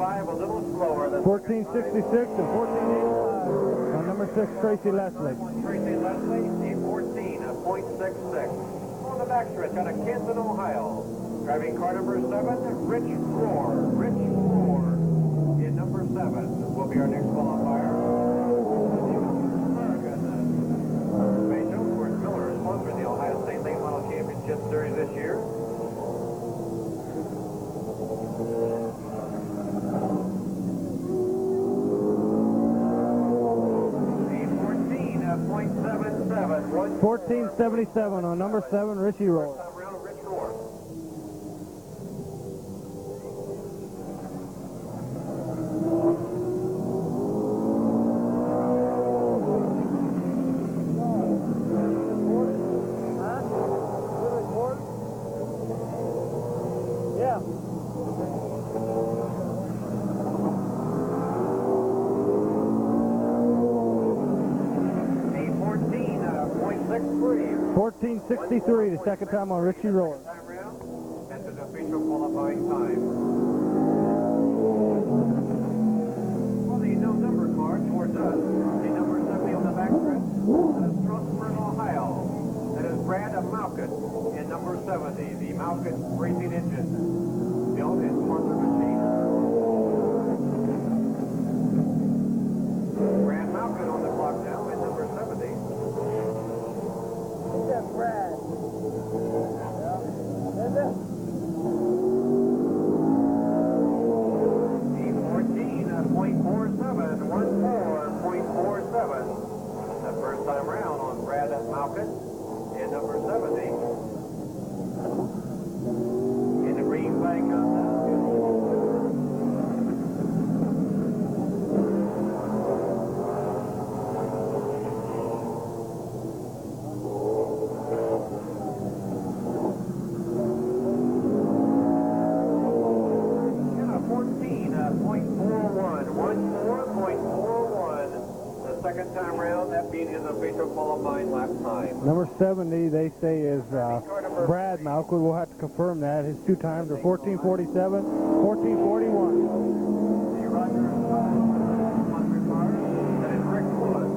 A little slower than 14:66 and 14:85 on number 6, Tracy Leslie. Tracy Leslie, a 14.66. On the backstretch out of Canton, Ohio. Driving car number 7, Rich Rohr. Rich Rohr in number 7 will be our next qualifier. Of course, Miller is sponsoring the Ohio State Late Model Championship Series this year. .77. 14:77 on number 7, Richie Rohr. Rich Rohr. Yeah. 14:63, the second time on Richie Rohr. That's an official qualifying time. Well, the no number car towards us. The number 70 on the backstretch. That is Strasburg, Ohio. That is Brad Malkin in number 70. The Malkin racing engine. Built and sponsored machine. Brad Malkin on the clock now in number 70. Brad. Yeah. 14.47, 14.47. The first time round on Brad Malkin in number 70. In the green flag contest. Second time round, that being his official qualifying lap time. Number 70, they say, is Brad Malkin. We'll have to confirm that. His two times are 14:47, 14:41. The Roger that is Rick Wood.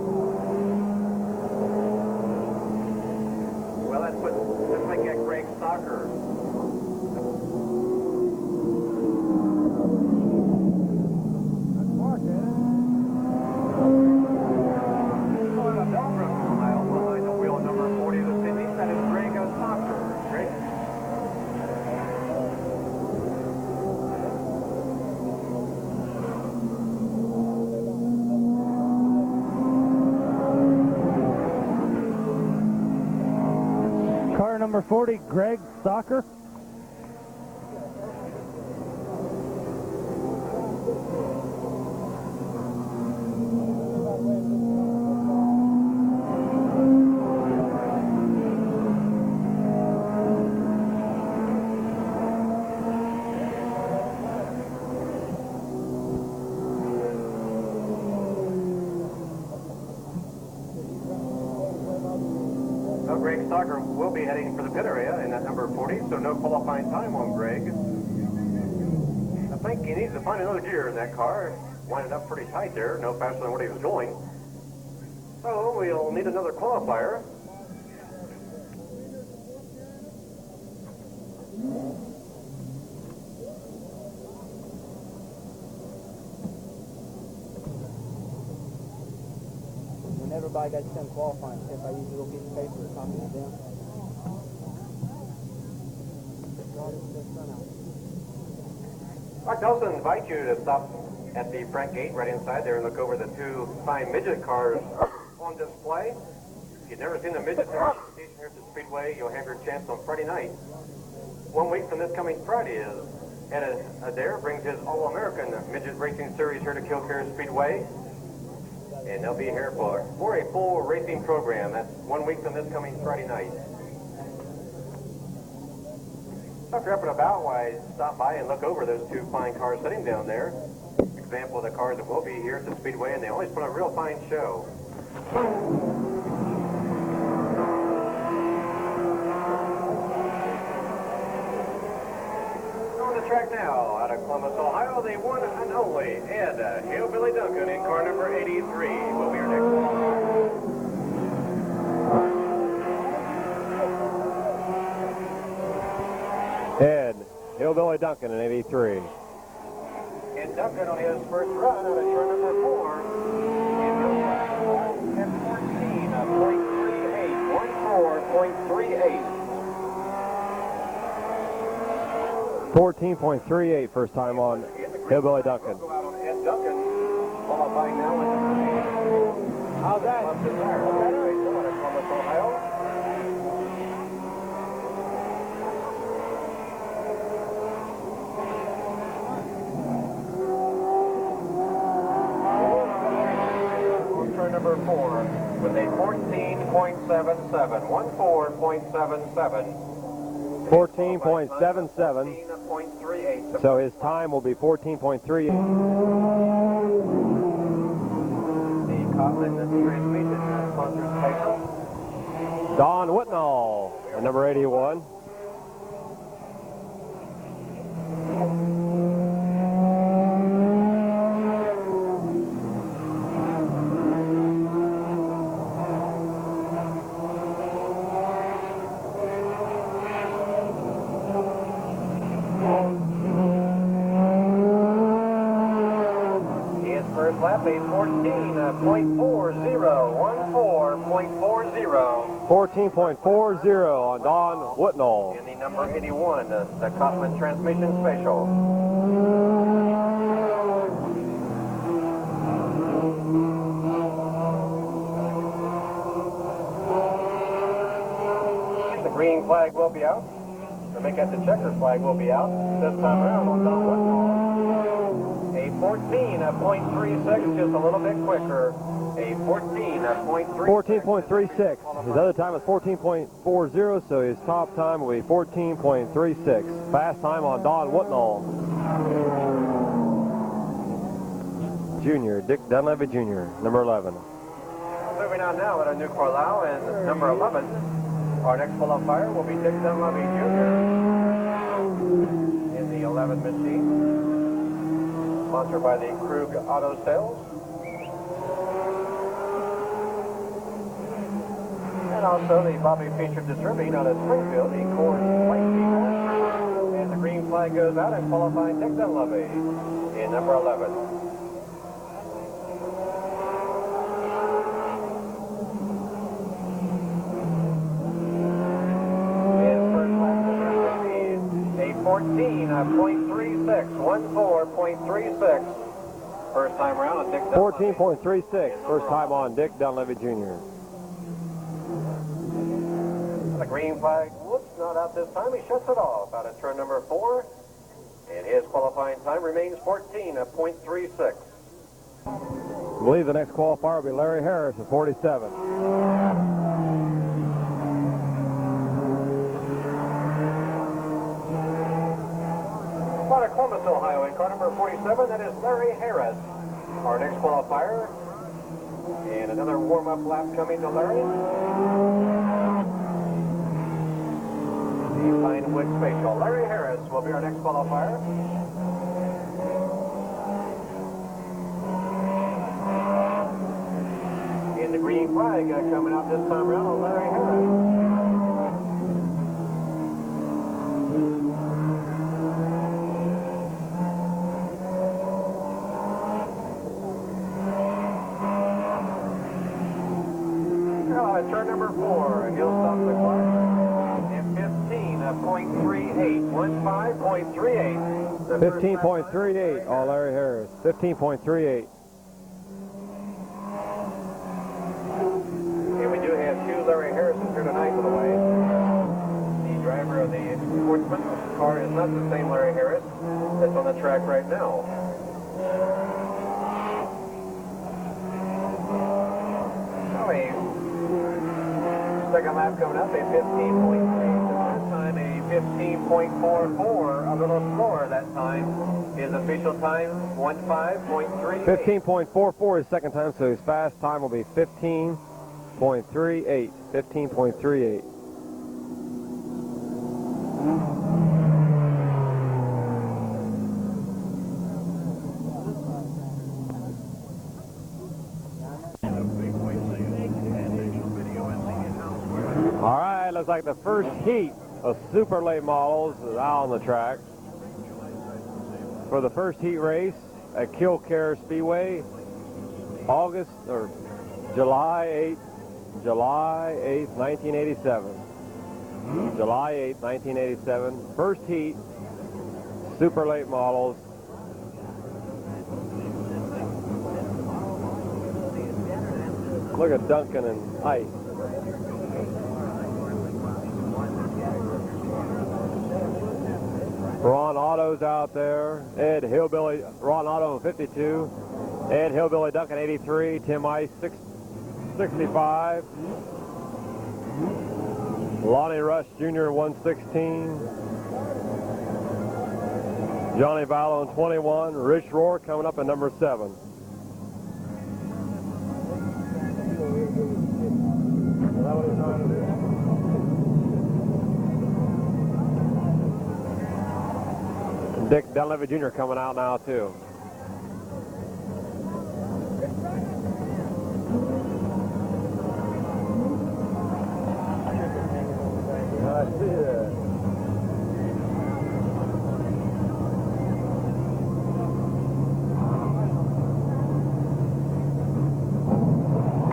Well, let's look at Greg Stocker. Number 40, Greg Stocker. Greg Stocker will be heading for the pit area in that number 40, so no qualifying time on Greg. I think he needs to find another gear in that car. Winded up pretty tight there, no faster than what he was going. So we'll need another qualifier. Everybody got some qualifying stuff. I usually go get the paper and copy it down. I'd like to also invite you to stop at the front gate right inside there and look over the two fine midget cars on display. If you've never seen a midget station here at the Speedway, you'll have your chance on Friday night. 1 week from this coming Friday is Ed Adair brings his All-American Midget Racing Series here to Kare Speedway. And they'll be here for a full racing program. That's 1 week from this coming Friday night. So if you're up and about, why stop by and look over those two fine cars sitting down there. Example of the cars that will be here at the Speedway, and they always put on a real fine show. On the track now, out of Columbus, Ohio, the one and only Ed Hillbilly Duncan in car number 83 will be your next one. Ed Hillbilly Duncan in 83. And Duncan on his first run out of turn number 4. And he'll at 14.38. 14.38 first time on Hillbilly Duncan. We'll go out on Ed Duncan, qualifying now in How's that? Columbus, Ohio. Turn number 4 with a 14.77. 14.77. 14.77. So his time will be 14.38. The Cotton transmission sponsors special. Don Whitnall, number 81. Lap a 14.40, 14.40. 14.40 on Don Whitnall. In the number 81, the Kaufman transmission special. green flag will be out. Or make that the checker flag will be out. This time around on Don Woodall. A 14.36, just a little bit quicker. A 14.36. 14.36. His other time was 14.40, so his top time will be 14.36. Fast time on Don Woodall. Junior, Dick Dunleavy Jr., number 11. Moving on now at our new Carlisle and number 11. Our next qualifier will be Dick Dunleavy Jr. in the 11 machine. Sponsored by the Krug Auto Sales. And also the Bobby featured distributing out of Springfield, the Coors White People. And the green flag goes out and qualifying Dick Dunleavy in number 11. .36, 14.36. First time around on Dick Dunleavy. 14.36, first time on Dick Dunleavy Jr. The green flag, whoops, not out this time. He shuts it off out of turn number 4. And his qualifying time remains 14.36. I believe the next qualifier will be Larry Harris at 47. Out of Columbus, Ohio, in car number 47, that is Larry Harris, our next qualifier. And another warm-up lap coming to Larry. The Pinewood Spatial. Larry Harris will be our next qualifier. And the green flag coming out this time around on Larry Harris. Turn number 4, he'll stop the clock at 15.38, 15.38. 15.38, all Larry Harris, 15.38. And we do have 2 Larry Harrisons here tonight, by the way. The driver of the Sportsman car is not the same Larry Harris that's on the track right now. Second lap coming up, a 15.3. The first time, a 15.44. A little slower that time. His official time, 15.38. 15.44 his second time, so his fast time will be 15.38. 15.38. Looks like the first heat of super late models is out on the track. For the first heat race at Kare Speedway, July 8th, 1987. July 8th, 1987. First heat, super late models. Look at Duncan and Ice. Ron Otto's out there. Ed Hillbilly, Ron Otto 52. Ed Hillbilly Duncan 83. Tim Ice 65. Lonnie Rush Jr. 116. Johnny Vallow 21. Rich Rohr coming up at number 7. Dick Dunleavy Jr. coming out now, too. I see that.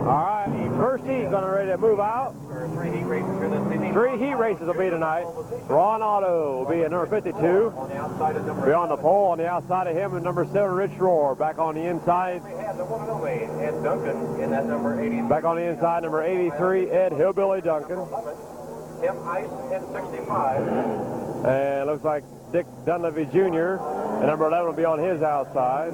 All right, first heat going to ready to move out. 3 heat races here this evening. 3 heat races will be tonight. Ron Otto will be at number 52. On the outside of number Be on the pole. On the outside of him is number 7, Rich Rohr. Back on the inside. We have the one and only Ed Duncan in that number 83. Back on the inside, number 83, Ed Hillbilly Duncan. Tim Ice in 65. And looks like Dick Dunleavy Jr. and number 11 will be on his outside.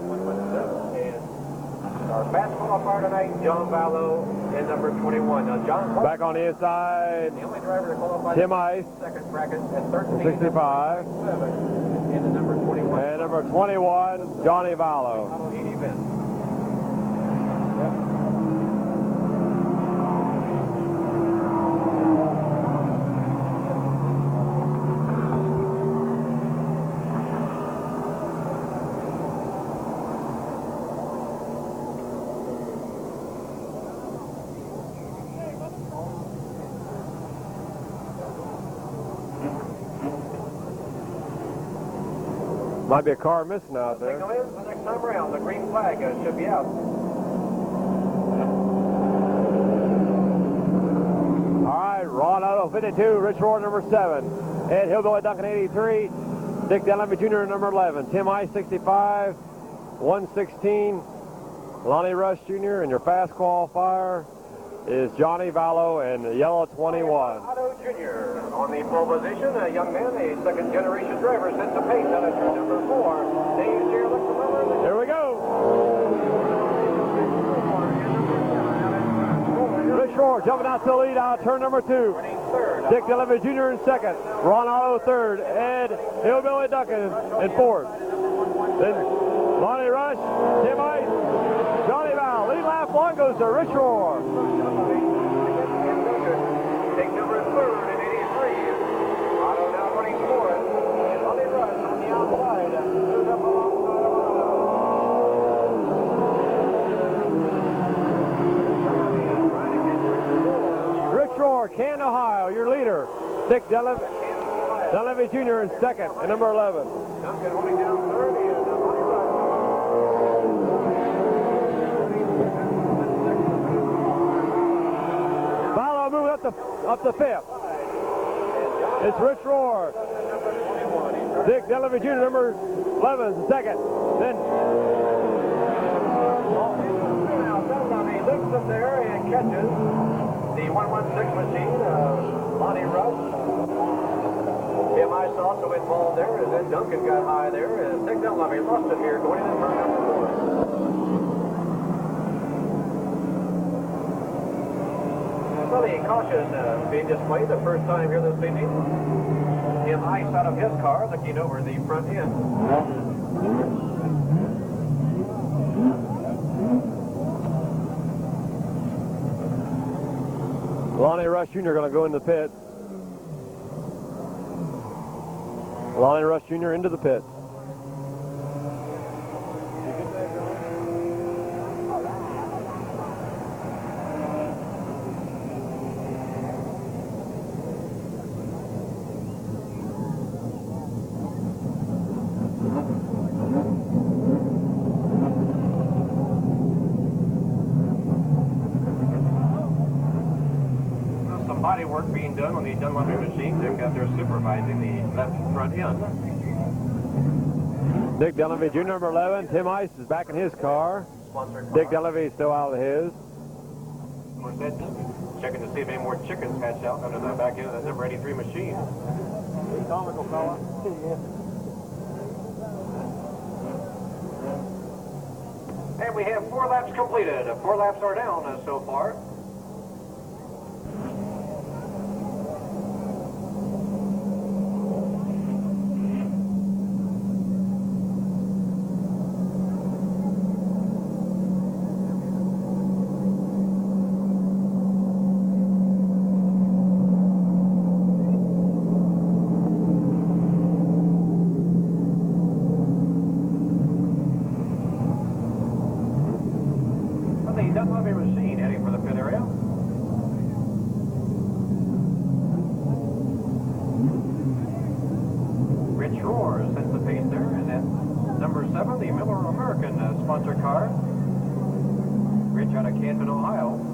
Our fast qualifier tonight, John Vallow in number 21. Now, John, back on the inside, the only driver to qualify Tim Ice, second bracket at 13. 65. In the number 21. And number 21, Johnny Vallow. Auto 80 event. Might be a car missing out there. Signal in for the next time around. The green flag should be out. All right, Ron Otto, 52, Rich Rohr, number 7. Ed Hillbilly Duncan, 83. Dick Dunleavy Jr., number 11. Tim Ice, 65. 116, Lonnie Rush Jr. And your fast qualifier is Johnny Vallow in yellow 21. Otto Jr. on the pole position. A young man, a second-generation driver, sets the pace out of turn number 4. Dave Shear looks him over. Here we go. Rich Rohr jumping out to the lead out of turn number 2. Dick Dunleavy Jr. in second. Ron Otto third. Ed Hillbilly Duncan in fourth. Then Lonnie Rush, Tim Ice, Johnny Vallow. Lead lap 1 goes to Rich Rohr. Take number 3rd at 83. Otto now running 4th. And Lonnie Rush on the outside. Moves up alongside of Otto. Rich Rohr, Canton, Ohio, your leader. Dick Dunleavy Jr. in second and number 11. Duncan holding down 3rd and Lonnie Rush. Vallow moving up to 5th. It's Rich Rohr. Dick Dunleavy Jr. number 11 is second. Then Now Dunleavy looks up there and catches the 116 machine of Lonnie Rush. Tim Ice also involved there, and then Duncan got high there, and Dick Dunleavy lost it here going into turn number 4. Really caution being displayed the first time here this evening. Tim Ice out of his car looking over the front end. Lonnie Rush Jr. going to go in the pit. Lonnie Rush Jr. into the pit. Body work being done on the Dunleavy machine. They've got there supervising the left front end. Dick Dunleavy Jr. number 11. Tim Ice is back in his car. Dick Dunleavy is still out of his. Of course, that's checking to see if any more chickens hatch out under the back end of that number 83 machine. Comical fella. And we have 4 laps completed. 4 laps are down so far. Dunleavy machine heading for the pit area. Rich Rohr sets the pace there, and then number 7, the Miller American sponsor car. Rich out of Canton, Ohio.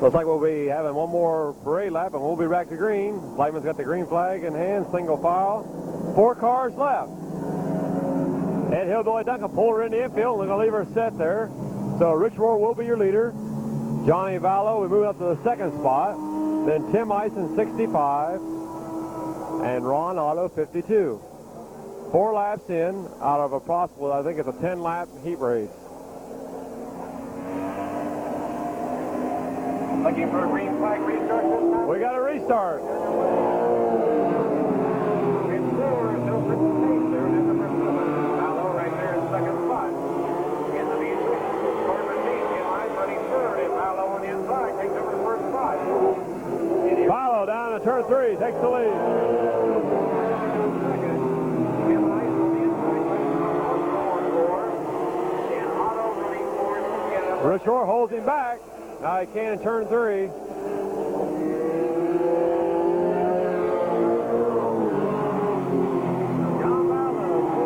Looks like we'll be having one more parade lap and we'll be back to green. Flightman's got the green flag in hand, single file. 4 cars left. And Hillbilly Duncan pulled her in the infield. They're going to leave her set there. So Rich Roar will be your leader. Johnny Vallow, we move up to the second spot. Then Tim Ison, 65. And Ron Otto, 52. 4 laps in out of a possible, I think it's a 10-lap heat race. Looking for a green flag restart this time? We got a restart. It's there. Still pretty safe there. And number 7, Vallow right there in second spot. In the lead, Corbin Dean, Tim Ison running third, and Vallow on the inside takes over the first spot. Vallow down to turn 3, takes the lead. Rich Roar holds him back. Now he can in turn 3.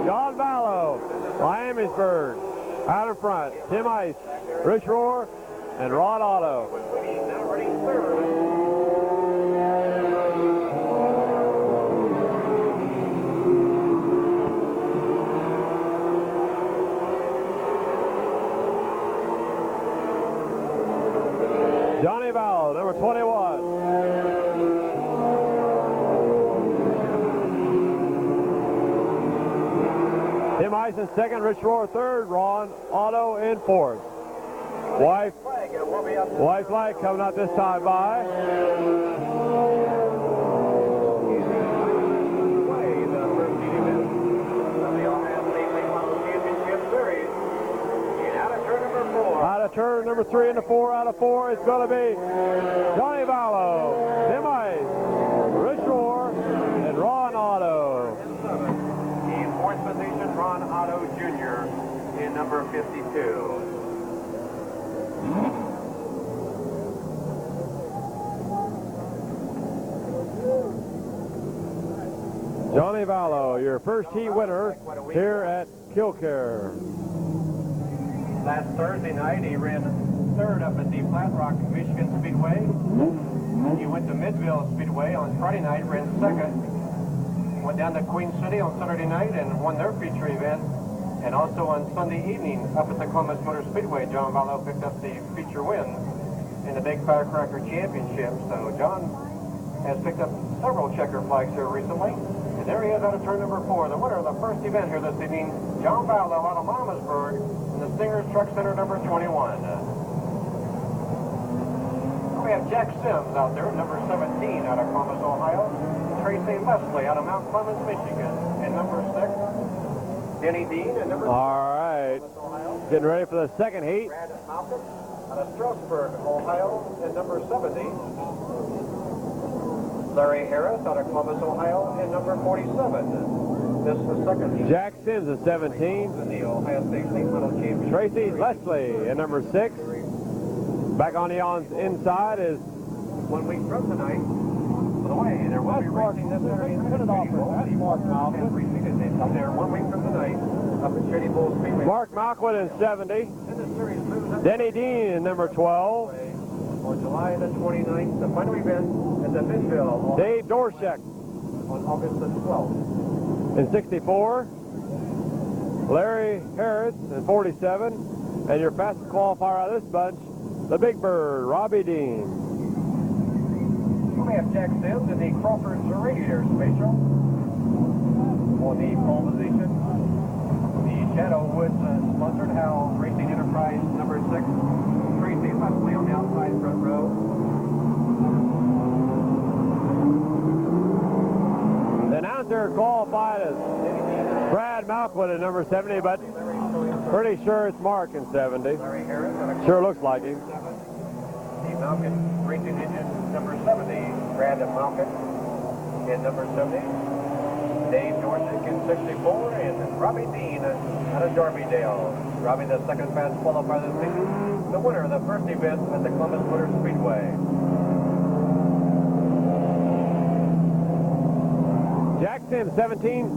John Vallow, Miamisburg, out in front. Tim Ice, Rich Roar, and Ron Otto. Now running third. Johnny Vallow, number 21. Tim Ison second, Rich Roar third, Ron Otto in fourth. White flag coming out this time by. Out of turn number 3 into 4 out of 4, it's going to be Johnny Vallow, Tim Ice, Rich Roar, and Ron Otto. In fourth position, Ron Otto Jr. in number 52. Johnny Vallow, your first heat winner here at Kilcare. Last Thursday night, he ran third up at the Flat Rock, Michigan Speedway. He went to Mid-Vid Speedway on Friday night, ran second. Went down to Queen City on Saturday night and won their feature event. And also on Sunday evening, up at the Columbus Motor Speedway, John Vallow picked up the feature win in the Big Firecracker Championship. So John has picked up several checker flags here recently. And there he is out of turn number 4, the winner of the first event here this evening, John Vallow out of Miamisburg in the Stingers Truck Center number 21. We have Jack Sims out there, number 17 out of Columbus, Ohio. Tracy Leslie out of Mount Clemens, Michigan, and number 6. Denny Dean and number 6. All right, getting ready for the second heat. Brad Malcolm out of Strasburg, Ohio, and number 70. Larry Harris out of Columbus, Ohio, and number 47. This is the second heat. Jack Sims is 17. In the Ohio State State Medal Championship. Tracy Leslie in number 6. Back on the inside is 1 week from tonight. By the way, there will be racing this Saturday night. That's Mark Malcolm. There 1 week from tonight up at Shady Bull Speedway. Mark Malcolm in 70. Denny Dean in number 12. On July the 29th, the final event at the Midville. Dave Dorshek on August the 12th. in 64. Larry Harris in 47. And your fastest qualifier out of this bunch, the Big Bird, Robbie Dean. We have Jack Sims in the Crawford Radiator Special on the pole position. The Shadow Woods sponsored Hal Racing Enterprise number 6. Tracy Leslie on the outside front row. The announcer qualified as Brad Malkwood at number 70, but pretty sure it's Mark in 70. Larry Harris. Sure looks like him. The Malkin Racing Engine number 70. Brad Malkin in number 70. Dave Dorsick in 64, and Robbie Dean out of Darby-Dale. Robbie, the second fast qualifier this season, the winner of the first event at the Columbus Motor Speedway. Jack Sims, 17.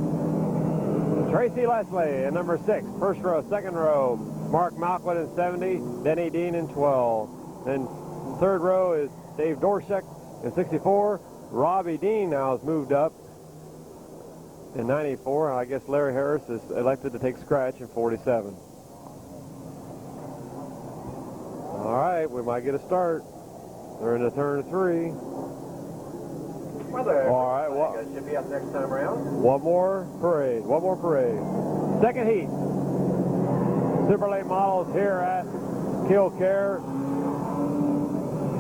Tracy Leslie in number 6. First row, second row, Mark Malkwood in 70. Denny Dean in 12. Then third row is Dave Dorshek in 64. Robbie Dean now has moved up in 94. I guess Larry Harris is elected to take scratch in 47. All right, we might get a start. They're in the turn 3. All right, should be up next time around. One more parade. Second heat. Super late models here at Kare,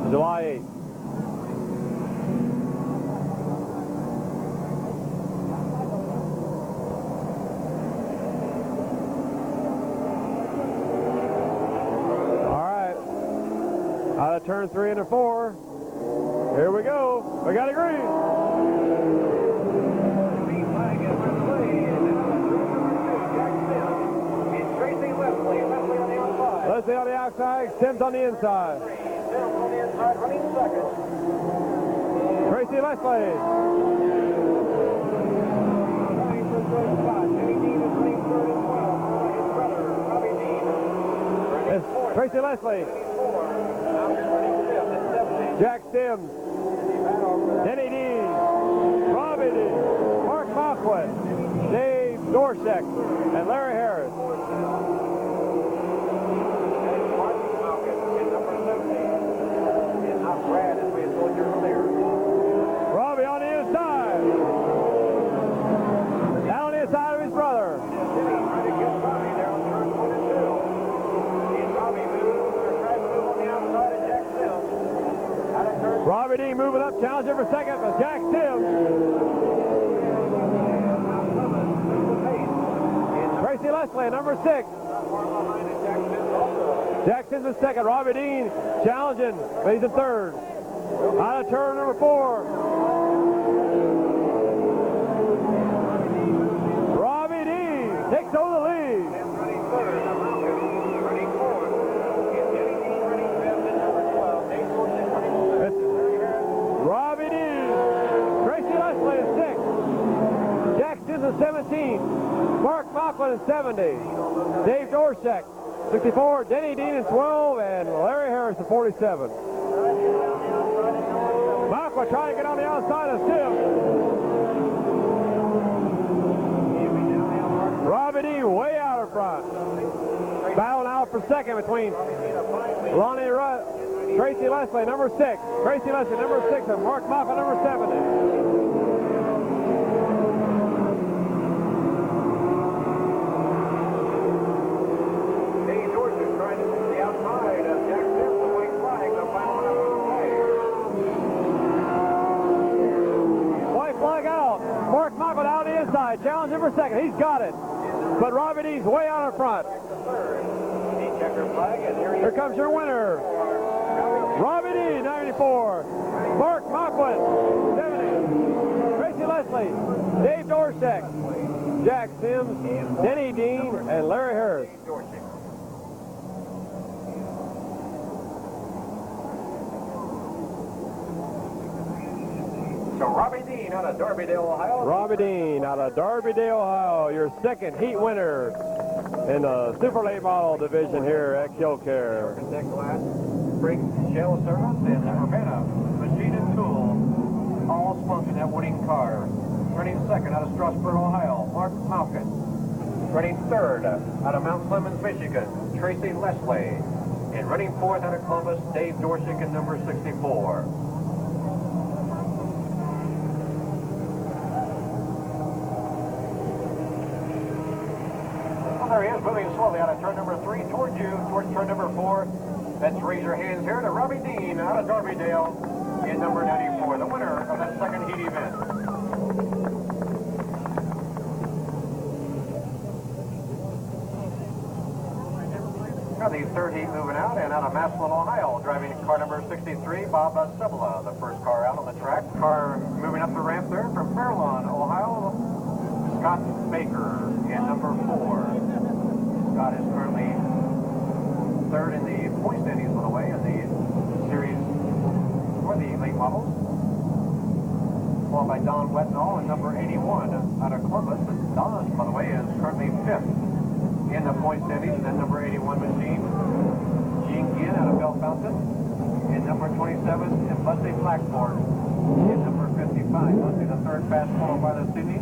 July 8th. Out of turn 3 and 4. Here we go. We got a green. Leslie on the outside, Sims on the inside. Running second. Tracy Leslie. It's Tracy Leslie. Jack Sims, Denny Dean, Robbie Dean, Mark Mockwood, Dave Dorshek, and Larry Harris. Robbie on the inside. Down on the inside of his brother. Robbie Dean moving up, challenging for second, but Jack Sims. Tracy Leslie, number 6. Jack Sims is second. Robbie Dean challenging, but he's in third. Out of turn number 4. Robbie Dean takes over the lead. Robbie Dean, Tracy Leslie is 6. Jack Sims is 17. Mark Mockwood is 70. Dave Dorshek, 64. Denny Dean is 12. And Larry Harris is 47. Mockwood trying to get on the outside of Sims. Robbie Dean way out in front. Battling out for second between Lonnie Rutt, Tracy Leslie, number 6. Tracy Leslie, number 6, and Mark Mockwood, number 70. Dave Dorshek trying to get the outside of Jack Sims, the white flag, the final White flag out. Mark Mockwood out the inside, challenging for second. He's got it. But Robbie Dean's way out in front. Here comes your winner. Robbie Dean, 94. Mark Mockwood, 70. Tracy Leslie, Dave Dorshek, Jack Sims, Denny Dean, and Larry Harris. So Robbie Dean out of Darbydale, Ohio. Robbie Dean out of Darbydale, Ohio, your second heat winner in the super late model division here at Kare. Protect glass, brake, shell service, and Urbana machine and tool. All spunk in that winning car. Running second out of Strasburg, Ohio, Mark Malkin. Running third out of Mount Clemens, Michigan, Tracy Leslie. And running fourth out of Columbus, Dave Dorshek in number 64. There he is, moving slowly out of turn number 3 towards you, towards turn number 4. Let's raise your hands here to Robbie Dean out of Darbydale in number 94, the winner of that second heat event. Now the third heat moving out, and out of Massillon, Ohio, driving car number 63, Bob Cibula, the first car out on the track. Car moving up the ramp there from Fairlawn, Ohio, Scott Baker in number 4. Scott is currently third in the point standings, by the way, in the series for the late models. Followed by Don Wetnall in number 81 out of Columbus. And Don, by the way, is currently 5th in the point standings in that number 81 machine. Gene Ginn out of Bell Fountain in number 27, and Bussy Blackmore in number 55. Bussy, the third fast followed by the Sydney.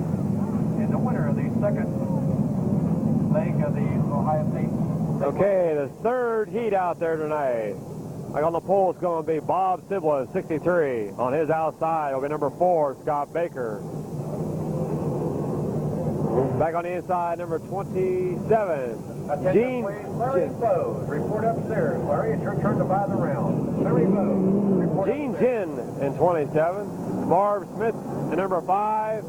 second leg of the Ohio State. Okay, the third heat out there tonight. Like on the pole, it's going to be Bob Sibla, 63. On his outside, it'll be number 4, Scott Baker. Back on the inside, number 27, Attention, please. Larry Bowes. Report upstairs. Larry, it's your turn to buy the round. Larry Bowes. Report Gene upstairs. Ginn in 27, Marv Smith in number 5,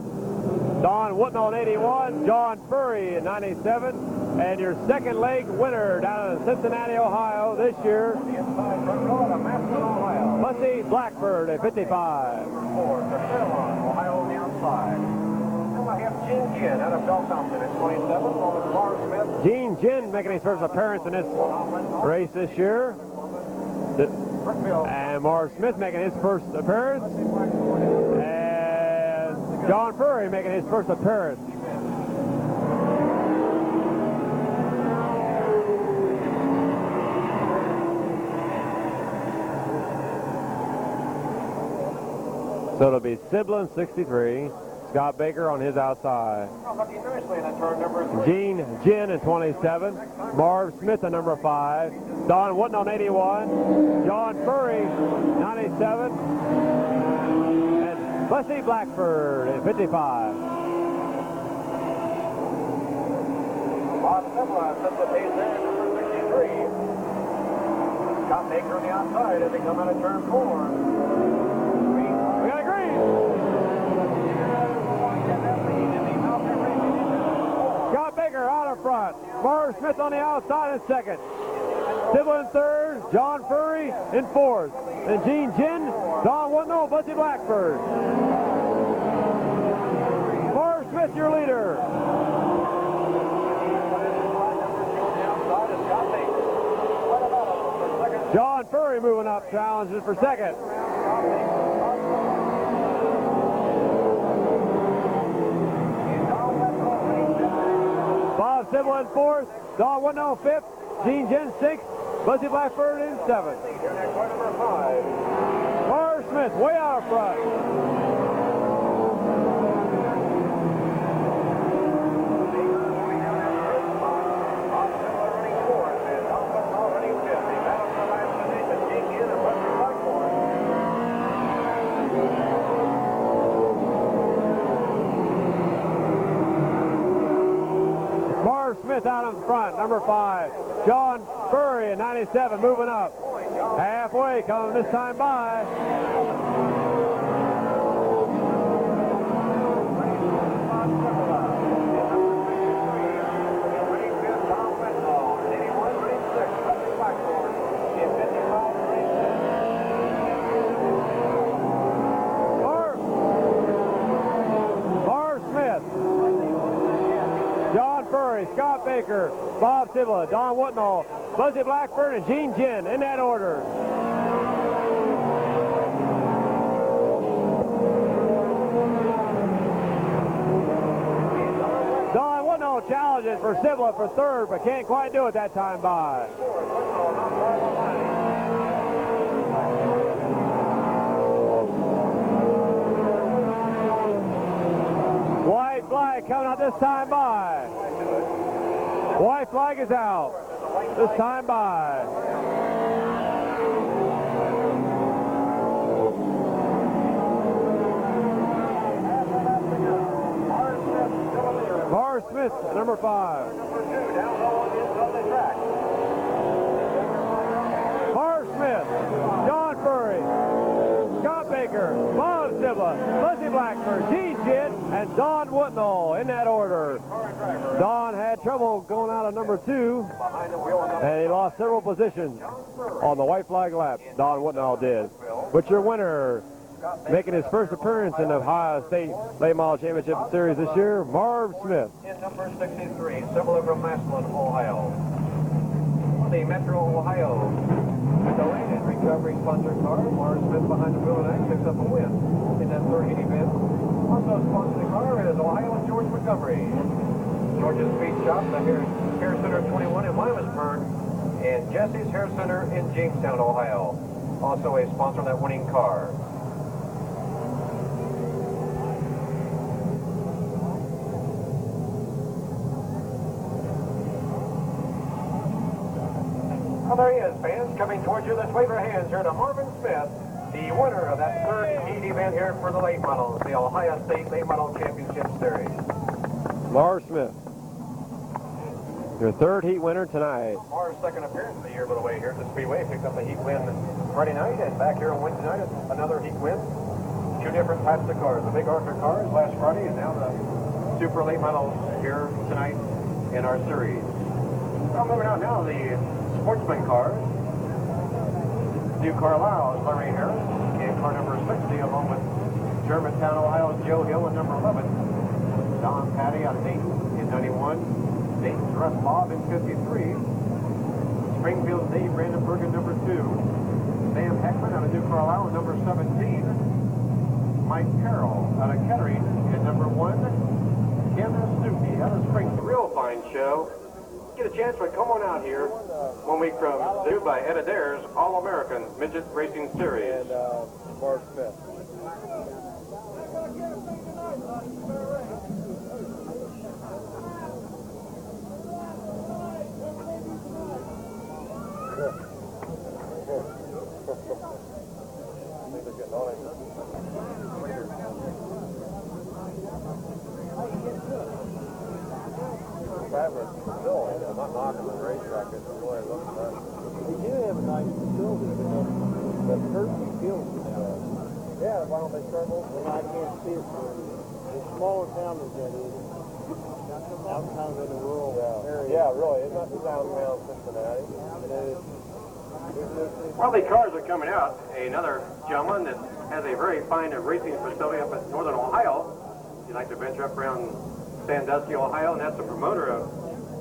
Don Wootnall in 81, John Furry in 97, and your second leg winner down in Cincinnati, Ohio this year, The inside front row out of Massillon, Ohio. Bussy Blackbird at 55. Number 4, Carolina, Ohio on the outside. Then I have Gene Ginn out of Belcompton at 27, along with Marv Smith. Gene Ginn making his first appearance in this race this year. And Marv Smith making his first appearance. And John Furry making his first appearance. So it'll be Siblin, 63, Scott Baker on his outside. Looking nicely in that turn number 3. Gene Ginn in 27, Marv Smith at number 5, Don Wootnall on 81, John Furry, 97, and Bussy Blackbird at 55. Bob Sibla sets the pace there at number 63. Scott Baker on the outside as they come out of turn 4. We got a green. Scott Baker out in front. Marv Smith on the outside in second. Sibla in third. John Furry in fourth. And Gene Ginn, Don Wootnall, Bussy Blackbird. Marv Smith, your leader. John Furry moving up, challenges for second. Bob Sibla in fourth, Don Wootnall fifth, Gene Ginn sixth, Bussy Blackbird in seventh. Marv Smith way out front. Smith out in front, number 5. John Furry in 97, moving up. Halfway, coming this time by. Marv Smith. John Furry, Scott Baker, Bob Sibla, Don Wootnall, Bussy Blackbird, and Gene Ginn in that order. Don Wootnall challenges for Sibla for third, but can't quite do it that time by. White flag coming out this time by. White flag is out. This time by. Marv Smith, number 5. Marv Smith, John Furry, Scott Baker, Bob Sibla, Bussy Blackbird, Gene Ginn, and Don Wootnall in that order. Don had trouble going out of number 2, and he lost several positions on the white flag lap. Don Wootnall did. But your winner, making his first appearance in the Ohio State Late Model Championship Series this year, Marv Smith. In number 63, Sibla from Massillon, Ohio. The Metro Ohio Towing and Recovery sponsor car, Marv Smith behind the wheel and act picks up a win in that third heat event. Also sponsoring the car is Ohio's George Montgomery. George's Speed Shop, the Hair Center 21 in Williamsburg, and Jesse's Hair Center in Jamestown, Ohio. Also a sponsor of that winning car. Well, there he is, fans, coming towards you. Let's wave our hands here to Marvin Smith, the winner of that third heat event here for the late models, the Ohio State Late Model Championship Series. Marv Smith, your third heat winner tonight. Marv's second appearance of the year, by the way, here at the Speedway. Picked up a heat win Friday night, and back here on Wednesday night, another heat win. Two different types of cars. The big Arthur cars last Friday, and now the super late models here tonight in our series. Well, moving on now, the sportsman cars. New Carlisle's Larry Harris in car number 60, along with Germantown, Ohio's Joe Hill in number 11. Don Patty out of Dayton in 91. Dayton's Russ Bob in 53. Springfield's Dave Brandenburg in number 2. Sam Heckman out of New Carlisle in number 17. Mike Carroll out of Kettering in number 1. Ken Suki out of Springfield. Real fine show. Get a chance to come on out here 1 week from due by Ed Adair's All-American Midget Racing Series. And Marv Smith. I'm not knocking the racetrack. It's the way it looks nice. They do have a nice facility, but the curtain feels Yeah, why don't they start over? and I can't see it. It's a smaller town than that is. Out kind of in the rural area. Yeah, really. It's not the downtown Cincinnati. While the cars are coming out, another gentleman that has a very fine racing facility up in northern Ohio. He'd like to venture up around Sandusky, Ohio, and that's the promoter of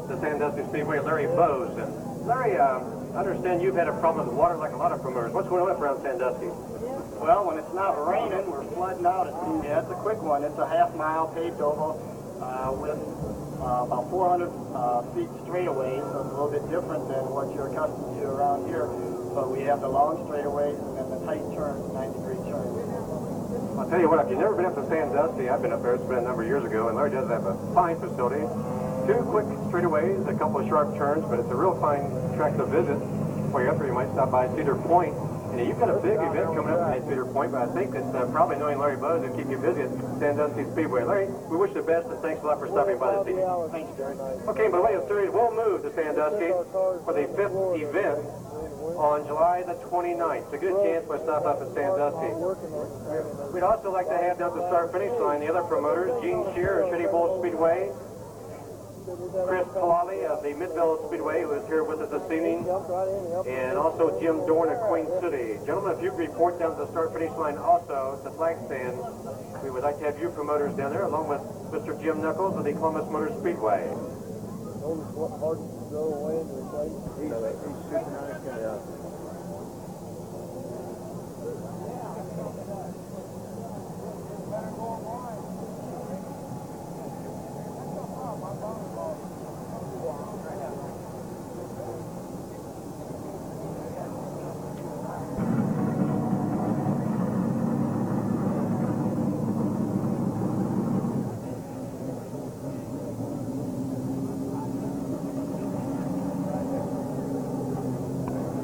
the Sandusky Speedway, Larry Bose. And Larry, I understand you've had a problem with water like a lot of promoters. What's going on up around Sandusky? Well, when it's not raining, we're flooding out. Yeah, it's a quick one. It's a half-mile paved oval with about 400 feet straightaways, so it's a little bit different than what you're accustomed to around here. But we have the long straightaways and then the tight turns, 90-degree turns. I'll tell you what, if you've never been up to Sandusky, I've been up there, it's been a number of years ago, and Larry does have a fine facility. 2 quick straightaways, a couple of sharp turns, but it's a real fine track to visit. While you're up there, you might stop by Cedar Point. And you've got a big event coming up at Cedar Point, but I think that probably knowing Larry Bose will keep you busy at Sandusky Speedway. Larry, we wish you the best, and thanks a lot for stopping by this evening. Thanks, Jerry. Okay, by the way of series, we'll move to Sandusky for the 5th event on July the 29th. So get a chance to stop up at Sandusky. We'd also like to have down at the start-finish line the other promoters, Gene Shear of Shady Bowl Speedway, Chris Palali of the Mid-Vid Speedway, who is here with us this evening, and also Jim Dorn of Queen City. Gentlemen, if you could report down to the start-finish line also, the flag stand, we would like to have you promoters down there, along with Mr. Jim Knuckles of the Columbus Motor Speedway.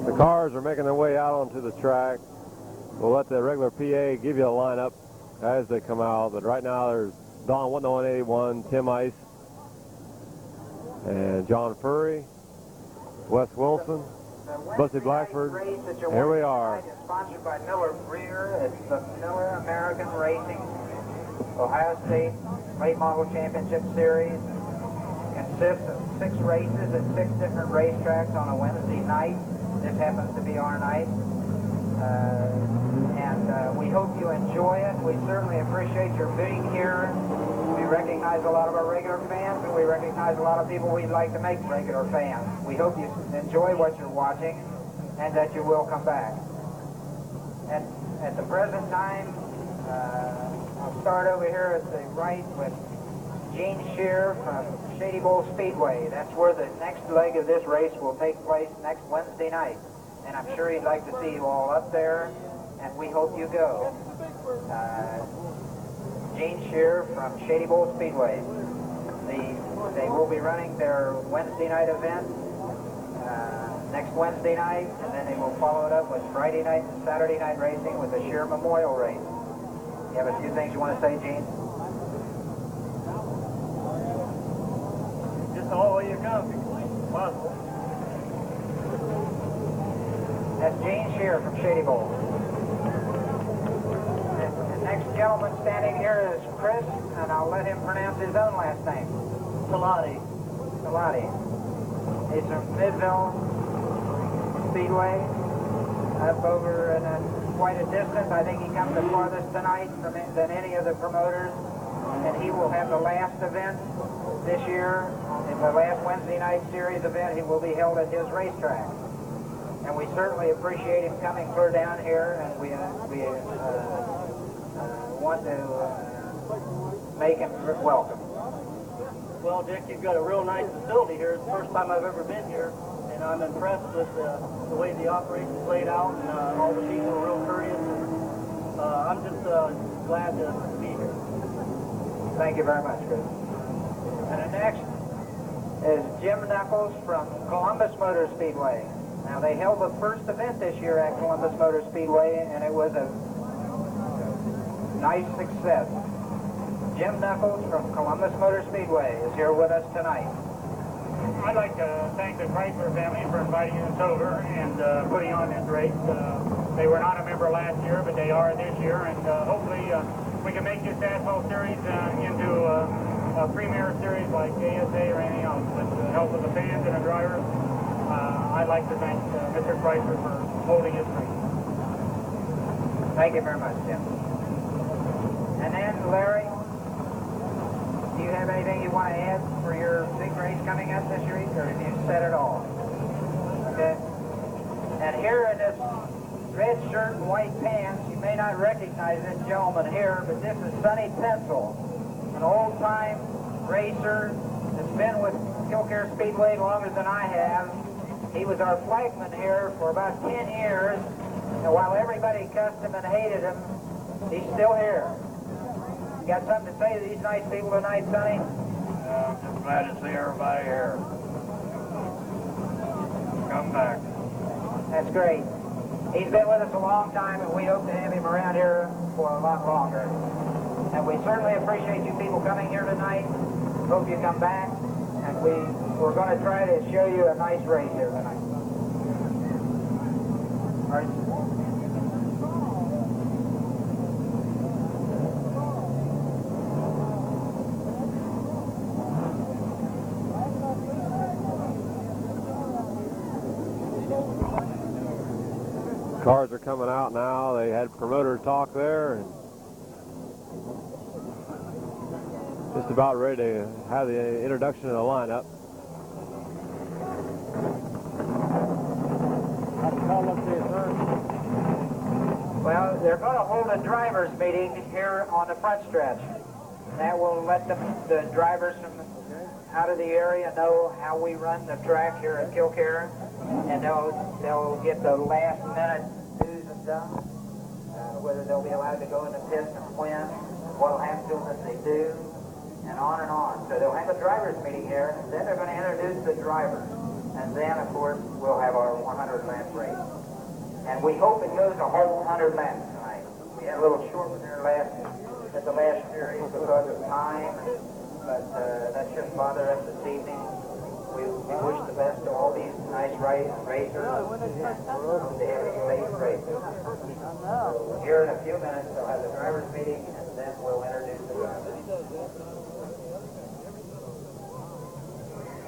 The cars are making their way out onto the track. We'll let the regular PA give you a lineup as they come out. But right now there's Don 10181, Tim Ice, and John Furry, Wes Wilson, Bussy Blackford. Here we are. It's sponsored by Miller Breeder. It's the Miller American Racing Ohio State Late Model Championship Series. Consists of 6 races at 6 different racetracks on a Wednesday night. This happens to be our night. And we hope you enjoy it. We certainly appreciate your being here. We recognize a lot of our regular fans, and we recognize a lot of people we'd like to make regular fans. We hope you enjoy what you're watching and that you will come back. At the present time, I'll start over here at the right with Gene Shear from Shady Bowl Speedway. That's where the next leg of this race will take place next Wednesday night. And I'm sure he'd like to see you all up there, and we hope you go. Gene Shear from Shady Bowl Speedway. They will be running their Wednesday night event next Wednesday night, and then they will follow it up with Friday night and Saturday night racing with the Sheer Memorial Race. You have a few things you want to say, Gene? Just all the way you come. Possible. That's Gene Shear from Shady Bowl. The next gentleman standing here is Chris, and I'll let him pronounce his own last name. Salati. He's from Mid-Vid Speedway, up over in quite a distance. I think he comes the farthest tonight than any of the promoters, and he will have the last event this year. In the last Wednesday night series event, he will be held at his racetrack. And we certainly appreciate him coming clear down here, and we want to make him welcome. Well, Dick, you've got a real nice facility here. It's the first time I've ever been here, and I'm impressed with the way the operation's laid out, and all the people are real courteous. And, I'm just glad to be here. Thank you very much, Chris. And the next is Jim Knuckles from Columbus Motor Speedway. Now, they held the first event this year at Columbus Motor Speedway, and it was a nice success. Jim Knuckles from Columbus Motor Speedway is here with us tonight. I'd like to thank the Chrysler family for inviting us over and putting on this race. They were not a member last year, but they are this year, and hopefully we can make this asphalt series into a premier series like ASA or anything else. With the help of the fans and the drivers, I'd like to thank Mr. Chrysler for holding this race. Thank you very much, Jim. And then, Larry, do you have anything you want to add for your big race coming up this year, or have you said it all? Okay. And here in this red shirt and white pants, you may not recognize this gentleman here, but this is Sonny Pencil, an old-time racer that's been with Kilcare Speedway longer than I have. He was our flagman here for about 10 years, and while everybody cussed him and hated him, he's still here. You got something to say to these nice people tonight, Sonny? I'm just glad to see everybody here. Come back. That's great. He's been with us a long time, and we hope to have him around here for a lot longer. And we certainly appreciate you people coming here tonight. Hope you come back, and we're going to try to show you a nice race here tonight. All right. Cars are coming out now. They had promoter talk there, and just about ready to have the introduction of the lineup. Well, they're going to hold a drivers' meeting here on the front stretch. That will let the drivers from out of the area know how we run the track here at Kilcare, and they'll get the last minute do's and don'ts, whether they'll be allowed to go in the pits and when, what will happen to them if they do, and on and on. So they'll have a drivers meeting here, and then they're going to introduce the drivers, and then of course we'll have our 100 lap race. And we hope it goes a whole 100 laps tonight. We had a little short one there at the last series because of time, but that shouldn't bother us this evening. We wish the best to all these nice racers and hope they have a safe race. So here in a few minutes they'll have the drivers meeting, and then we'll introduce the drivers.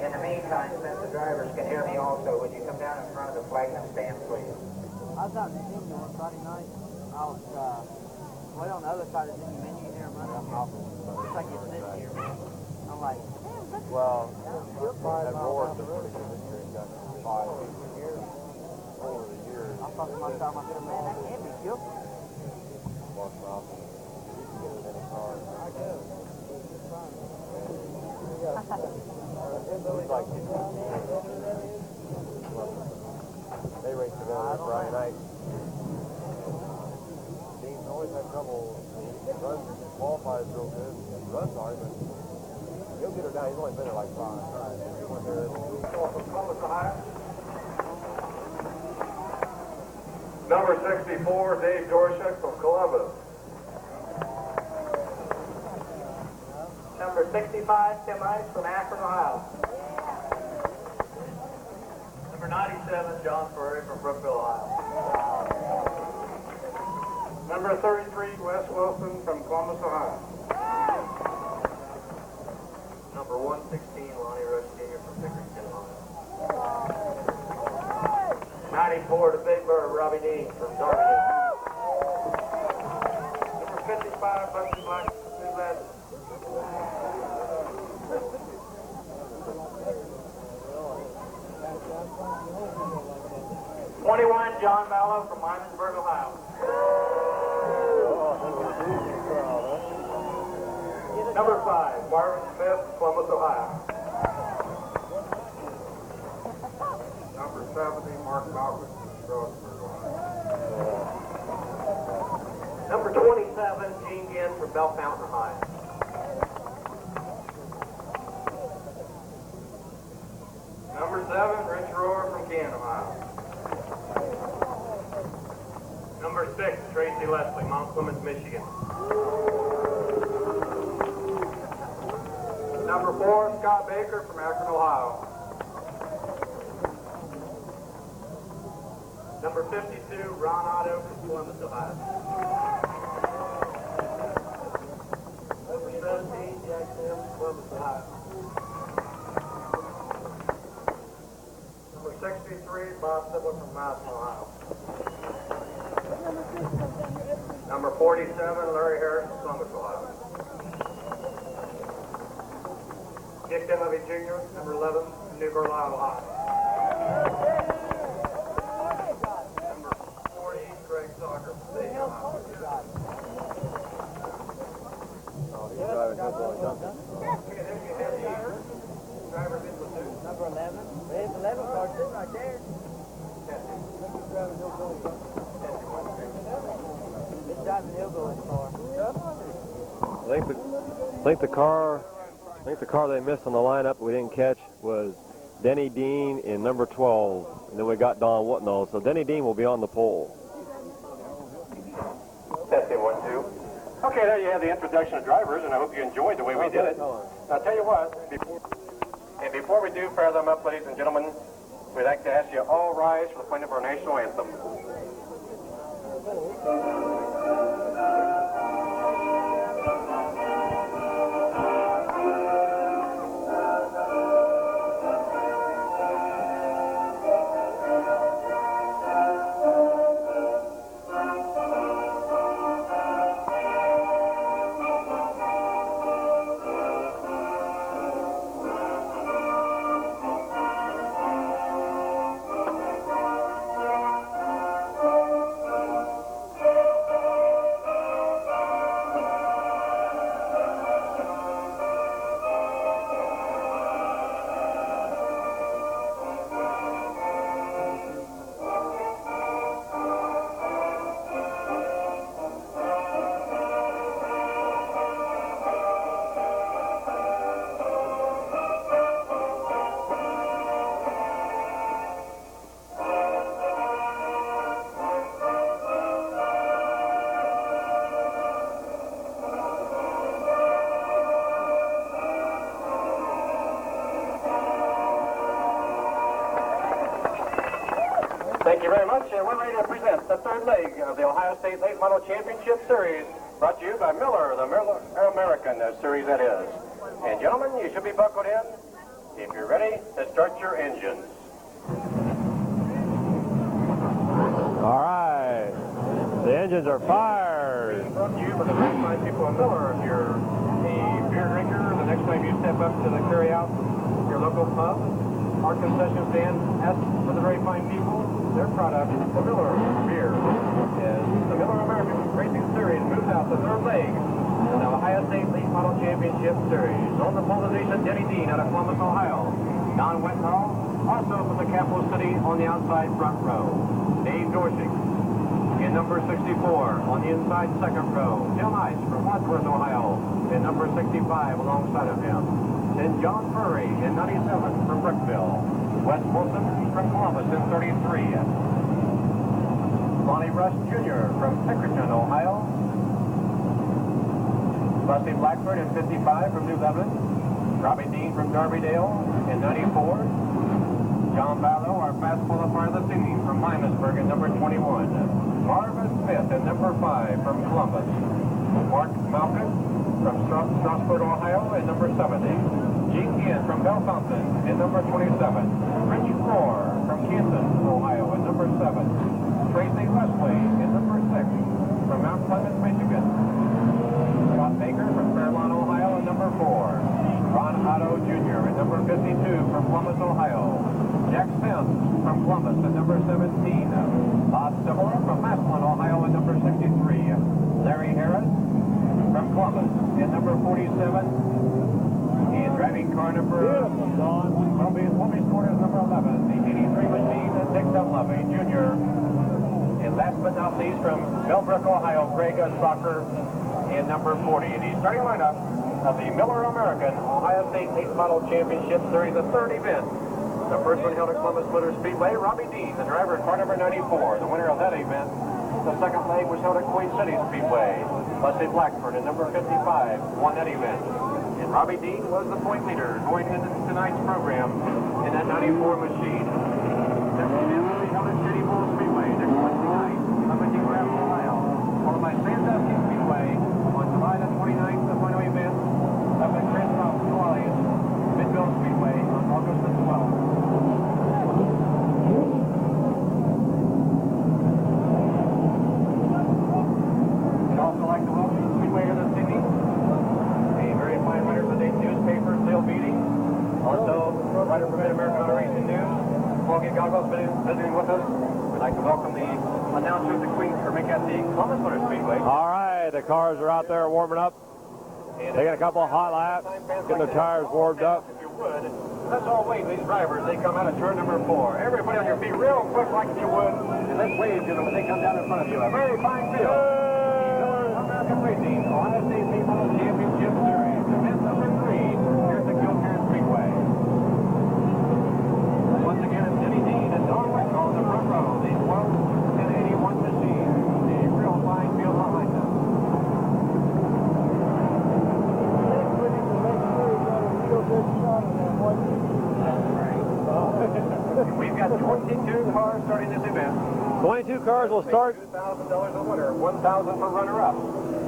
In the meantime, since the drivers can hear me also, would you come down in front of the flagman stand, please? I was out in Virginia on Friday night. I was way on the other side of the menu here, running up off. Looks like it's this year. I'm like, Well, that roar is pretty good this year. He's got 5 years over the years. I thought to myself, I said, man, that can't be good. Walks off and you can get it in a car. It's like they raced together Friday night. Dean's always had trouble. He qualifies real good. He runs hard, but he'll get her down. He's only been there like 5 times. He went there. From Columbus, Ohio. Number 64, Dave Dorshak from Columbus. Number 65, Tim Ice from Akron, Ohio. Number 97, John Furry from Brookville, Ohio. Number 33, Wes Wilson from Columbus, Ohio. Number 116, Lonnie Rush Jr. from Pickerington, Ohio. 94, the Big Bird, Robbie Dean from Darby. Number 55, Bucky Black, Mid-Vid. John Mallow from Lymansburg, Ohio. Number 5, Marvin Smith, Columbus, Ohio. Number 70, Mark Malcolm from Strasburg, Ohio. Number 27, Gene Ginn from Bell Fountain, Ohio. Number 7, Rich Rohr from Canton, Ohio. Number 6, Tracy Leslie, Mount Clemens, Michigan. Number 4, Scott Baker from Akron, Ohio. Number 52, Ron Otto from Columbus, Ohio. Number 17, Jack Sims, Columbus, Ohio. Number 63, Bob Sidler from Madison, Ohio. Number 47, Larry Harris from Columbus, Ohio. Dick Denlevy Jr., number 11, New Carlisle, Ohio. Number 40, Greg Stalker from Dayton, Ohio. Drivers in platoon. Number 11. There's 11 car sitting right there. It's driving Hillbilly's car. I think the car they missed on the lineup we didn't catch was Denny Dean in number 12, and then we got Don Whitnall. So Denny Dean will be on the pole. Testing 1, 2. Okay, there you have the introduction of drivers, and I hope you enjoyed the way we did it. I'll tell you what, before we do fire them up, ladies and gentlemen, we'd like to ask you all rise for the playing of our national anthem. Thank you very much. We're ready to present the third leg of the Ohio State Late Model Championship Series, brought to you by Miller, the American Series that is. And gentlemen, you should be buckled in. If you're ready, to start your engines. All right, the engines are fired. Brought to you by the very fine people of Miller. If you're a beer drinker, the next time you step up to the carry-out, your local pub, our concession stand, ask for the very fine people. Their product, the Miller beer, is the Miller American Racing Series moves out the third leg of the Ohio State Late Model Championship Series. On the pole position, Denny Dean out of Columbus, Ohio. Don Whitnall, also from the capital city on the outside front row. Dave Dorshak in number 64 on the inside second row. Tim Ice from Wadsworth, Ohio, in number 65 alongside of him. Then John Furry in 97 from Brookville. Wes Wilson from Columbus in 33. Lonnie Rush Jr. from Pickerton, Ohio. Busty Blackburn in 55 from New Lebanon. Robbie Dean from Darbydale in 94. John Ballo, our fast qualifier this evening from Miamisburg in number 21. Marvin Smith in number 5 from Columbus. Mark Malkin from Strasburg, Ohio in number 70. Gene Ian from Bellefontaine in number 27. Rich Rohr from Canton, Ohio in number 7. Tracy Wesley in number 6 from Mount Clemens, Michigan. Scott Baker from Fairlawn, Ohio in number 4. Ron Otto Jr. in number 52 from Columbus, Ohio. Jack Sims from Columbus at number 17. Bob Similar from Massillon, Ohio at number 63. Larry Harris from Columbus in number 47. And driving car number will be scored as number 11. The 83 machine, Dick Dunleavy Jr. And last but not least from Millbrook, Ohio, Greg Stalker in number 40. The starting lineup of the Miller American Ohio State Late Model Championship Series, the third event. The first one held at Columbus Motor Speedway. Robbie Dean, the driver, car number 94, the winner of that event. The second leg was held at Queen City Speedway. Busty Blackburn in number 55 won that event. And Robbie Dean was the point leader going into tonight's program in that 94 machine. This event will be held at Shady Bull Speedway next Wednesday night up in New Gravel, Ohio. Followed by Sandusky Speedway on July the 29th, the final event up at Crenshaw, Mid-Vid Speedway on August the 12th. We'd also like to welcome the Speedway to the city. A very fine writer for the newspaper, Lil Beatty. Also, a writer for Mid-American Auto Racing News. Foggy Goggles visiting with us. We'd like to welcome the announcer of the Queen for make at the Columbus Motor Speedway. All right, the cars are out there warming up. Taking a couple of hot laps, getting their tires warmed up. If you would, let's all wave these drivers. They come out of turn number 4. Everybody on your feet real quick like you would. And let's wave to them when they come down in front of you. A very fine field. American Racing Ohio State Late Model Championship Series. Event number 3 here at the Gilcare Speedway. Once again, it's Denny Dean and Don Westall in the front row. The 12 and 81 machine. The real fine field behind them. We've got 22 cars starting this event. 22 cars will start. $2,000 a winner, $1,000 for runner-up.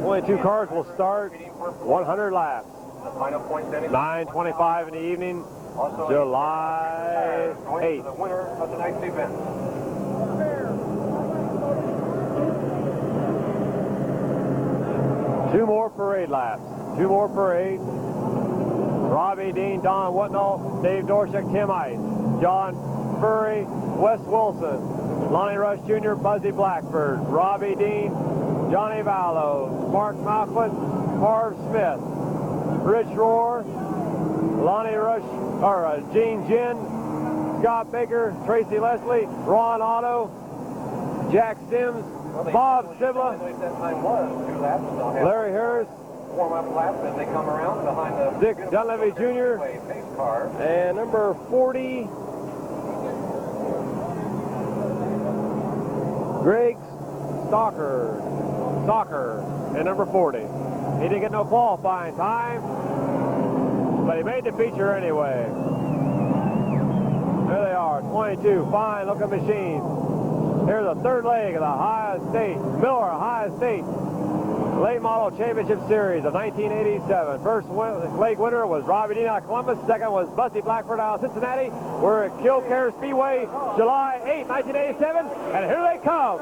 22 cars will start 100 laps. The final point standing 9:25 in the evening, also July 8th. the winner of tonight's event. Two more parade laps. Two more parades. Robbie Dean, Don Whitnall, Dave Dorshak, Tim Ice, John Furry, Wes Wilson, Lonnie Rush Jr., Buzzy Blackbird, Robbie Dean, Johnny Vallow, Mark Malcolm, Harv Smith, Rich Rohr, Lonnie Rush, Gene Ginn, Scott Baker, Tracy Leslie, Ron Otto, Jack Sims, Bob Sibla, Larry Harris, warm-up laps as they come around behind the Dick Dunleavy Jr. pace car. And number 40, Greg Stalker, and number 40. He didn't get no qualifying time, but he made the feature anyway. There they are, 22 fine-looking machines. Here's the third leg of the Miller Ohio State Late Model Championship Series of 1987. First leg winner was Robbie Dean out of Columbus. Second was Busty Blackford out of Cincinnati. We're at Gilcare Speedway, July 8, 1987. And here they come.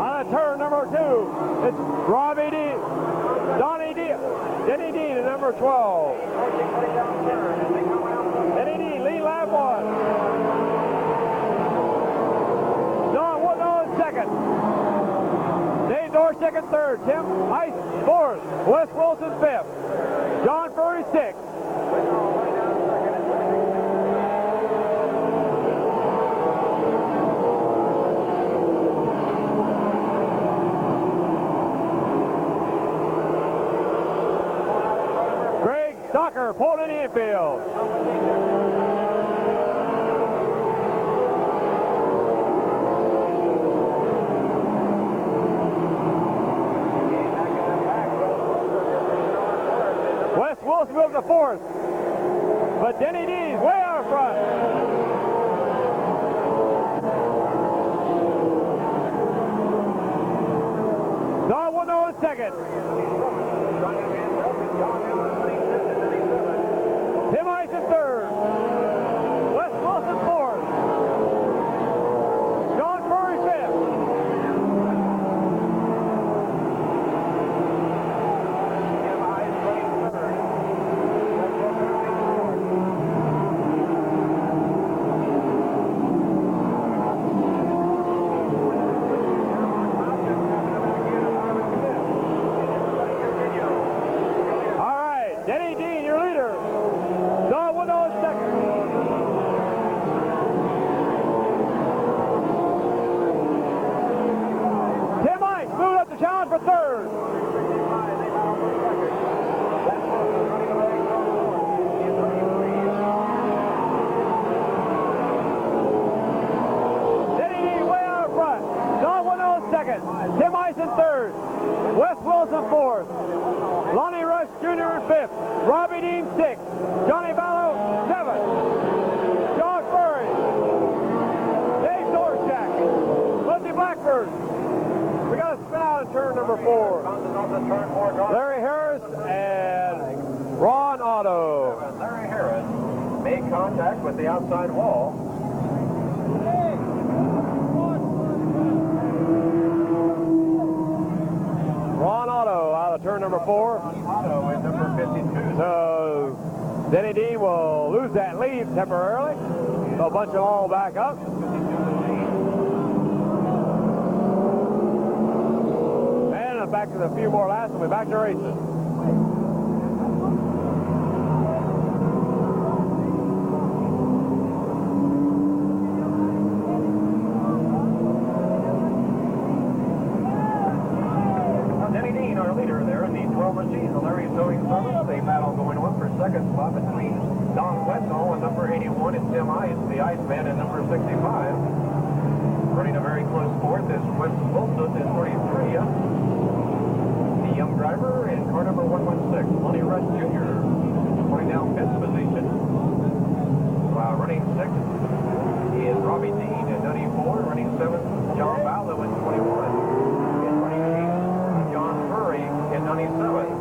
On turn number 2, it's Robbie Dean, Denny Dean at number 12. Denny Dean, lead lap 1. Don Woodall in second. Dave Dorshak in third. Tim Ice fourth. Wes Wilson fifth. John Furry sixth. Greg Blackbird pulling in the infield. Wes Wilson moved to fourth, but Denny D's way out front. Darwin on second. Tim Ice in third. Wes Wilson fourth. John Furry fifth. Denny Dean, your leader. Darwin on second. Tim Ice moved up the challenge for third. Denny Dean way out front. Darwin on second. Tim Ice in third. Wes Wilson fourth. Lonnie Rush Jr. in fifth. Robbie Dean sixth. Johnny Ballo seventh. John Furry. Dave Dorschak. Lindsey Blackbird. We got to spin out in turn number 4. Larry Harris and Ron Otto. Larry Harris made contact with the outside wall. Ron Otto out of turn number 4. Otto is number 52. So Denny Dean will lose that lead temporarily. So bunch them all back up. And back to a few more laps. We'll be back to racing. Larry Zoe Summers, a battle going on for second spot between Don Wetzel and number 81 and Tim Ice, the Iceman, and number 65. Running a very close fourth is Wes Wilson in 43. The young driver in car number 116, Lonnie Rush Jr., going down fifth position. While running sixth is Robbie Dean in 94, running seventh, John Ballo in 21. And running eighth, John Furry in 97.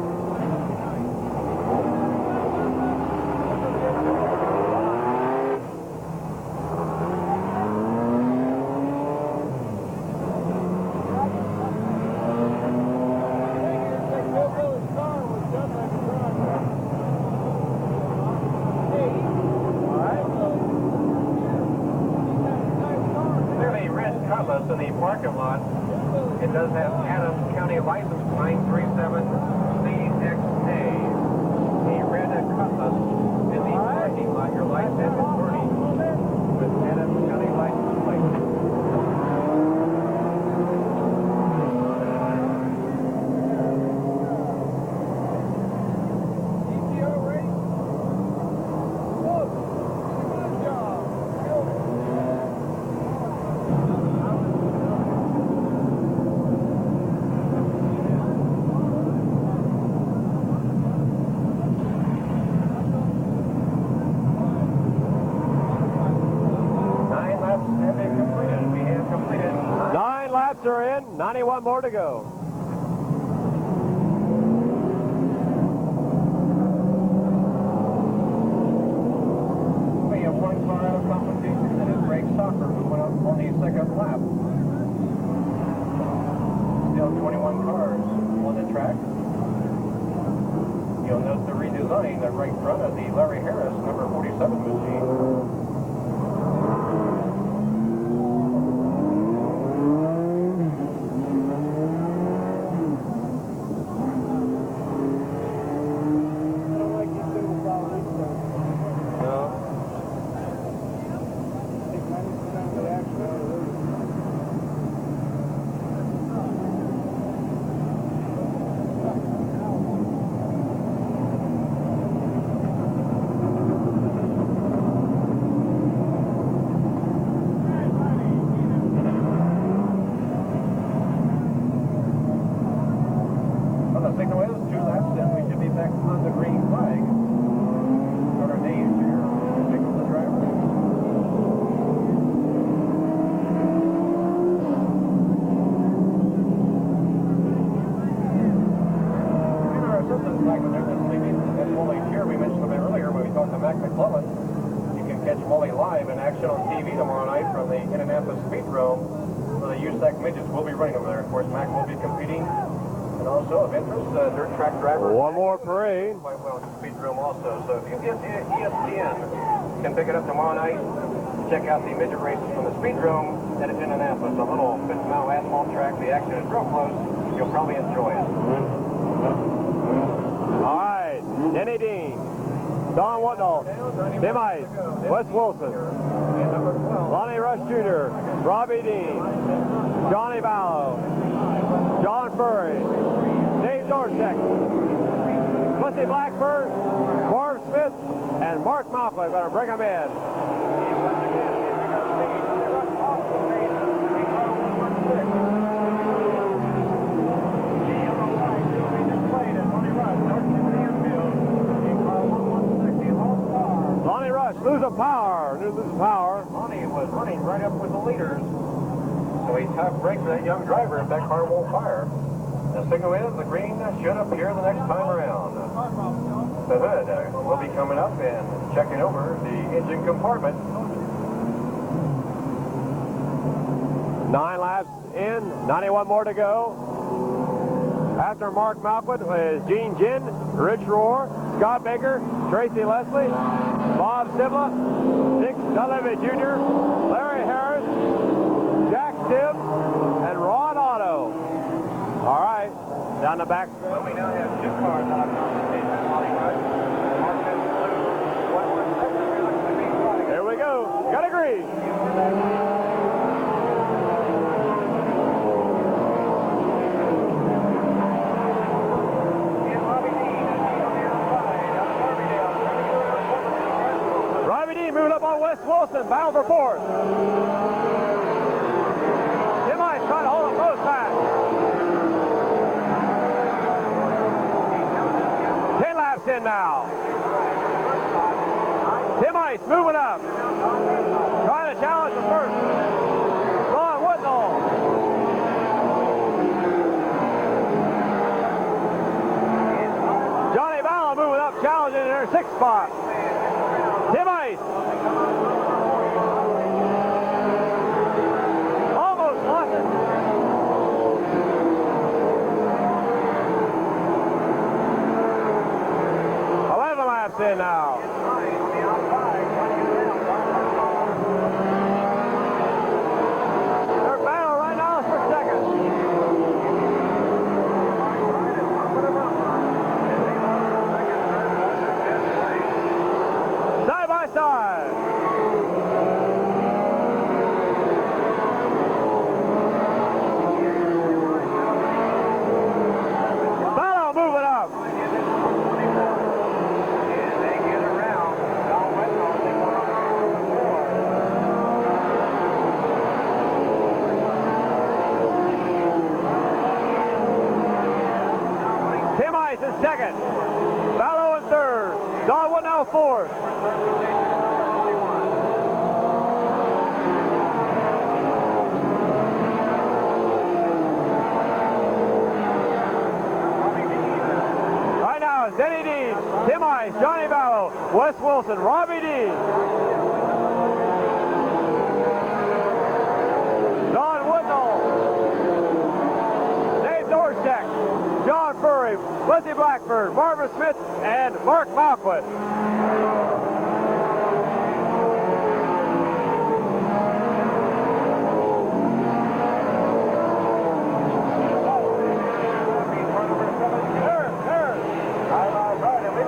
In the parking lot, it does have Adams County license 937CXA. The red Cutlass in the parking lot. Your lights have been burning with Adams County license plate. Are in, 91 more to go. We have one car out of competition, and it's Greg Soccer, who went up on the second lap. Still 21 cars on the track. You'll note the redesign that right front of the Larry Harris number 47 machine. signal is 2 laps, and we should be back on the green flag. Start our days here. Signal the driver. Our assistant's back with there this evening. That's Molly here. We mentioned a bit earlier when we talked to Mac McClellan. You can catch Molly live in action on TV tomorrow night from the Indianapolis Speedrome. So the USAC midgets will be running over there. Of course, Mac will be competing. And also of interest, dirt track driver. One more parade. Quite well in the Speedrome also. So if you get ESPN, you can pick it up tomorrow night. Check out the midget races from the Speedrome at Indianapolis. A little 50-mile asphalt track. The action is real close. You'll probably enjoy it. All right, Denny Dean, Don Woodall, Tim Ice, Wes Wilson, Lonnie Rush Jr., Robbie Dean, Johnny Ballo, John Furry, Dave Dorchek, Bussy Blackbird, Marv Smith, and Mark Malcolm. Going to bring them in. Lonnie Rush, losing power. Lonnie was running right up with the leaders. So he tough break for that young driver if that car won't fire. The signal is the green should appear the next time around. The hood will be coming up and checking over the engine compartment. 9 laps in, 91 more to go. After Mark Malquid is Gene Ginn, Rich Rohr, Scott Baker, Tracy Leslie, Bob Sibla, Dick Sullivan Jr., Larry Harris, Jack Stibb, and Ron Otto. All right, down the back. Well, we now have 2 cars out of competition. Here we go. Got agreed. Moving up on Wes Wilson, bound for 4th. Tim Ice trying to hold him close back. 10 laps in now. Tim Ice moving up. Trying to challenge the first. Ron Woodall. Johnny Ballard moving up, challenging in their 6th spot. Tim Ice. Almost lost it. 11 laps in now. Their battle right now is for 2nd. Side by side. Ballo moving up. Tim Ice in 2nd. Ballo in 3rd. Don Woodall 4th. Right now it's Denny Dean, Tim Ice, Johnny Ballo, Wes Wilson, Robbie Dean, Don Woodall, Dave Dorchek, John Furry, Bussy Blackbird, Marvin Smith, and Mark Malquid.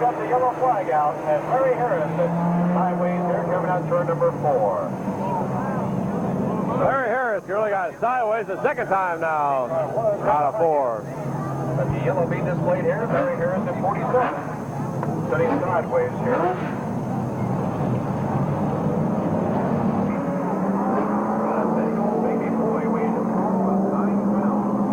The yellow flag out, and Larry Harris is sideways there coming out turn number 4. Larry Harris really got it sideways the 2nd time now out of 4. But the yellow being displayed here, Larry Harris at 47. Sitting sideways here. Baby boy weighing about 9 pounds.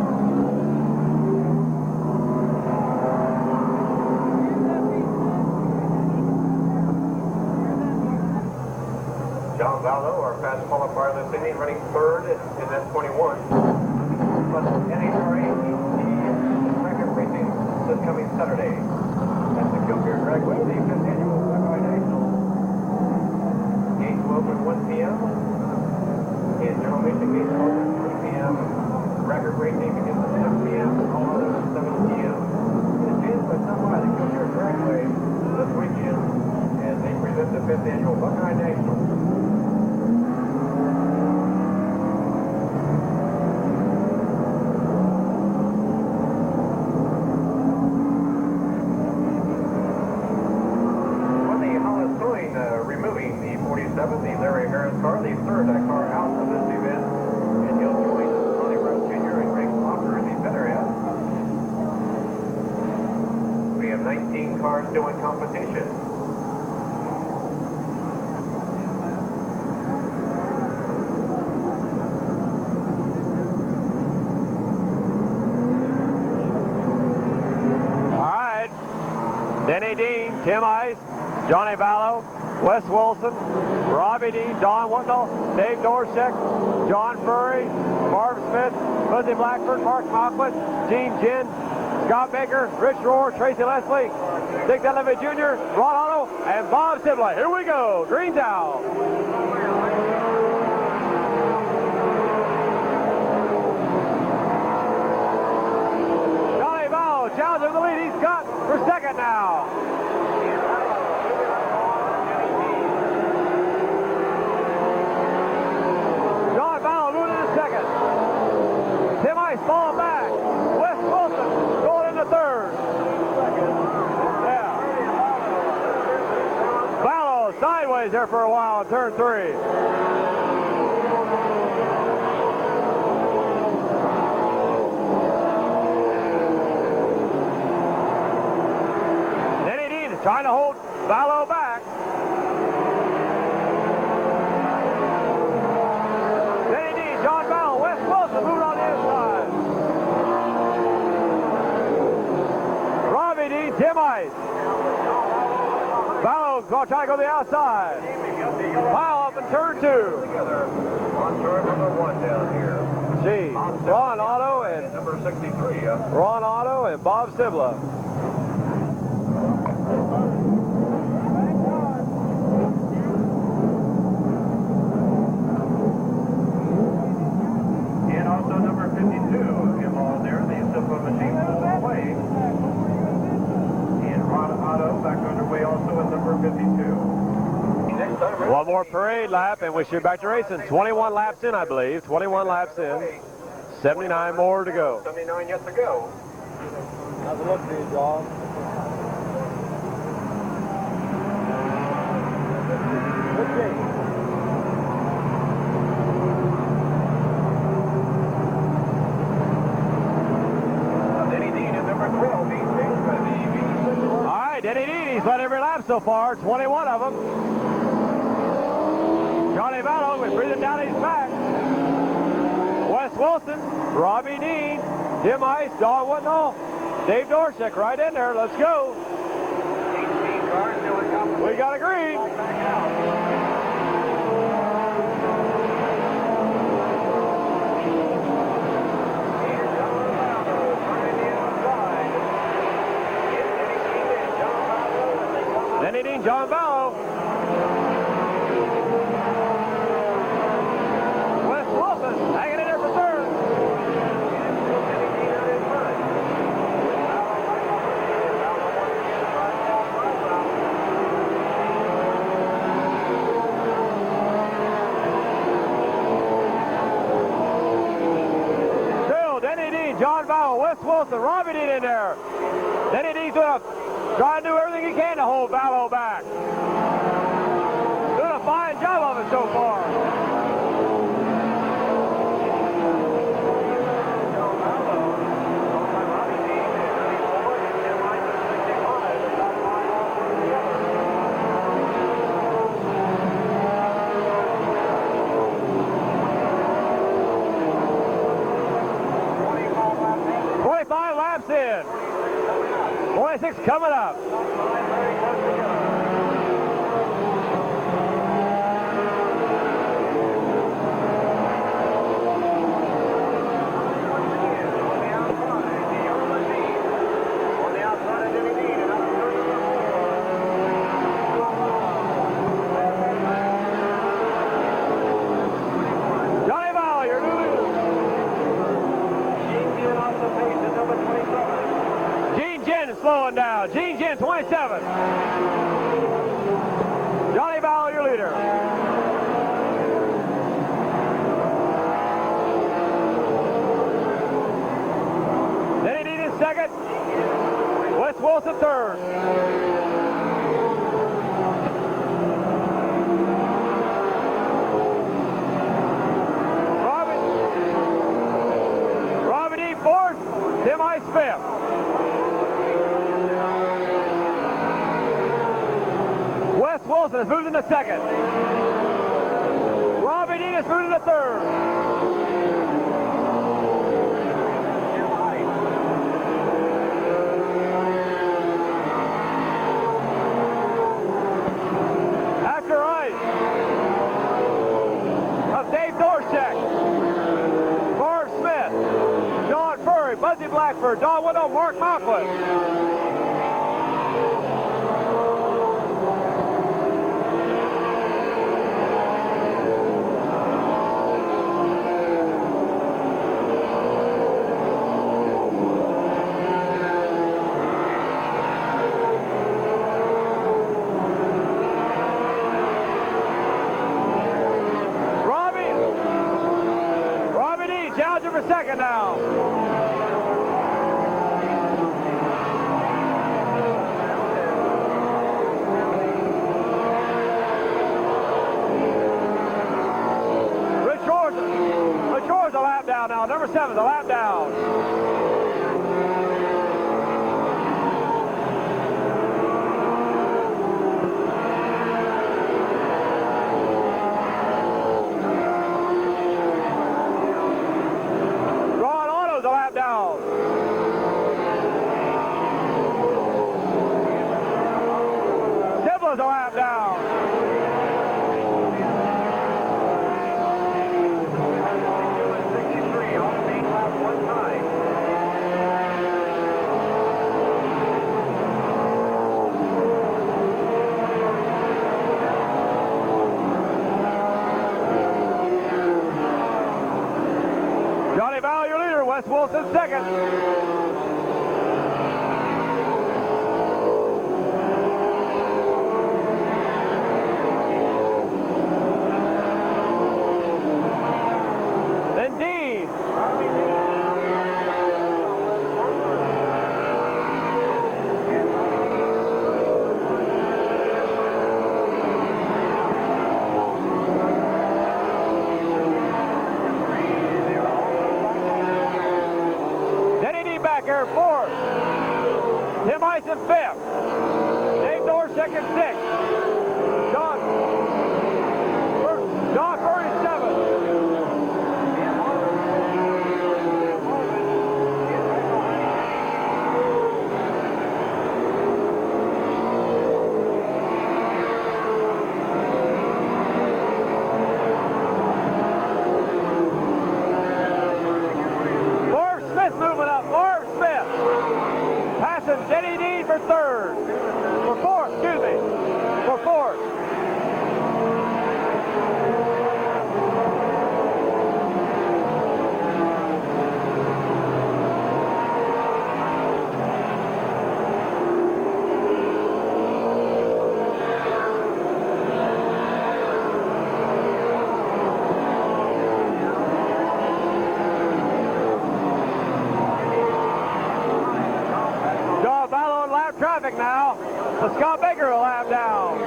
fast qualifier this inning, running third in that 21. But NHRA, the record racing this coming Saturday. That's the Kilgore Dragway, the 5th annual Buckeye National. Gates will open 1 p.m. And General Mission gates will open 3 p.m. Record racing begins at 6 p.m. All others at 7 p.m. It's chance to stop by the Kilgore Dragway this weekend as they present the 5th annual Buckeye National. Removing the 47, the Larry Harris car, the third car out of this event, and he'll join Sonny Rush Jr. and Greg Walker in the pit area. We have 19 cars still in competition. All right, Denny Dean, Tim Ice, Johnny Vallow, Wes Wilson, Robbie Dean, Don Wendell, Dave Dorshek, John Furry, Barb Smith, Lindsey Blackford, Mark Malquist, Gene Ginn, Scott Baker, Rich Rohr, Tracy Leslie, Dick Delavitt Jr., Ron Otto, and Bob Sibley. Here we go, Greentown. Johnny Vallow challenging the lead. He's got for second now. Tim Ice falling back. Wes Wilson going into third. Yeah. Vallow sideways there for a while in turn 3. Denny Dean is trying to hold Vallow back. Denny Dean, John Vallow, Wes Wilson moving on the inside. Robbie Dean, Tim Ice. Vallow's going to try to go to the outside. Pile up in turn 2. On turn number 1 down here. Gee, Ron Otto and number 63. Ron Otto and Bob Sibla. And also number 52 involved there. The Sibla machine pulled away. And Ron Otto back underway also at number 52. One more parade lap, and we should be back to racing. 21 laps in, I believe. 21 laps in. 79 more to go. 79 yet to go. How's it look to you, John? Good game. Denny Dean is number 12 being chased by the EV. All right, Denny Dean, he's led every lap so far. 21 of them. Johnny Vallow was breathing down his back. Wes Wilson, Robbie Dean, Tim Ice, Don Whitnall, Dave Dorshek right in there. Let's go. 18 cars still in competition. We got a green. Denny Dean, John Vallow. Wes Wilson hanging in there for third. Still, Denny Dean, John Vallow, Wes Wilson, Robbie Dean in there. Denny Dean's trying to do everything he can to hold Vallow back. Doing a fine job of it so far. Laps in. 26 coming up. slowing down. Gene Gin, 27. Johnny Bowell, your leader. Denny Dean is second. Wes Wilson third. Robbie Dean fourth. Tim Ice fifth. Wes Wilson has moved into second. Robbie Dean has moved into third. After ice of Dave Dorschek, Marv Smith, John Furry, Buzzy Blackford, Don Window, Mark Malklin. Challenger for second now. Rich Shores a lap down now. Number 7 a lap down. A lap down. Johnny Bowell, your leader. Wes Wilson second. Backer fourth. Tim Ison fifth. Dave Dorschek in sixth. John Furry seventh. Marv Smith moving up. Marv Smith passing Denny Dean for third. For fourth, excuse me. For fourth. Traffic now. The Scott Baker will lap down.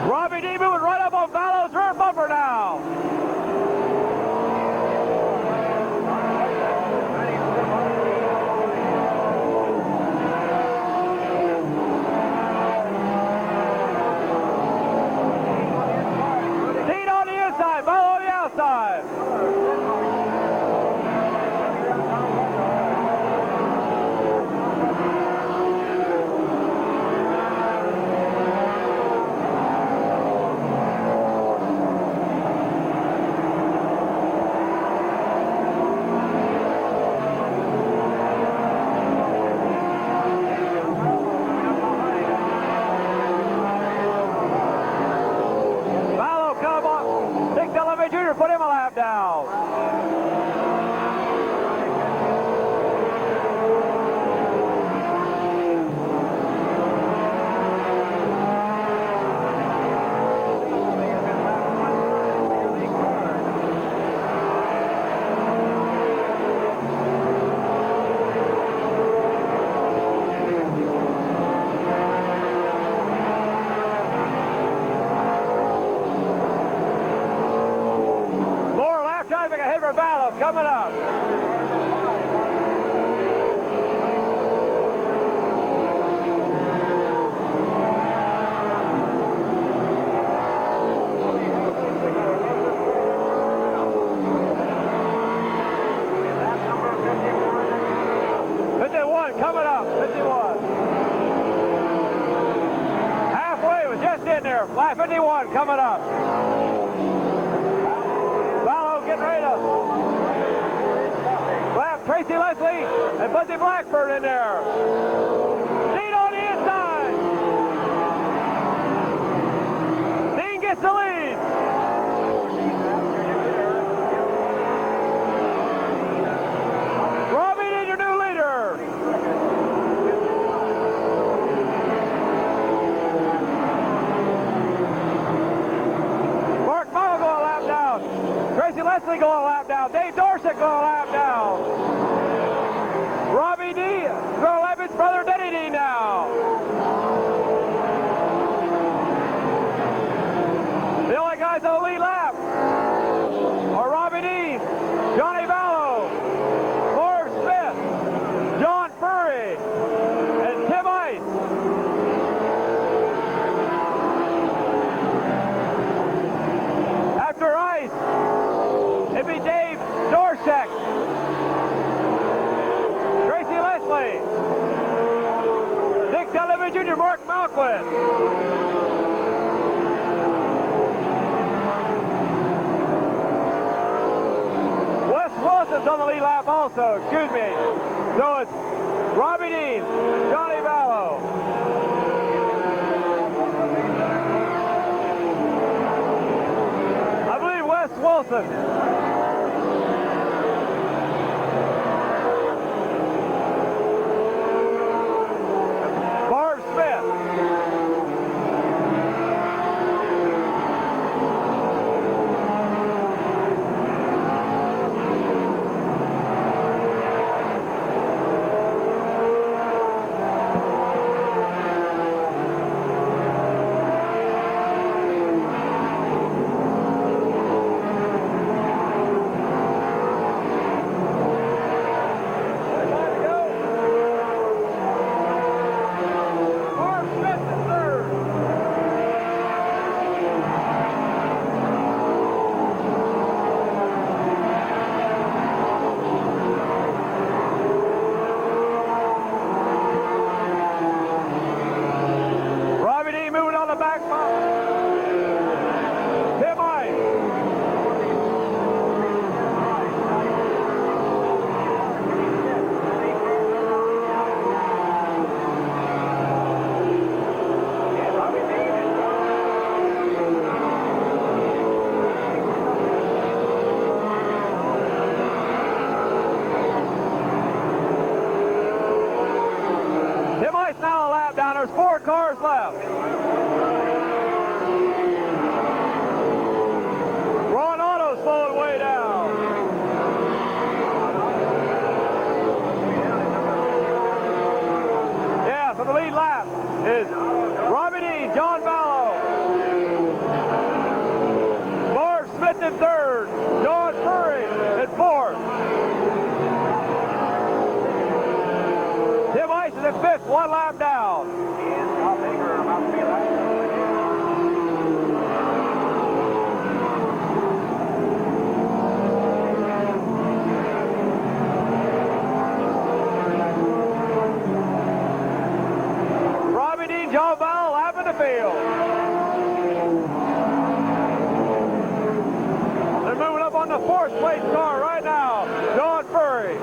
Robbie D moving right up on Vallow's rear bumper now. down. Battle coming up. Coming up, 51. Halfway, was just in there. Flat 51 coming up. Vallow getting ready to lap Tracy Leslie and Buzzy Blackburn in there. Dean on the inside. Dean gets the lead. Robbie Dean, your new leader. Mark Mull going a lap down. Tracy Leslie going a lap down. Dave Dorset going a lap down. Robbie D going to lap his brother Denny D now. The only guys on the lead lap are Robbie D, Johnny Vallow, Morris Smith, John Furry, and Tim Ice. After Ice, it'd be Dave Dorset, Tracy Leslie, Dick Sullivan Jr., Mark Malquin. Wes Wilson's on the lead lap also, excuse me. So it's Robbie Dean, Johnny Vallow. I believe Wes Wilson. Barb Smith. Now a lap down. There's 4 cars left. Ron Otto's slowing way down. Yeah, so the lead lap is Robbie Dean, John Vallow, Marv Smith in 3rd, John Furry in 4th. Tim Ice is in 5th, 1 lap down. Robbie Dean, John Vallow, lap in the field. They're moving up on the 4th place car right now, John Furry.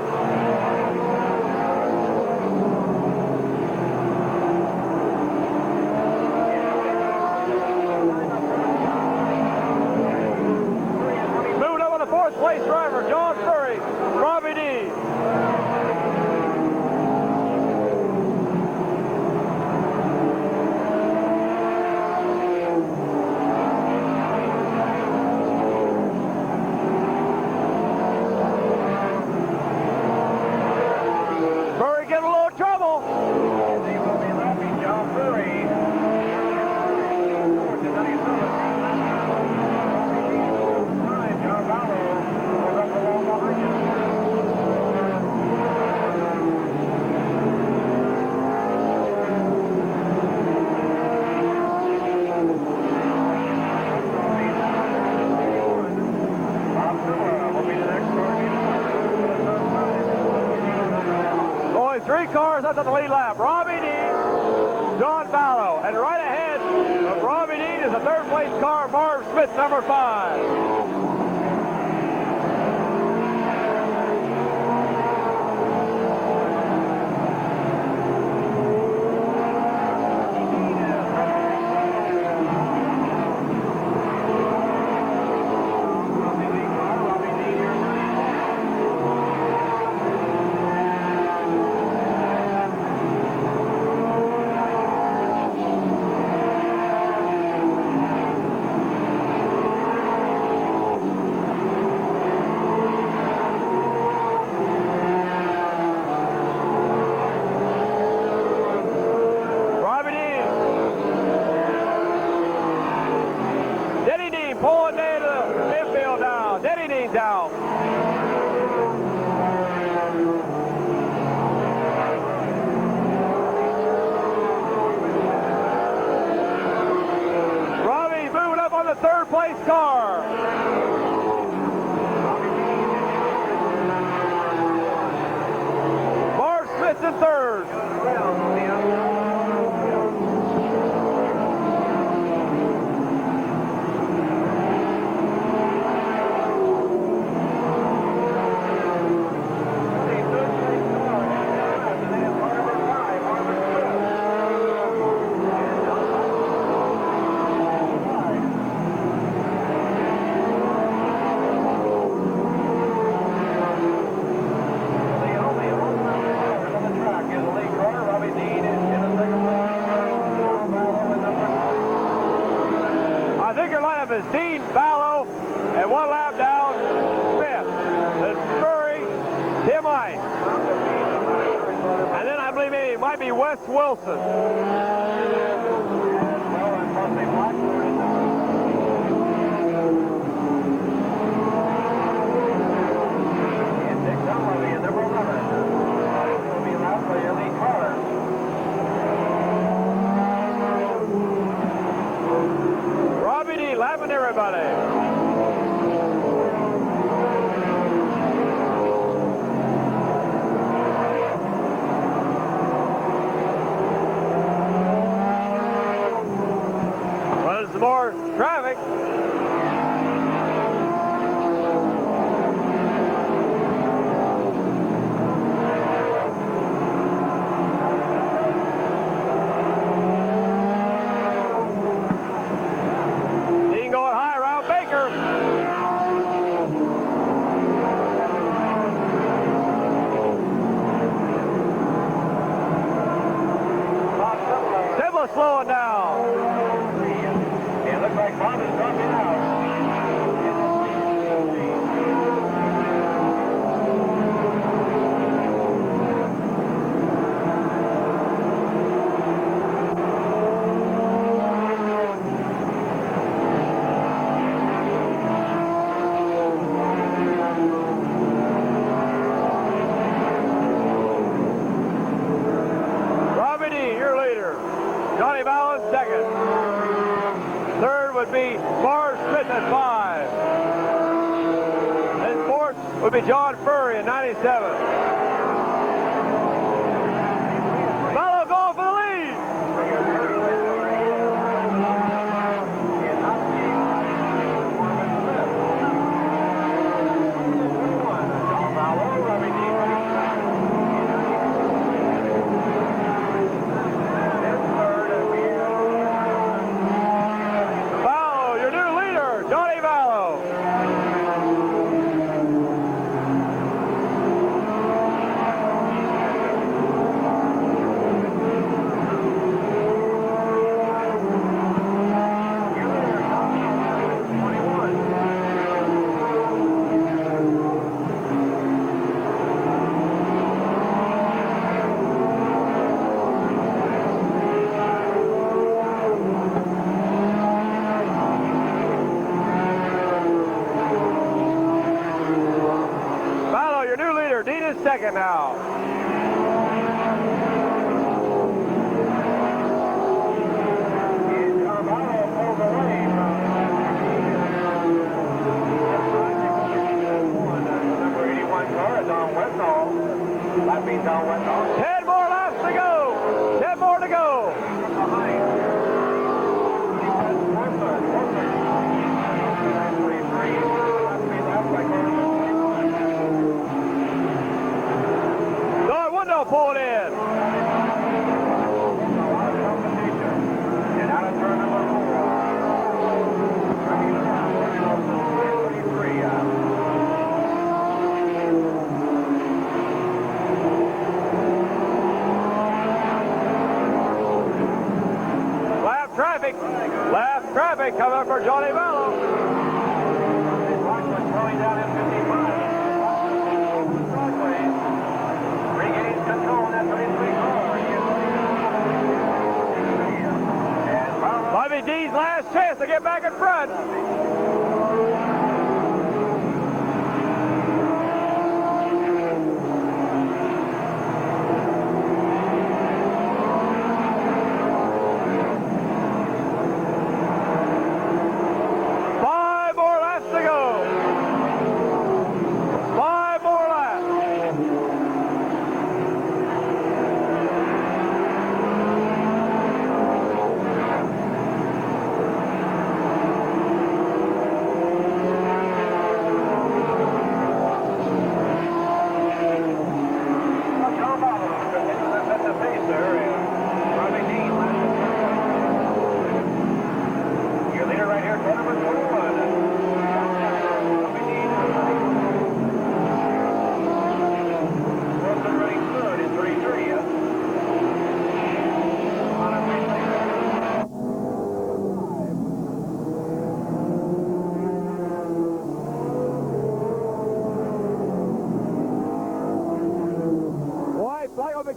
And right ahead of Robbie Dean is a third place car, Marv Smith, number 5. Pulling into the midfield now. Denny Dean's out. Robbie's moving up on the third place car. Marv Smith's in third. Is Dean, Ballo, and one lap down, Smith. Then Murray, Tim Ice. And then I believe it might be Wes Wilson. Lapping everybody. Running some more traffic. Slowing down. It looks like Bob is dropping out. Robbie D, your leader. Johnny Ballin second. Third would be Marv Smith at 5. And fourth would be John Furry in 97. Ballo going for the lead. Second now. Number 81 car is on Westall. That means on Westall. 10 more laps to go. 10 more to go. break. Last traffic coming for Johnny Vallow. Going down in 55. Regains control in that 33 car. Bobby D's last chance to get back in front.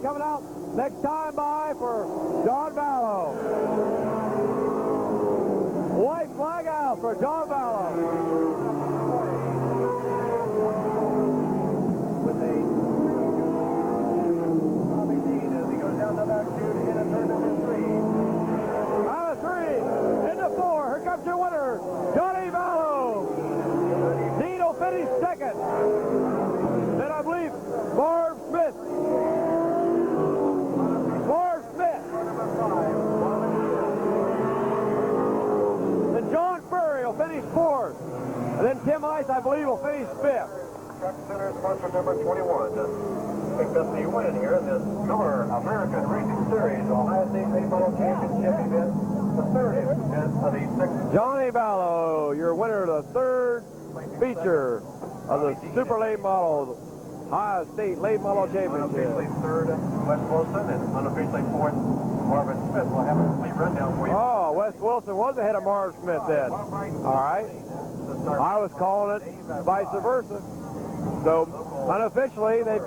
Coming out next time by for John Vallow. White flag out for John Vallow. With a Bobby Dean as he goes down the back chute into turn number 3. Out of 3, into 4. Here comes your winner, Johnny Vallow. Dean will finish second. Then I believe Marv Smith. Finish 4th. And then Tim Ice, I believe, will finish 5th. Truck Center sponsor number 21. Picked up the win here in this Miller American Racing Series Ohio State Late Model Championship event. The third event of the 6th. Johnny Vallow, your winner of the 3rd feature of the Super Late Model Ohio State Late Model Championship. Unofficially 3rd, Wes Wilson, and unofficially 4th, Marvin Smith. We'll have a complete rundown for you. Oh, Wes Wilson was ahead of Marv Smith then. All right. I was calling it vice versa. So unofficially, they've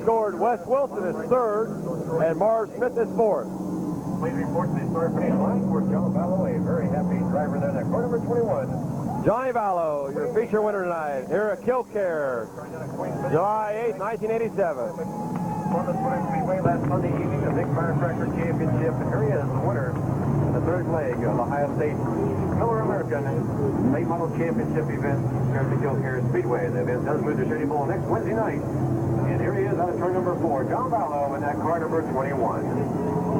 scored Wes Wilson as 3rd and Marv Smith as 4th. Please report to the start finish line for John Vallow, a very happy driver there in car number 21. Johnny Vallow, your feature winner tonight, here at Killcare, July 8, 1987. On the Speedway last Sunday evening, the Big Firecracker Championship, and here he is, the winner in the 3rd leg of the Ohio State Miller American Late Model Championship event here at the Killcare Speedway. The event does move to Shady Bowl next Wednesday night. And here he is out of turn number 4, John Vallow in that car number 21.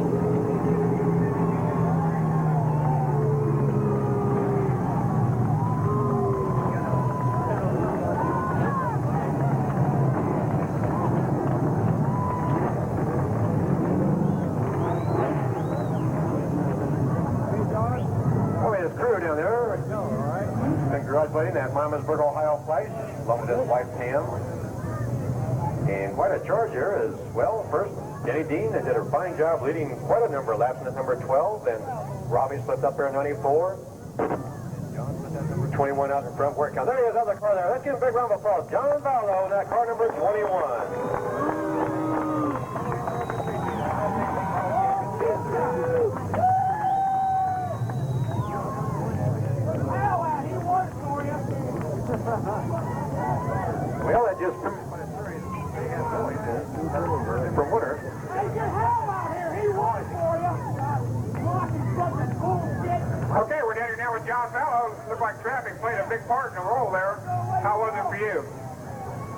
Congratulating that Miamisburg, Ohio flight, along with his wife Pam. And quite a charge here as well. First, Jenny Dean that did a fine job leading quite a number of laps in at number 12. And Robbie slipped up there in 94. John put that number 21 out in front. Where it comes. There he is out of the car there. Let's give him a big round of applause. John Vallow in that car number 21. Well, that just from winner. Okay, we're down here now with John Vallow. Looks like traffic played a big part in the role there. How was it for you?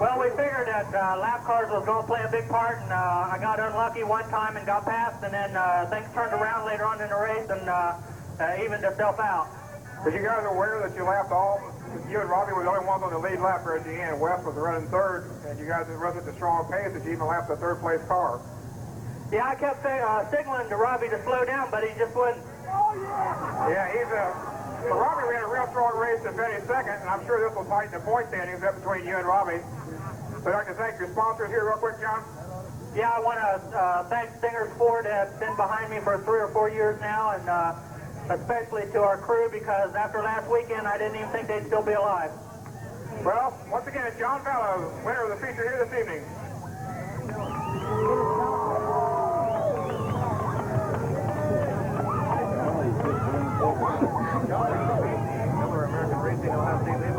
Well, we figured that lap cars was going to play a big part, and I got unlucky one time and got passed, and then things turned around later on in the race and evened itself out. Were you guys aware that you lapped all? You and Robbie were the only ones on the lead lap here at the end. Wes was running 3rd, and you guys run at the strong pace that you even lapped the 3rd place car. Yeah, I kept signaling to Robbie to slow down, but he just wouldn't. Yeah, so Robbie ran a real strong race to finish 2nd, and I'm sure this will tighten the point standings up between you and Robbie. So I'd like to thank your sponsors here real quick, John. Yeah, I want to thank Stinger's Ford. They've been behind me for 3 or 4 years now, and especially to our crew, because after last weekend, I didn't even think they'd still be alive. Well, once again, John Fallow, winner of the feature here this evening. American Racing, Ohio State